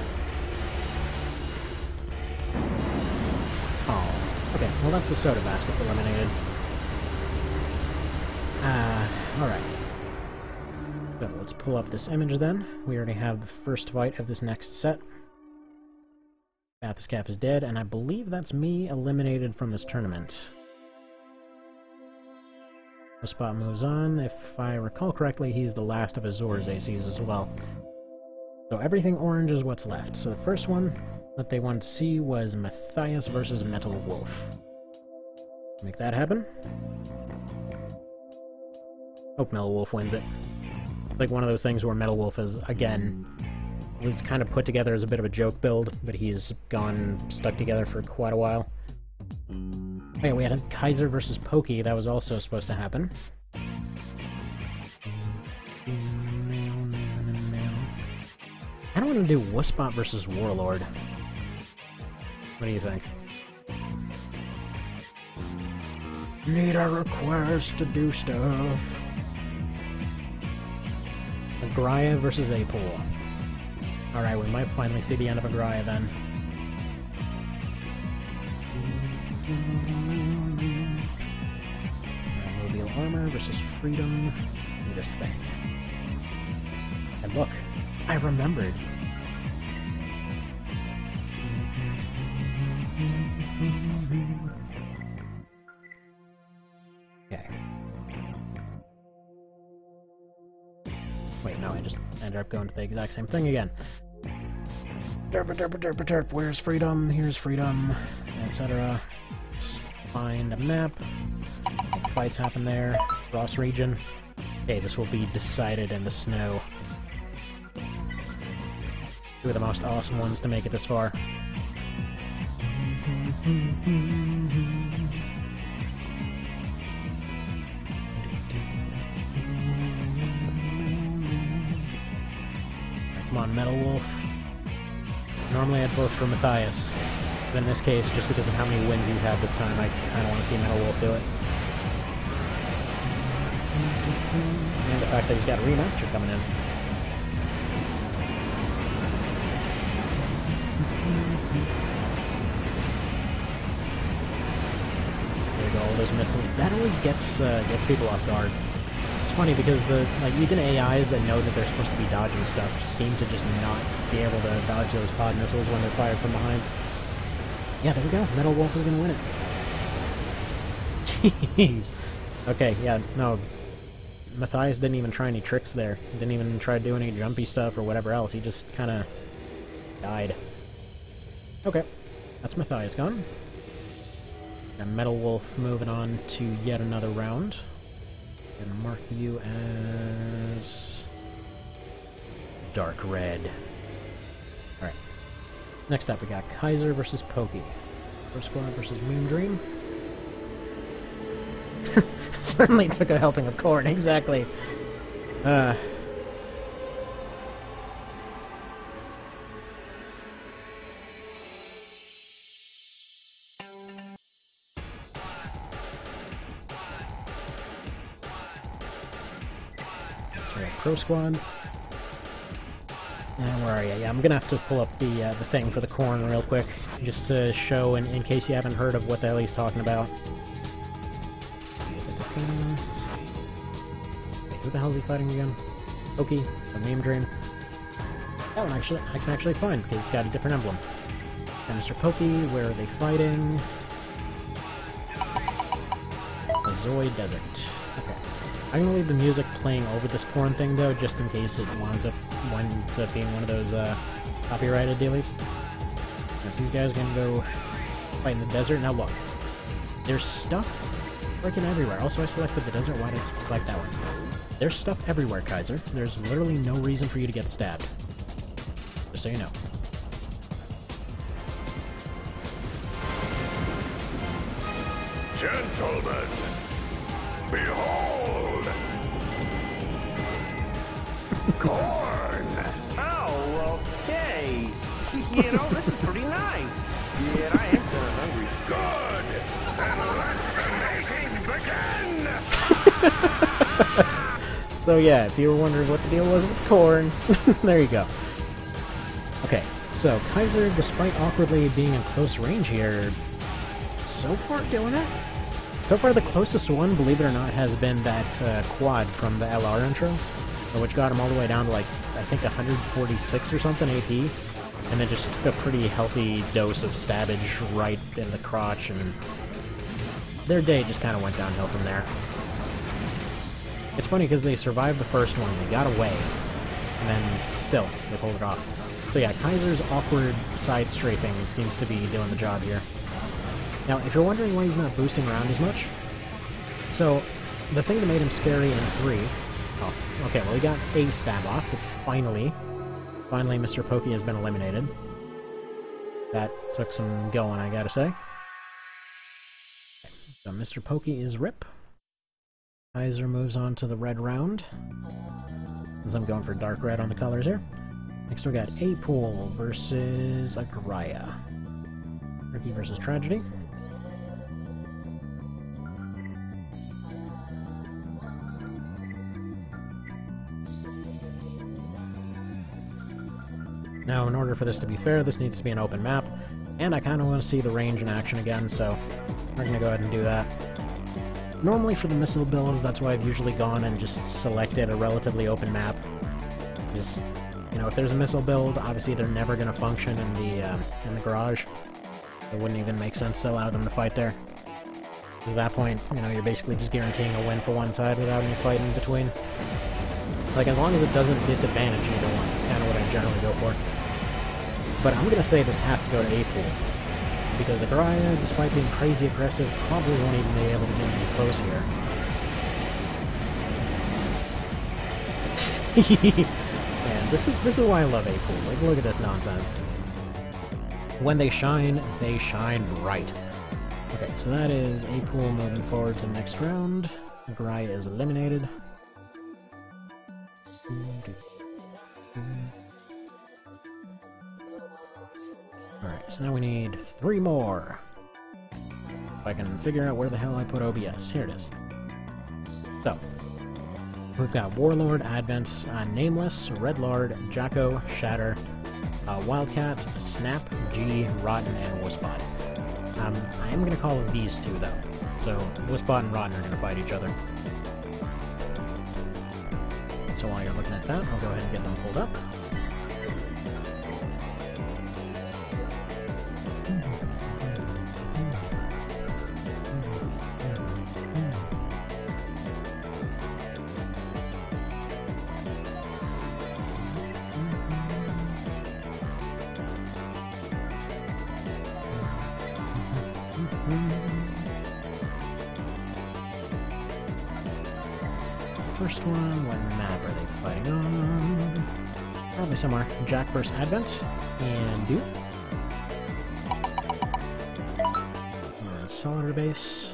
Oh, okay, well that's the soda baskets eliminated. Alright. So let's pull up this image then. We already have the first fight of this next set. Bathus Cap is dead, and I believe that's me eliminated from this tournament. The spot moves on. If I recall correctly, he's the last of Azor's ACs as well. So everything orange is what's left. So the first one that they wanted to see was Matthias versus Metal Wolf. Make that happen. Hope Metal Wolf wins it. Like one of those things where Metal Wolf is, again, was kind of put together as a bit of a joke build, but he's gone stuck together for quite a while. Oh yeah, we had a Kaiser versus Pokey, that was also supposed to happen. I don't want to do Wuspot versus Warlord. What do you think? Need a request to do stuff. Agraya versus Apool. Alright, we might finally see the end of Agraya then. Mobile Armor versus Freedom. Do this thing. And look, I remembered. Okay. Wait, no, I just ended up going to the exact same thing again. Derp, derp, derp, derp, where's Freedom? Here's Freedom, etc. Let's find a map. Fights happen there. Frost region. Okay, this will be decided in the snow. Two of the most awesome ones to make it this far. Come on, Metal Wolf. Normally I'd vote for Matthias, but in this case, just because of how many wins he's had this time, I kind of want to see Metal Wolf do it. And the fact that he's got a remaster coming in. There you go, all those missiles. That always gets people off guard. It's funny because like even AIs that know that they're supposed to be dodging stuff seem to just not be able to dodge those pod missiles when they're fired from behind. Yeah, there we go. Metal Wolf is gonna win it. Jeez. Okay, yeah, no. Matthias didn't even try any tricks there. He didn't even try to do any jumpy stuff or whatever else. He just kind of died. Okay, that's Matthias gone. And Metal Wolf moving on to yet another round. And mark you as dark red. Alright. Next up we got Kaiser versus Pokey. First Squad versus Moondream. Certainly took a helping of corn, exactly. Pro Squad. And where are you? Yeah, I'm gonna have to pull up the thing for the corn real quick, just to show, in case you haven't heard of what the hell he's talking about. Wait, who the hell is he fighting again? Pokey, a Meme Dream. That one actually, I can actually find, because it's got a different emblem. And Mr. Pokey, where are they fighting? Azoi Desert. Okay. I'm gonna leave the music playing over this corn thing though, just in case it winds up being one of those copyrighted dealies. So these guys are gonna go fight in the desert. Now look, there's stuff freaking everywhere. Also, I selected the desert. Why did I select that one? There's stuff everywhere, Kaiser. There's literally no reason for you to get stabbed. Just so you know. Gentlemen, behold! Corn! Oh, okay. You know, this is pretty nice. Yet I am kind of hungry. Good! Then let the mating begin! So yeah, if you were wondering what the deal was with corn, there you go. Okay, so Kaiser, despite awkwardly being in close range here, so far doing it. So far the closest one, believe it or not, has been that quad from the LR intro. which got him all the way down to like, I think 146 or something AP, and then just took a pretty healthy dose of stabbage right in the crotch, and their day just kind of went downhill from there. It's funny because they survived the first one, they got away, and then still, they pulled it off. So yeah, Kaiser's awkward side strafing seems to be doing the job here. Now, if you're wondering why he's not boosting around as much, so the thing that made him scary in 3... Oh, okay, well he got a stab off, but finally Mr. Pokey has been eliminated. That took some going, I gotta say. Okay, so Mr. Pokey is RIP. Kaiser moves on to the red round, as I'm going for dark red on the colors here. Next we got A-Pool versus Agraya. Ricky versus Tragedy. Now, in order for this to be fair, this needs to be an open map, and I kind of want to see the range in action again, so we're going to go ahead and do that. Normally for the missile builds, that's why I've usually gone and just selected a relatively open map. Just, you know, if there's a missile build, obviously they're never going to function in the garage. It wouldn't even make sense to allow them to fight there. At that point, you know, you're basically just guaranteeing a win for one side without any fight in between. Like, as long as it doesn't disadvantage either one, it's kind of what I generally go for. But I'm gonna say this has to go to A-Pool, because Agraya, despite being crazy aggressive, probably won't even be able to get any close here. Man, this is why I love A-Pool. Like, look at this nonsense. When they shine bright. Okay, so that is A-Pool moving forward to the next round. Agraya is eliminated. Alright, so now we need 3 more. If I can figure out where the hell I put OBS. Here it is. So, we've got Warlord, Advent, Nameless, Redlord, Jacko, Shatter, Wildcat, Snap, G, Rotten, and Wuspot. I am going to call these two, though. So, Wuspot and Rotten are going to fight each other. So while you're looking at that, I'll go ahead and get them pulled up. First one, what map are they fighting on? Probably somewhere. Jack vs. Advent, and Do. Solder base.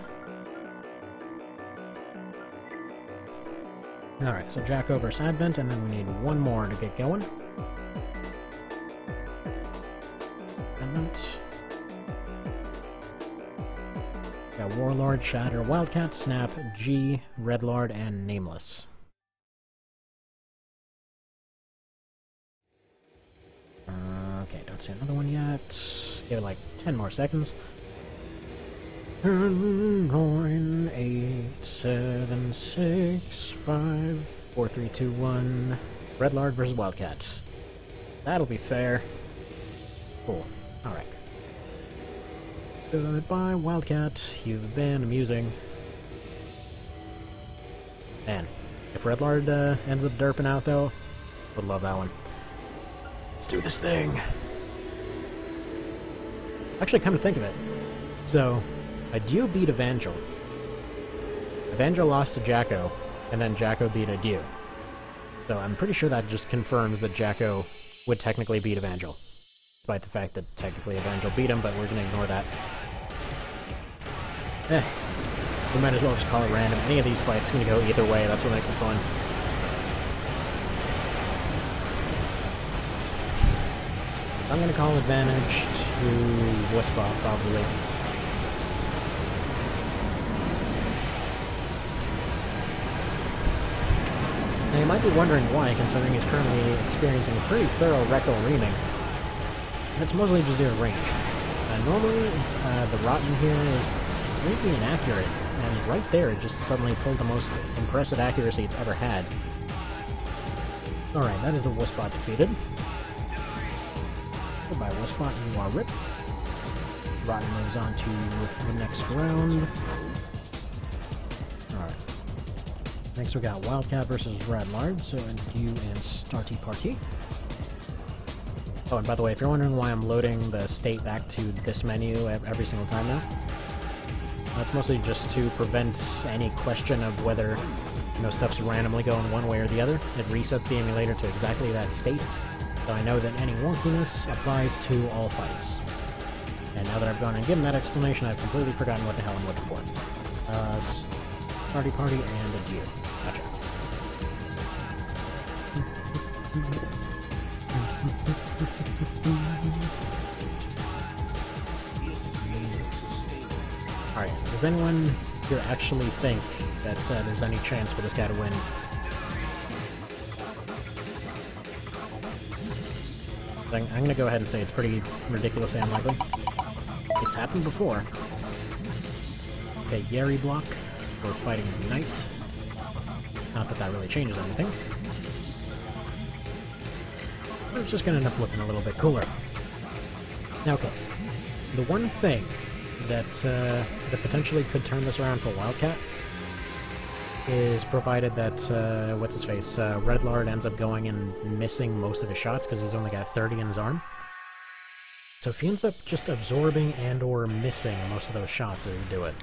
Alright, so Jacko vs. Advent, and then we need one more to get going. Advent. Got Warlord, Shatter, Wildcat, Snap, G, Redlord, and Nameless. Okay, don't see another one yet. Give it like 10 more seconds. 9, 8, 7, 6, 5, 4, 3, 2, 1. Redlord versus Wildcat. That'll be fair. Cool. Alright. Goodbye, Wildcat. You've been amusing. Man, if Redlord ends up derping out, though, would love that one. Let's do this thing. Actually, come to think of it, so Adieu beat Evangel. Evangel lost to Jacko, and then Jacko beat Adieu. So I'm pretty sure that just confirms that Jacko would technically beat Evangel. Despite the fact that technically Evangel beat him, but we're gonna ignore that. We might as well just call it random. Any of these fights is gonna go either way, that's what makes it fun. I'm gonna call advantage to Wuspot, probably. Now you might be wondering why, considering he's currently experiencing pretty thorough rectal reaming. That's mostly just due to range. Normally, the Rotten here is really inaccurate, and right there it just suddenly pulled the most impressive accuracy it's ever had. Alright, that is the Wussbot defeated. Goodbye, Wussbot, you are ripped. Rotten moves on to the next round. Alright. Next we got Wildcat versus Radlard, so you and Starty Party. Oh, and by the way, if you're wondering why I'm loading the state back to this menu every single time now, that's mostly just to prevent any question of whether, you know, stuff's randomly going one way or the other. It resets the emulator to exactly that state, so I know that any wonkiness applies to all fights. And now that I've gone and given that explanation, I've completely forgotten what the hell I'm looking for. Starty Party and adieu. Gotcha. Alright, does anyone here actually think that there's any chance for this guy to win? I'm gonna go ahead and say it's pretty ridiculously unlikely. It's happened before. Okay, Yeri block. We're fighting Knight. Not that that really changes anything. But it's just gonna end up looking a little bit cooler. Now, okay. The one thing that potentially could turn this around for Wildcat is provided that, what's-his-face, Redlard ends up going and missing most of his shots because he's only got 30 in his arm. So if he ends up just absorbing and or missing most of those shots, it would do it.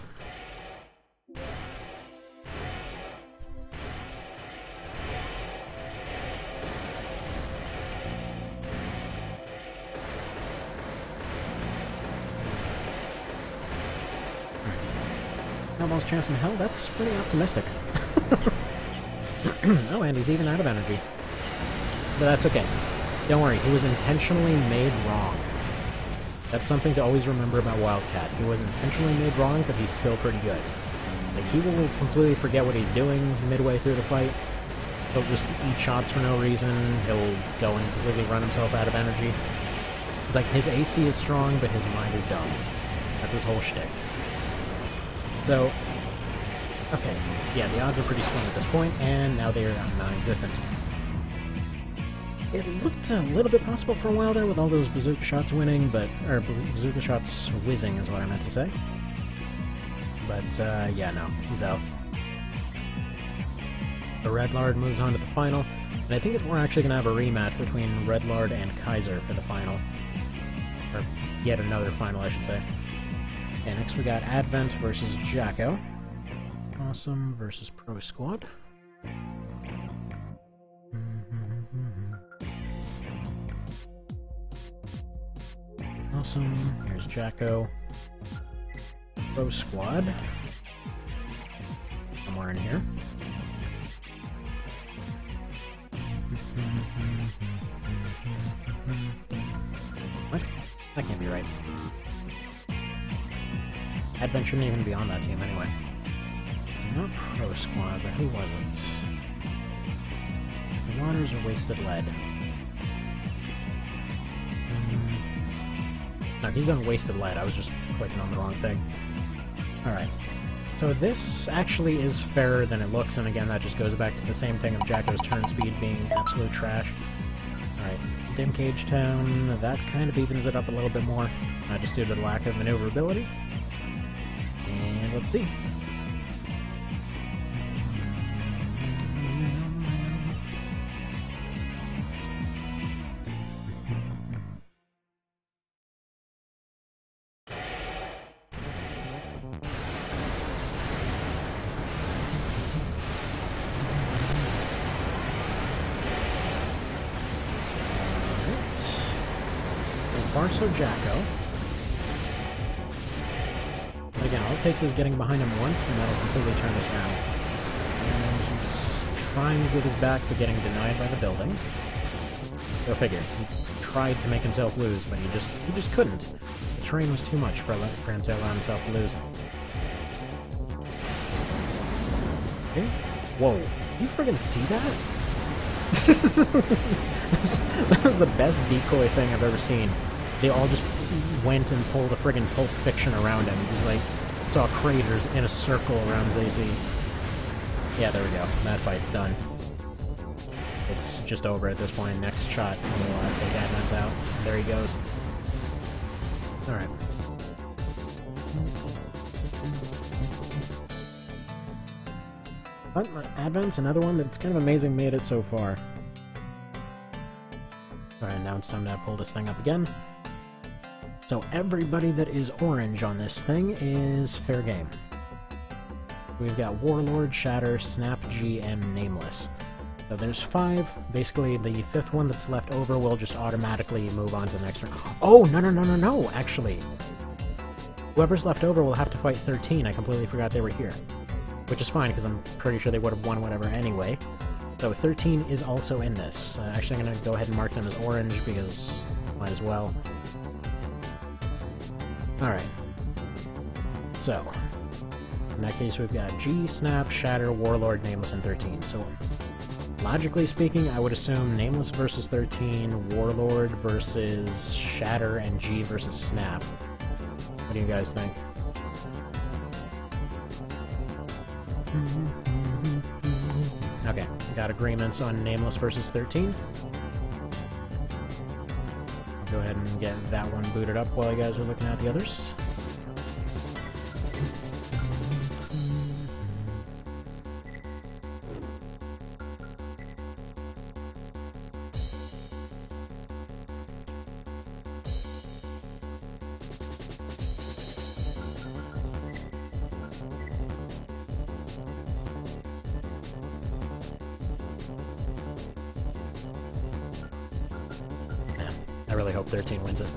Almost chance in hell? That's pretty optimistic. Oh, and he's even out of energy. But that's okay. Don't worry, he was intentionally made wrong. That's something to always remember about Wildcat. He was intentionally made wrong, but he's still pretty good. Like, he will completely forget what he's doing midway through the fight. He'll just eat shots for no reason. He'll go and completely run himself out of energy. It's like, his AC is strong, but his mind is dumb. That's his whole shtick. So, okay, yeah, the odds are pretty slim at this point, and now they are non-existent. It looked a little bit possible for a while there with all those bazooka shots winning, but, or bazooka shots whizzing is what I meant to say. But, yeah, no, he's out. The Redlard moves on to the final, and I think we're actually going to have a rematch between Redlard and Kaiser for the final. Or yet another final, I should say. Okay, next we got Advent versus Jacko. Awesome versus Pro Squad. Awesome. Here's Jacko. Pro Squad. Somewhere in here. What? That can't be right. Advent shouldn't even be on that team anyway. Not Pro Squad, but who wasn't? The Waters or Wasted Lead? No, he's on Wasted Lead. I was just clicking on the wrong thing. Alright. So this actually is fairer than it looks, and again, that just goes back to the same thing of Jacko's turn speed being absolute trash. Alright. Dim Cage Town, that kind of evens it up a little bit more, just due to the lack of maneuverability. And let's see. Barso Jacko. But again, all it takes is getting behind him once, and that'll completely turn this around. And he's trying with his back, but getting denied by the building. Go figure. He tried to make himself lose, but he just couldn't. The terrain was too much for him to allow himself to lose. Okay. Whoa. You friggin' see that? That was the best decoy thing I've ever seen. They all just went and pulled a friggin' Pulp Fiction around him. Just like, saw craters in a circle around his AC. Yeah, there we go. That fight's done. it's just over at this point. Next shot will take Advent out. There he goes. Alright. But Advent's another one that's kind of amazing made it so far. Alright, now it's time to pull this thing up again. So everybody that is orange on this thing is fair game. We've got Warlord, Shatter, Snap, G, and Nameless. So there's 5. Basically, the 5th one that's left over will just automatically move on to the next round. Oh, no, actually. Whoever's left over will have to fight 13. I completely forgot they were here. Which is fine, because I'm pretty sure they would have won whatever anyway. So 13 is also in this. Actually, I'm going to go ahead and mark them as orange, because might as well. Alright. So, in that case, we've got G, Snap, Shatter, Warlord, Nameless, and 13. So, logically speaking, I would assume Nameless versus 13, Warlord versus Shatter, and G versus Snap. What do you guys think? Okay, got agreements on Nameless versus 13. I'll go ahead and get that one booted up while you guys are looking at the others. I really hope 13 wins it.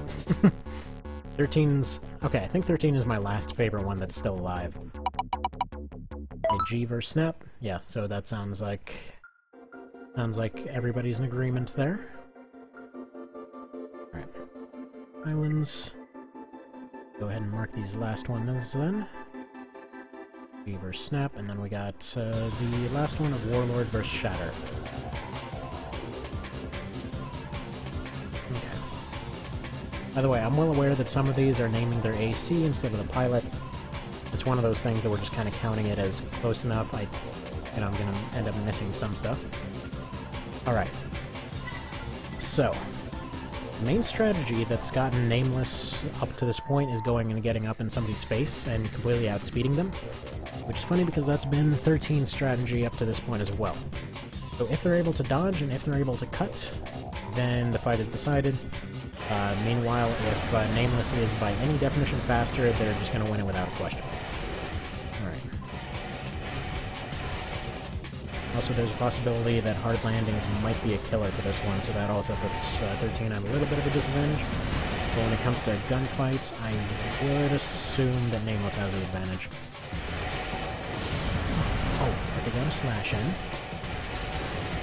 13's... Okay, I think 13 is my last favorite one that's still alive. Okay, G versus Snap. Yeah, so that sounds like... Sounds like everybody's in agreement there. Alright. Islands. Go ahead and mark these last ones then. G versus Snap, and then we got the last one of Warlord versus Shatter. By the way, I'm well aware that some of these are naming their AC instead of the pilot. It's one of those things that we're just kind of counting it as close enough. I'm going to end up missing some stuff. Alright. So, the main strategy that's gotten Nameless up to this point is going and getting up in somebody's face and completely outspeeding them. Which is funny because that's been 13's strategy up to this point as well. So if they're able to dodge and if they're able to cut, then the fight is decided. Meanwhile, if Nameless is by any definition faster, they're just going to win it without a question. Alright. Also, there's a possibility that hard landings might be a killer for this one, so that also puts 13 at a little bit of a disadvantage. But when it comes to gunfights, I would assume that Nameless has the advantage. Oh, but they got a slash in.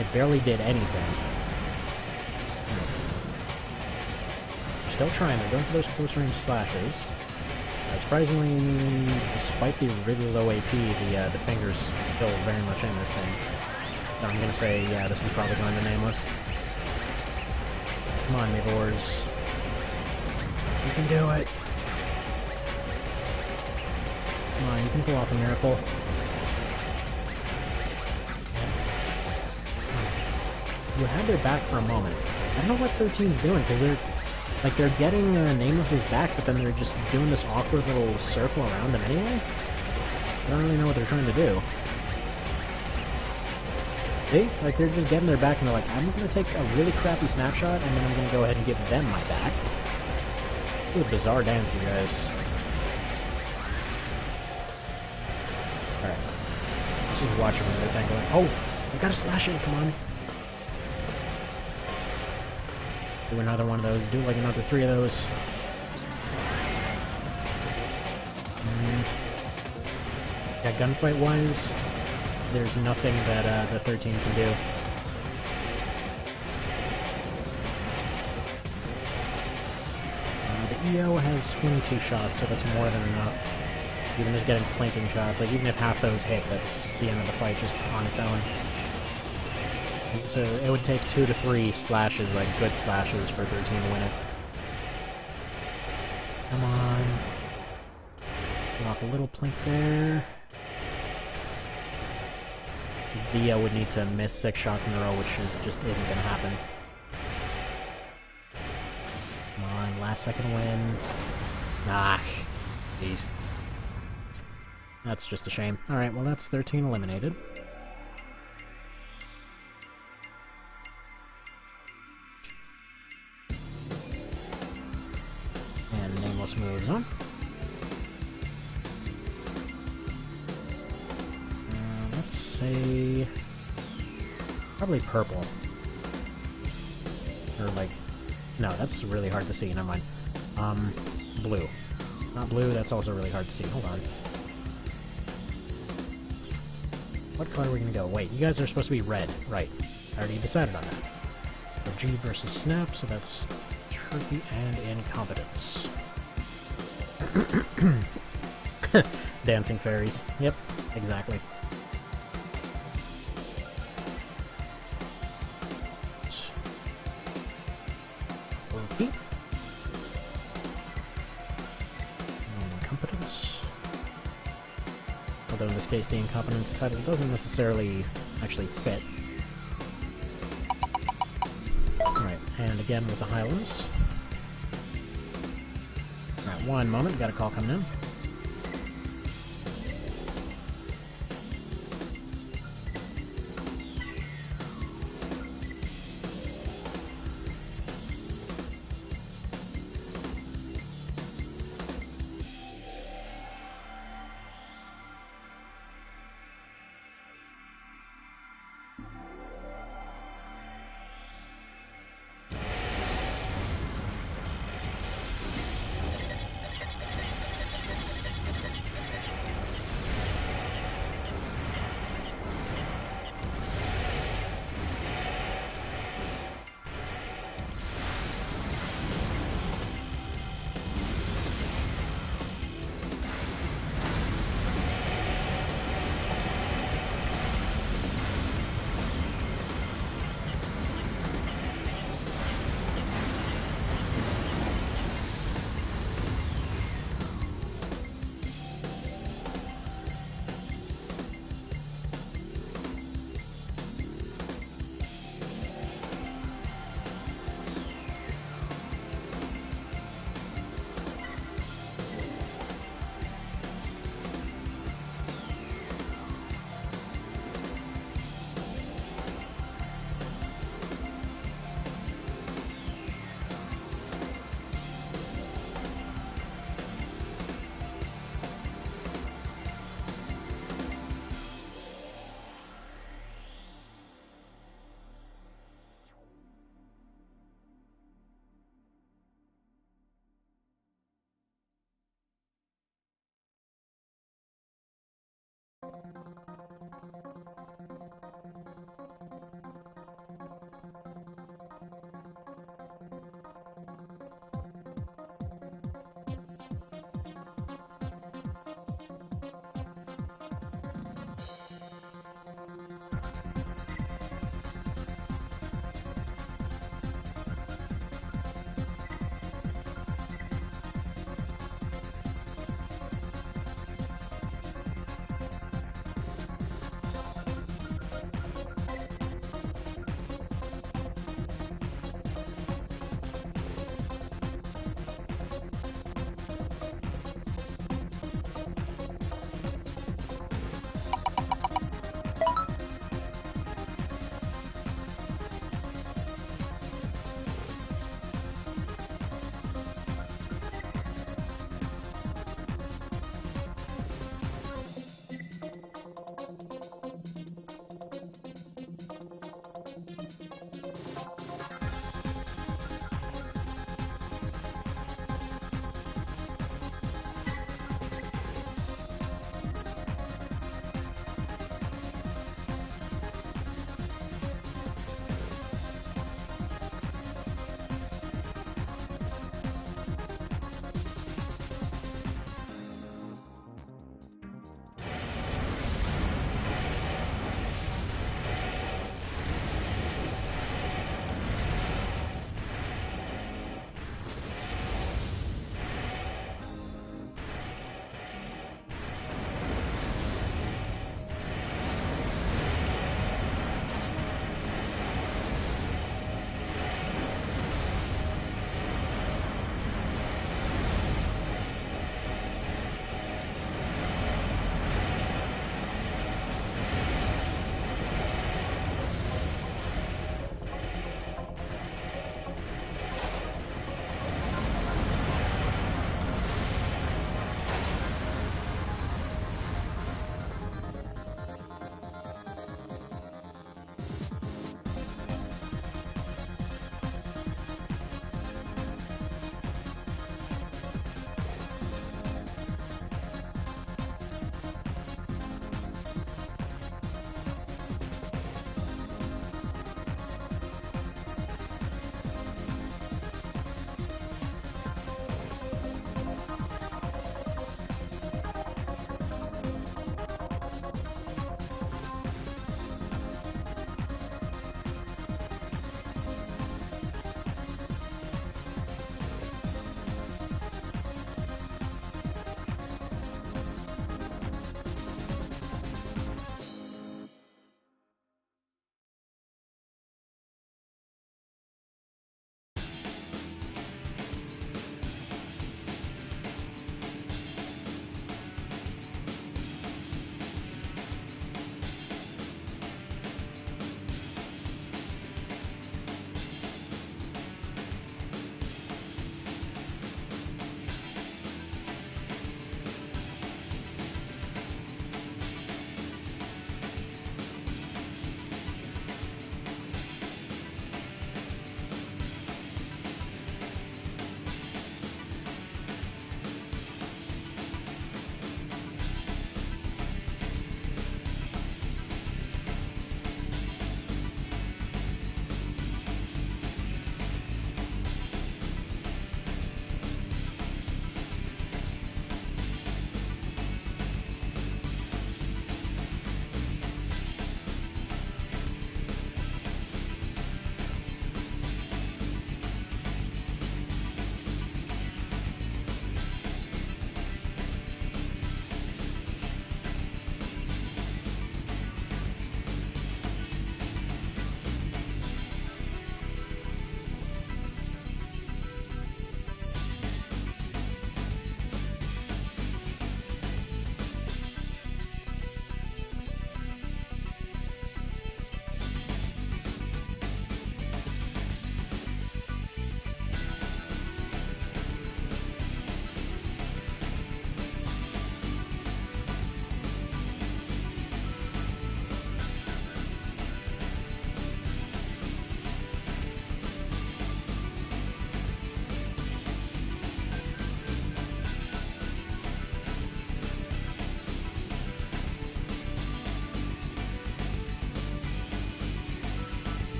It barely did anything. Still trying, they're going for those close range slashes. Surprisingly, despite the really low AP, the finger's still very much in this thing. So I'm gonna say, yeah, this is probably going to Nameless. Come on, Mavors. You can do it! Come on, you can pull off a miracle. You had their back for a moment. I don't know what 13's doing, because they're getting Nameless's back, but then they're just doing this awkward little circle around them anyway? I don't really know what they're trying to do. See? Like, they're just getting their back, and they're like, I'm gonna take a really crappy snapshot, and then I'm gonna go ahead and give them my back. It's a bizarre dance, you guys. Alright. Let's just watch it from this angle. Oh! I gotta slash it, come on! Do another one of those. Do like another 3 of those. Yeah, gunfight-wise, there's nothing that the 13 can do. The EO has 22 shots, so that's more than enough. Even just getting flanking shots, like even if half those hit, that's the end of the fight just on its own. So it would take 2 to 3 slashes, like good slashes, for 13 to win it. Come on. Get off a little plink there. Via would need to miss 6 shots in a row, which just isn't going to happen. Come on, last second win. Ah, jeez. That's just a shame. Alright, well that's 13 eliminated. And Nameless moves on. Let's say... probably purple. Or like... no, that's really hard to see, never mind. Blue. Not blue, that's also really hard to see. Hold on. What color are we gonna go? Wait, you guys are supposed to be red. Right. I already decided on that. So G versus Snap, so that's Turkey and Incompetence. Dancing fairies. Yep, exactly. Okay. And Incompetence. Although in this case the Incompetence title doesn't necessarily actually fit. Alright, and again with the Highlands. Alright, one moment, got a call coming in.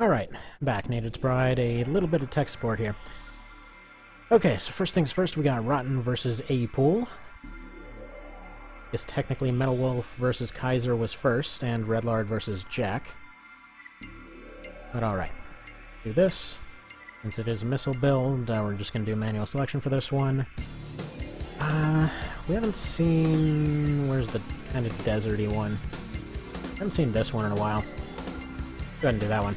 Alright, back. Needed to provide a little bit of tech support here. Okay, so first things first, we got Rotten versus A-Pool. Guess technically Metal Wolf versus Kaiser was first, and Redlard versus Jack. But alright. Do this. Since it is a missile build, we're just going to do manual selection for this one. We haven't seen... Where's the kind of deserty one? Haven't seen this one in a while. Go ahead and do that one.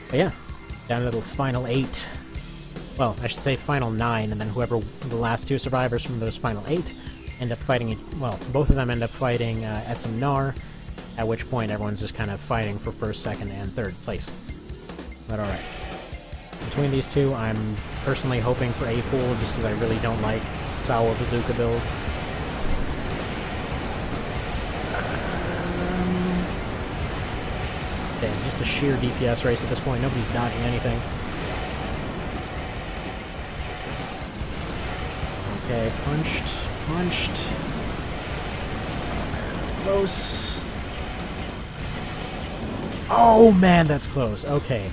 But yeah, down to the final 8. Well, I should say final 9, and then whoever the last 2 survivors from those final 8 end up fighting... Well, both of them end up fighting Etzim Nar, at which point everyone's just kind of fighting for 1st, 2nd, and 3rd place. But alright. Between these two, I'm personally hoping for A-Pool, just because I really don't like Sawa Bazooka builds. Okay, it's just a sheer DPS race at this point. Nobody's dodging anything. Okay, punched. That's close. Oh man, that's close. Okay.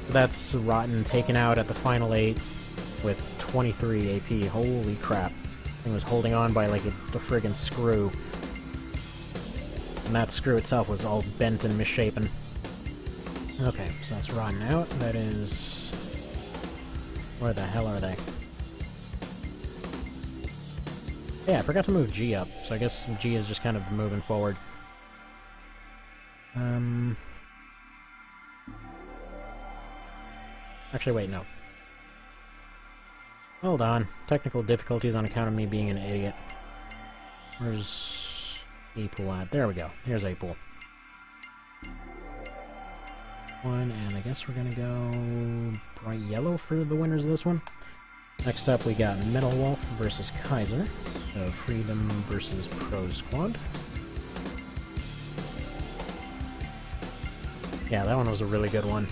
So that's Rotten taken out at the final 8 with 23 AP. Holy crap. Thing was holding on by like a friggin' screw. And that screw itself was all bent and misshapen. Okay, so that's Rotten out. That is... Where the hell are they? Yeah, I forgot to move G up, so I guess G is just kind of moving forward. Actually, wait, no. Hold on. Technical difficulties on account of me being an idiot. Where's A-Pool at? There we go. Here's A-Pool. One, and I guess we're gonna go bright yellow for the winners of this one. Next up, we got Metal Wolf versus Kaiser. So Freedom versus Pro Squad. Yeah, that one was a really good one.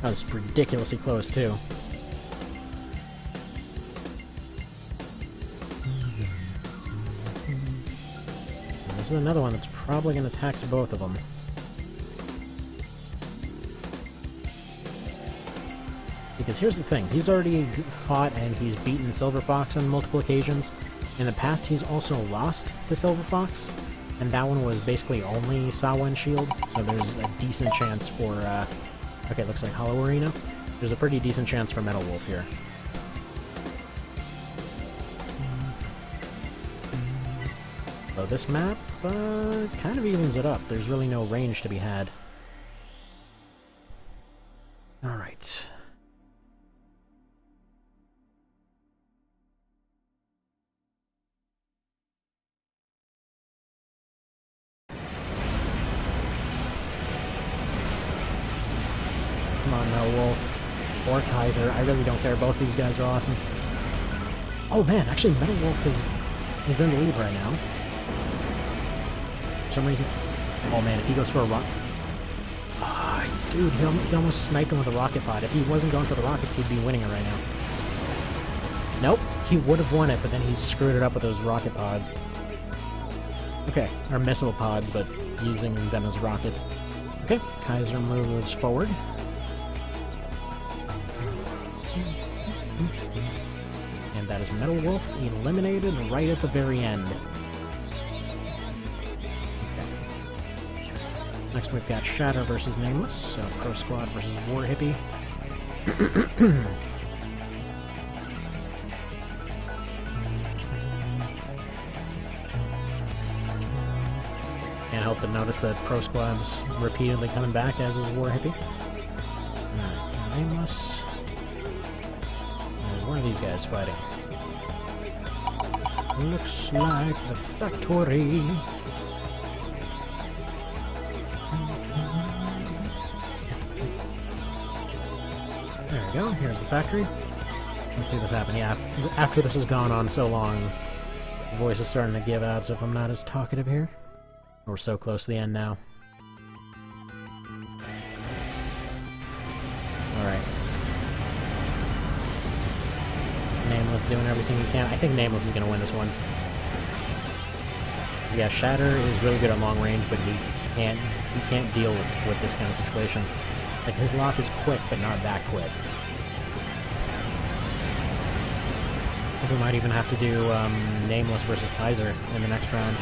That was ridiculously close, too. And this is another one that's probably going to tax both of them. Because here's the thing, he's already fought and he's beaten Silver Fox on multiple occasions. In the past, he's also lost to Silver Fox, and that one was basically only Sawa and Shield, so there's a decent chance for, okay, looks like Hollow Arena. There's a pretty decent chance for Metal Wolf here. So this map, kind of evens it up. There's really no range to be had. Alright. Come on, Metal Wolf. Or Kaiser. I really don't care. Both these guys are awesome. Oh man, actually Metal Wolf is in the lead right now. For some reason. Oh man, if he goes for a rock... dude, he almost sniped him with a rocket pod. If he wasn't going for the rockets, he'd be winning it right now. Nope, he would have won it, but then he screwed it up with those rocket pods. Okay, or missile pods, but using them as rockets. Okay, Kaiser moves forward. And that is Metal Wolf eliminated right at the very end. Okay. Next we've got Shatter versus Nameless, so Pro Squad versus War Hippie. Can't help but notice that Pro Squad's repeatedly coming back, as is War Hippie. Alright, Nameless. Where are these guys fighting? Looks like the factory. There we go, here's the factory. Let's see this happen. Yeah, after this has gone on so long, the voice is starting to give out, so if I'm not as talkative here. We're so close to the end now. Alright. Nameless doing everything he can. I think Nameless is going to win this one. Yeah, Shatter is really good at long range, but he can't deal with this kind of situation. Like, his lock is quick, but not that quick. I think we might even have to do Nameless versus Kaiser in the next round.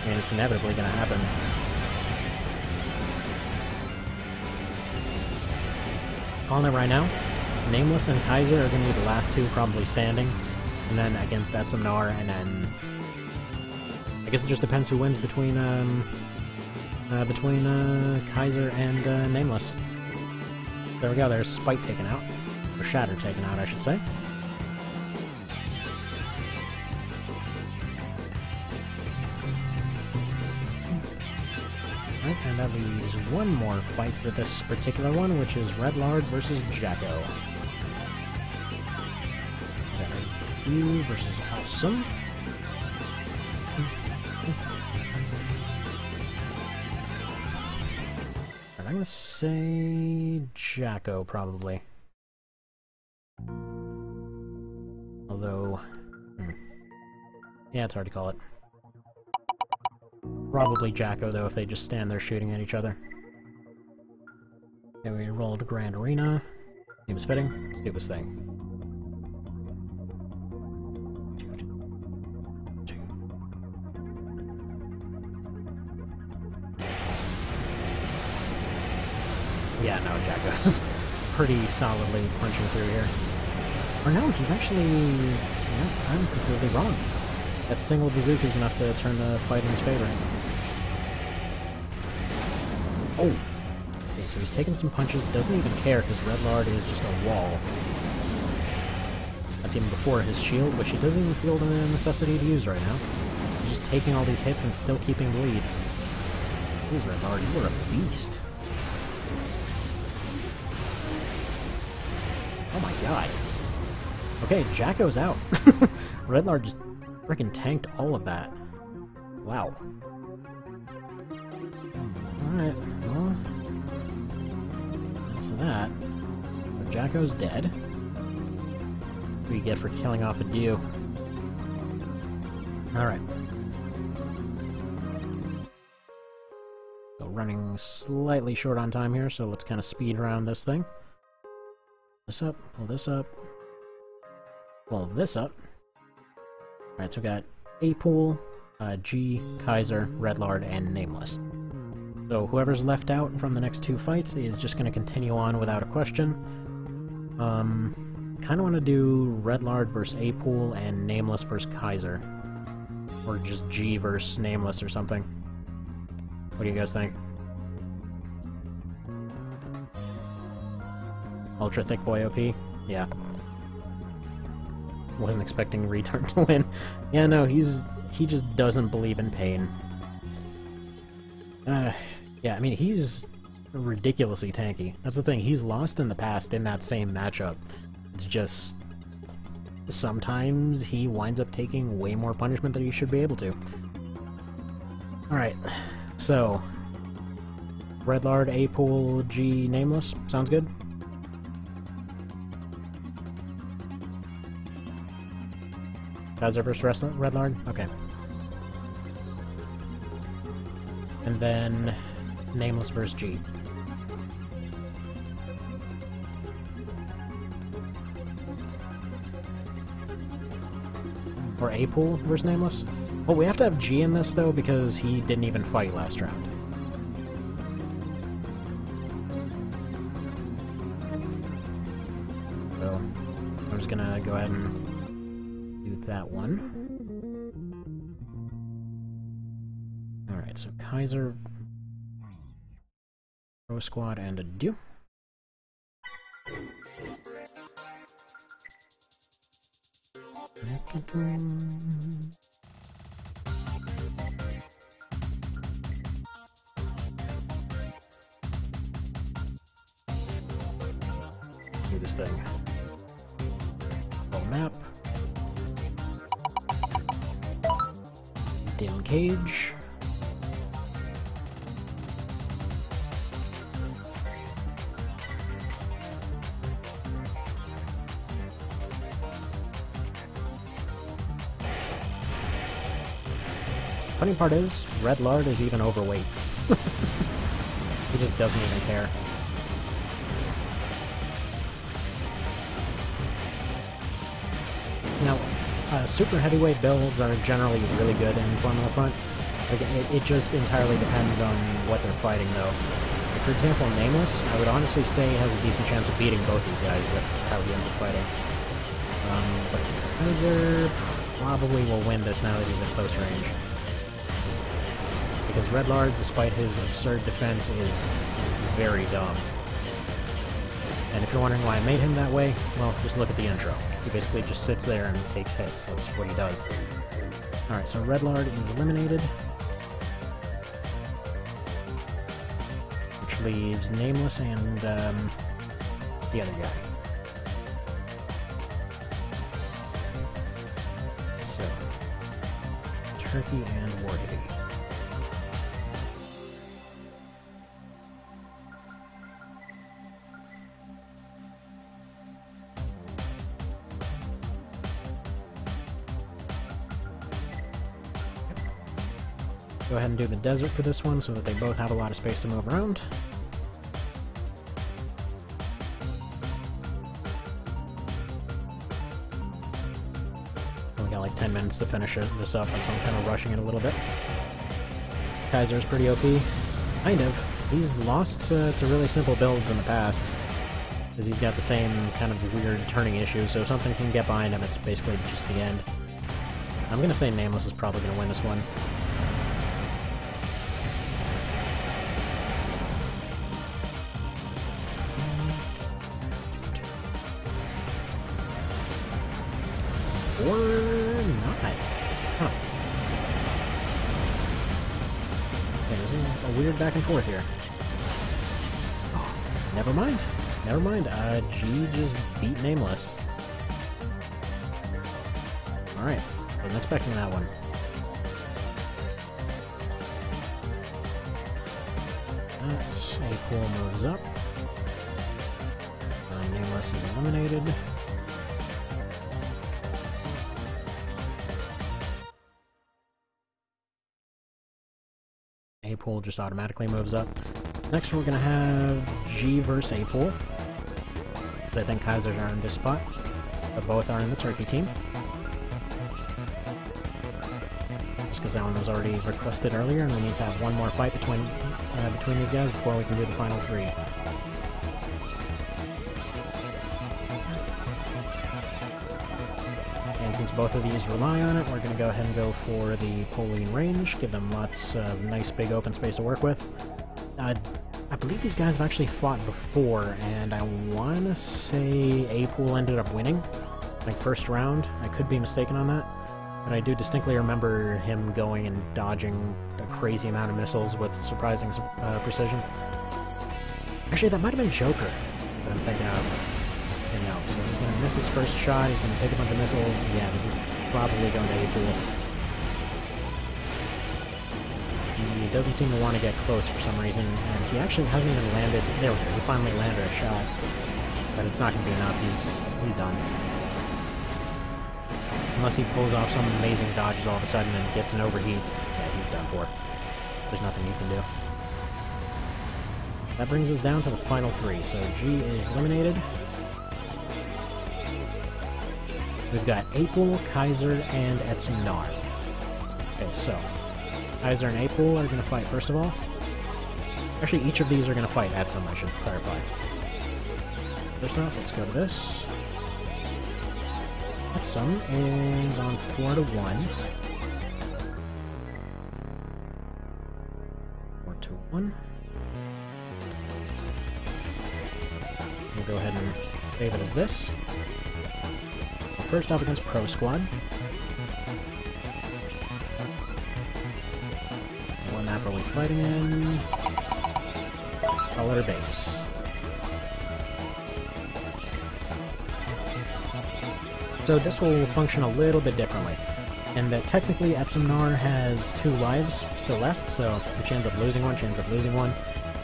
And it's inevitably going to happen. Calling it right now, Nameless and Kaiser are going to be the last two probably standing. And then against Etsamnar, and then... I guess it just depends who wins between Kaiser and Nameless. There we go, there's Spite taken out. Or Shatter taken out, I should say. Alright, and that leaves one more fight for this particular one, which is Redlard versus Jacko. You versus Awesome. And I'm gonna say Jacko, probably. Although... yeah, it's hard to call it. Probably Jacko, though, if they just stand there shooting at each other. Okay, we rolled Grand Arena. Seems fitting. Let's do this thing. Yeah, no, Jacko's pretty solidly punching through here. Or no, he's actually... yeah, I'm completely wrong. That single bazooka is enough to turn the fight in his favor. Oh! Okay, so he's taking some punches, doesn't even care because Redlard is just a wall. That's even before his shield, which he doesn't even feel the necessity to use right now. He's just taking all these hits and still keeping the lead. Jeez, Redlard, you are a beast. Oh my god. Okay, Jacko's out. Redlard just freaking tanked all of that. Wow. Alright, well... so that. So Jacko's dead. What do you get for killing off a Dew? Alright. So running slightly short on time here, so let's kind of speed around this thing. This up, pull this up. Pull this up. Alright, so we got A-Pool, G, Kaiser, Redlard, and Nameless. So whoever's left out from the next two fights is just going to continue on without a question. Kind of want to do Redlard versus A-Pool and Nameless versus Kaiser. Or just G versus Nameless or something. What do you guys think? Ultra Thick Boy OP? Yeah. Wasn't expecting Retard to win. Yeah, no, he just doesn't believe in pain. Yeah, I mean, he's ridiculously tanky. That's the thing, he's lost in the past in that same matchup. It's just... sometimes he winds up taking way more punishment than he should be able to. Alright, so... Redlard, A-Pool, G, Nameless. Sounds good? Kaiser versus Redlard? Okay. And then... Nameless versus G. Or A-Pool versus Nameless? Well, we have to have G in this, though, because he didn't even fight last round. So, I'm just gonna go ahead and do that one. Alright, so Kaiser... Pro Squad and a Dew. Do this thing. Full map. Dim cage. Funny part is, Red Lard is even overweight. He just doesn't even care. Now, super heavyweight builds are generally really good in Formula Front. Like, it just entirely depends on what they're fighting, though. Like, for example, Nameless, I would honestly say has a decent chance of beating both these guys with how he ends up fighting. But Kaiser probably will win this now that he's at close range. Because Red Lard, despite his absurd defense, is very dumb. And if you're wondering why I made him that way, well, just look at the intro. He basically just sits there and takes hits. That's what he does. Alright, so Red Lard is eliminated. Which leaves Nameless and the other guy. So, Turkey and Warheady. Go ahead and do the desert for this one so that they both have a lot of space to move around. We got like 10 minutes to finish this up, so I'm kind of rushing it a little bit. Kaiser's pretty OP. Kind of. He's lost to really simple builds in the past, because he's got the same kind of weird turning issue, so if something can get behind him, it's basically just the end. I'm gonna say Nameless is probably gonna win this one. Or not. Huh. Okay, there's a weird back and forth here. Oh, never mind. Never mind. G just beat Nameless. Alright. Wasn't expecting that one. That's A-Pool moves up. Nameless is eliminated. A-Pool just automatically moves up. Next we're gonna have G versus A-Pool. But I think Kaiser's are in this spot. But both are in the Turkey team. Just because that one was already requested earlier, and we need to have one more fight between these guys before we can do the final three. And since both of these rely on it, we're going to go ahead and go for the Poline range, give them lots of nice big open space to work with. I believe these guys have actually fought before, and I want to say A-Pool ended up winning, like first round. I could be mistaken on that, but I do distinctly remember him going and dodging a crazy amount of missiles with surprising precision. Actually, that might have been Joker that I'm thinking of. No, so he's going to miss his first shot, he's going to take a bunch of missiles. Yeah, this is probably going to A-Pool. He doesn't seem to want to get close for some reason, and he actually hasn't even landed. There we go, he finally landed a shot. But it's not going to be enough, he's done. Unless he pulls off some amazing dodges all of a sudden and gets an overheat, yeah, he's done for. There's nothing he can do. That brings us down to the final three, so G is eliminated. We've got A-Pool, Kaiser, and Etzimnar. Okay, so Kaiser and A-Pool are going to fight first of all. Actually, each of these are going to fight Etzim, I should clarify. First off, let's go to this. Etzim is on 4-1. 4-1. We'll go ahead and save it as this. First up against Pro Squad. What map are we fighting in? Color base. So this will function a little bit differently, in that technically Etzimnar has 2 lives still left, so if she ends up losing one, she ends up losing one,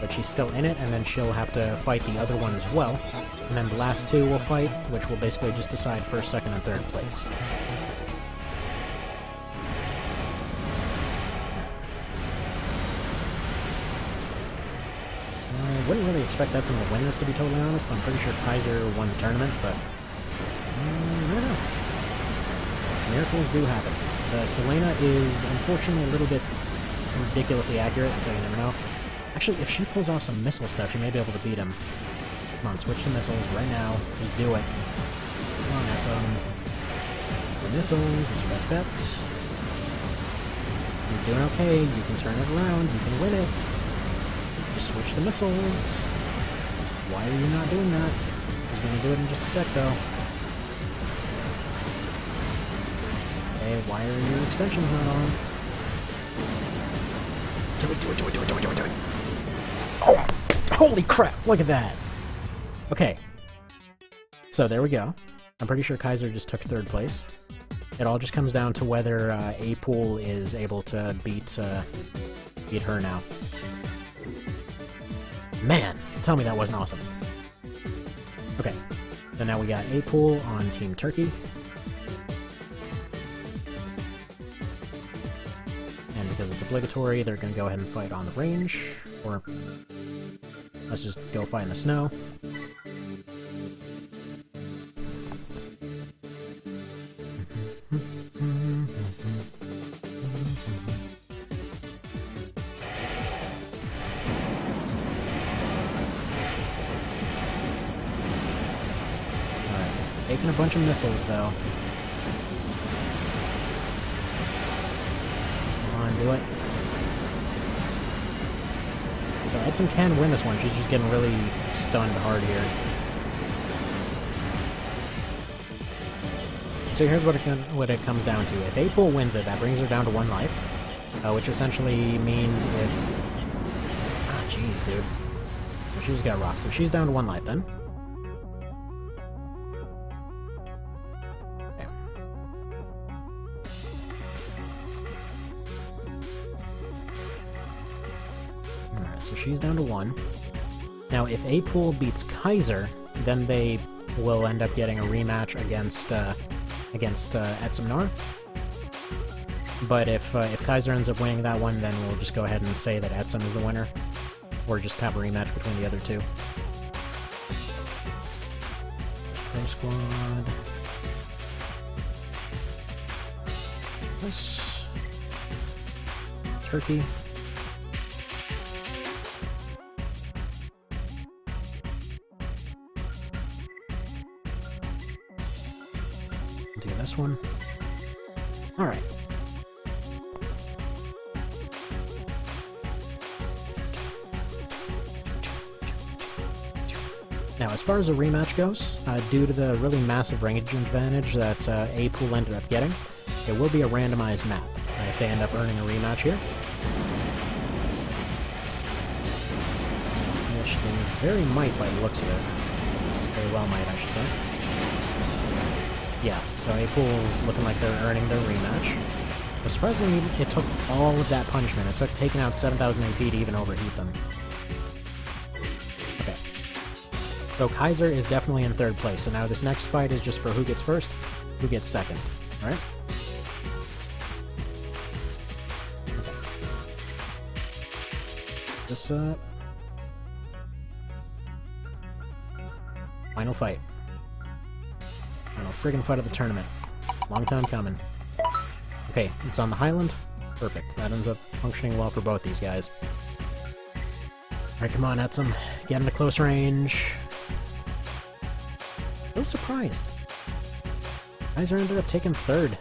but she's still in it, and then she'll have to fight the other one as well. And then the last 2 will fight, which will basically just decide first, second, and third place. wouldn't really expect Etzim to win this, to be totally honest. I'm pretty sure Kaiser won the tournament, but I don't know. Miracles do happen. The Selena is unfortunately a little bit ridiculously accurate, so you never know. Actually, if she pulls off some missile stuff, she may be able to beat him. Come on, switch to missiles right now. Just do it. Come on, Etzim. The missiles, it's your best bet. You're doing okay. You can turn it around. You can win it. Just switch the missiles. Why are you not doing that? He's gonna do it in just a sec, though. Okay, why are your extensions not on? Do it, do it, do it, do it, do it, do it, do it! Oh! Holy crap! Look at that! Okay. So, there we go. I'm pretty sure Kaiser just took 3rd place. It all just comes down to whether A-Pool is able to beat her now. Man! Tell me that wasn't awesome. Okay. So now we got A-Pool on Team Turkey. And because it's obligatory, they're going to go ahead and fight on the range. Or, let's just go fight in the snow. Taking a bunch of missiles, though. Come on, do it. So Etzim can win this one. She's just getting really stunned hard here. So here's what it comes down to. If A-Pool wins it, that brings her down to 1 life. Which essentially means if... Ah, jeez, dude. So she just got rocked. So she's down to 1 life, then. So she's down to 1. Now, if A-Pool beats Kaiser, then they will end up getting a rematch against Etzim Nar. But if Kaiser ends up winning that one, then we'll just go ahead and say that Etzim is the winner, or just have a rematch between the other two. Pro Squad. This. Turkey. Do this one. Alright. Now, as far as a rematch goes, due to the really massive range advantage that A-Pool ended up getting, it will be a randomized map if they end up earning a rematch here. Which they very might by the looks of it. Very well might, I should say. Yeah, so A-Pool's looking like they're earning their rematch. But surprisingly, it took all of that punishment. It took taking out 7,000 AP to even overheat them. Okay. So Kaiser is definitely in 3rd place. So now this next fight is just for who gets 1st, who gets 2nd. Alright? Okay. This, final fight. Final friggin' fight of the tournament. Long time coming. Okay, it's on the Highland. Perfect. That ends up functioning well for both these guys. Alright, come on, Etzim. Get into close range. I was surprised. Kaiser ended up taking 3rd.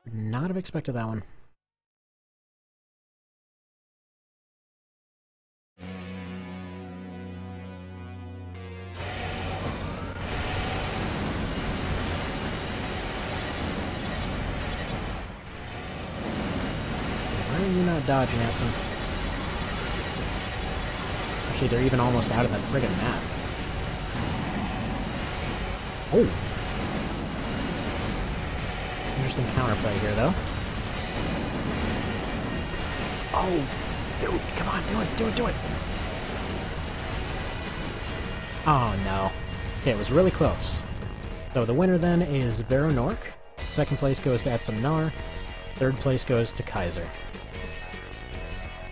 Would not have expected that one. Why are you not dodging at some... Actually, they're even almost out of that friggin' map. Oh! Interesting counterplay here, though. Oh! Dude, come on, do it, do it, do it! Oh, no. Okay, it was really close. So the winner, then, is Veronork. 2nd place goes to Etzim Nar. 3rd place goes to Kaiser.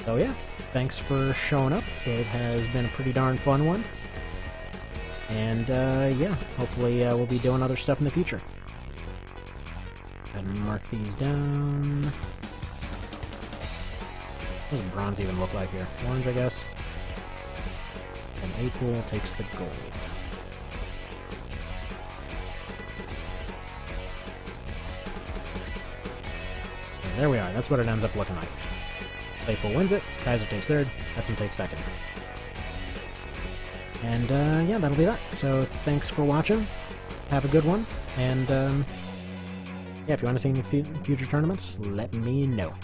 So yeah, thanks for showing up. It has been a pretty darn fun one. And yeah, hopefully we'll be doing other stuff in the future. Go ahead and mark these down. What does bronze even look like here? Orange, I guess. And A-Pool takes the gold. And there we are. That's what it ends up looking like. A-Pool wins it. Kaiser takes third. Etzim takes second. And yeah, that'll be that. So thanks for watching. Have a good one. And yeah, if you want to see any future tournaments, let me know.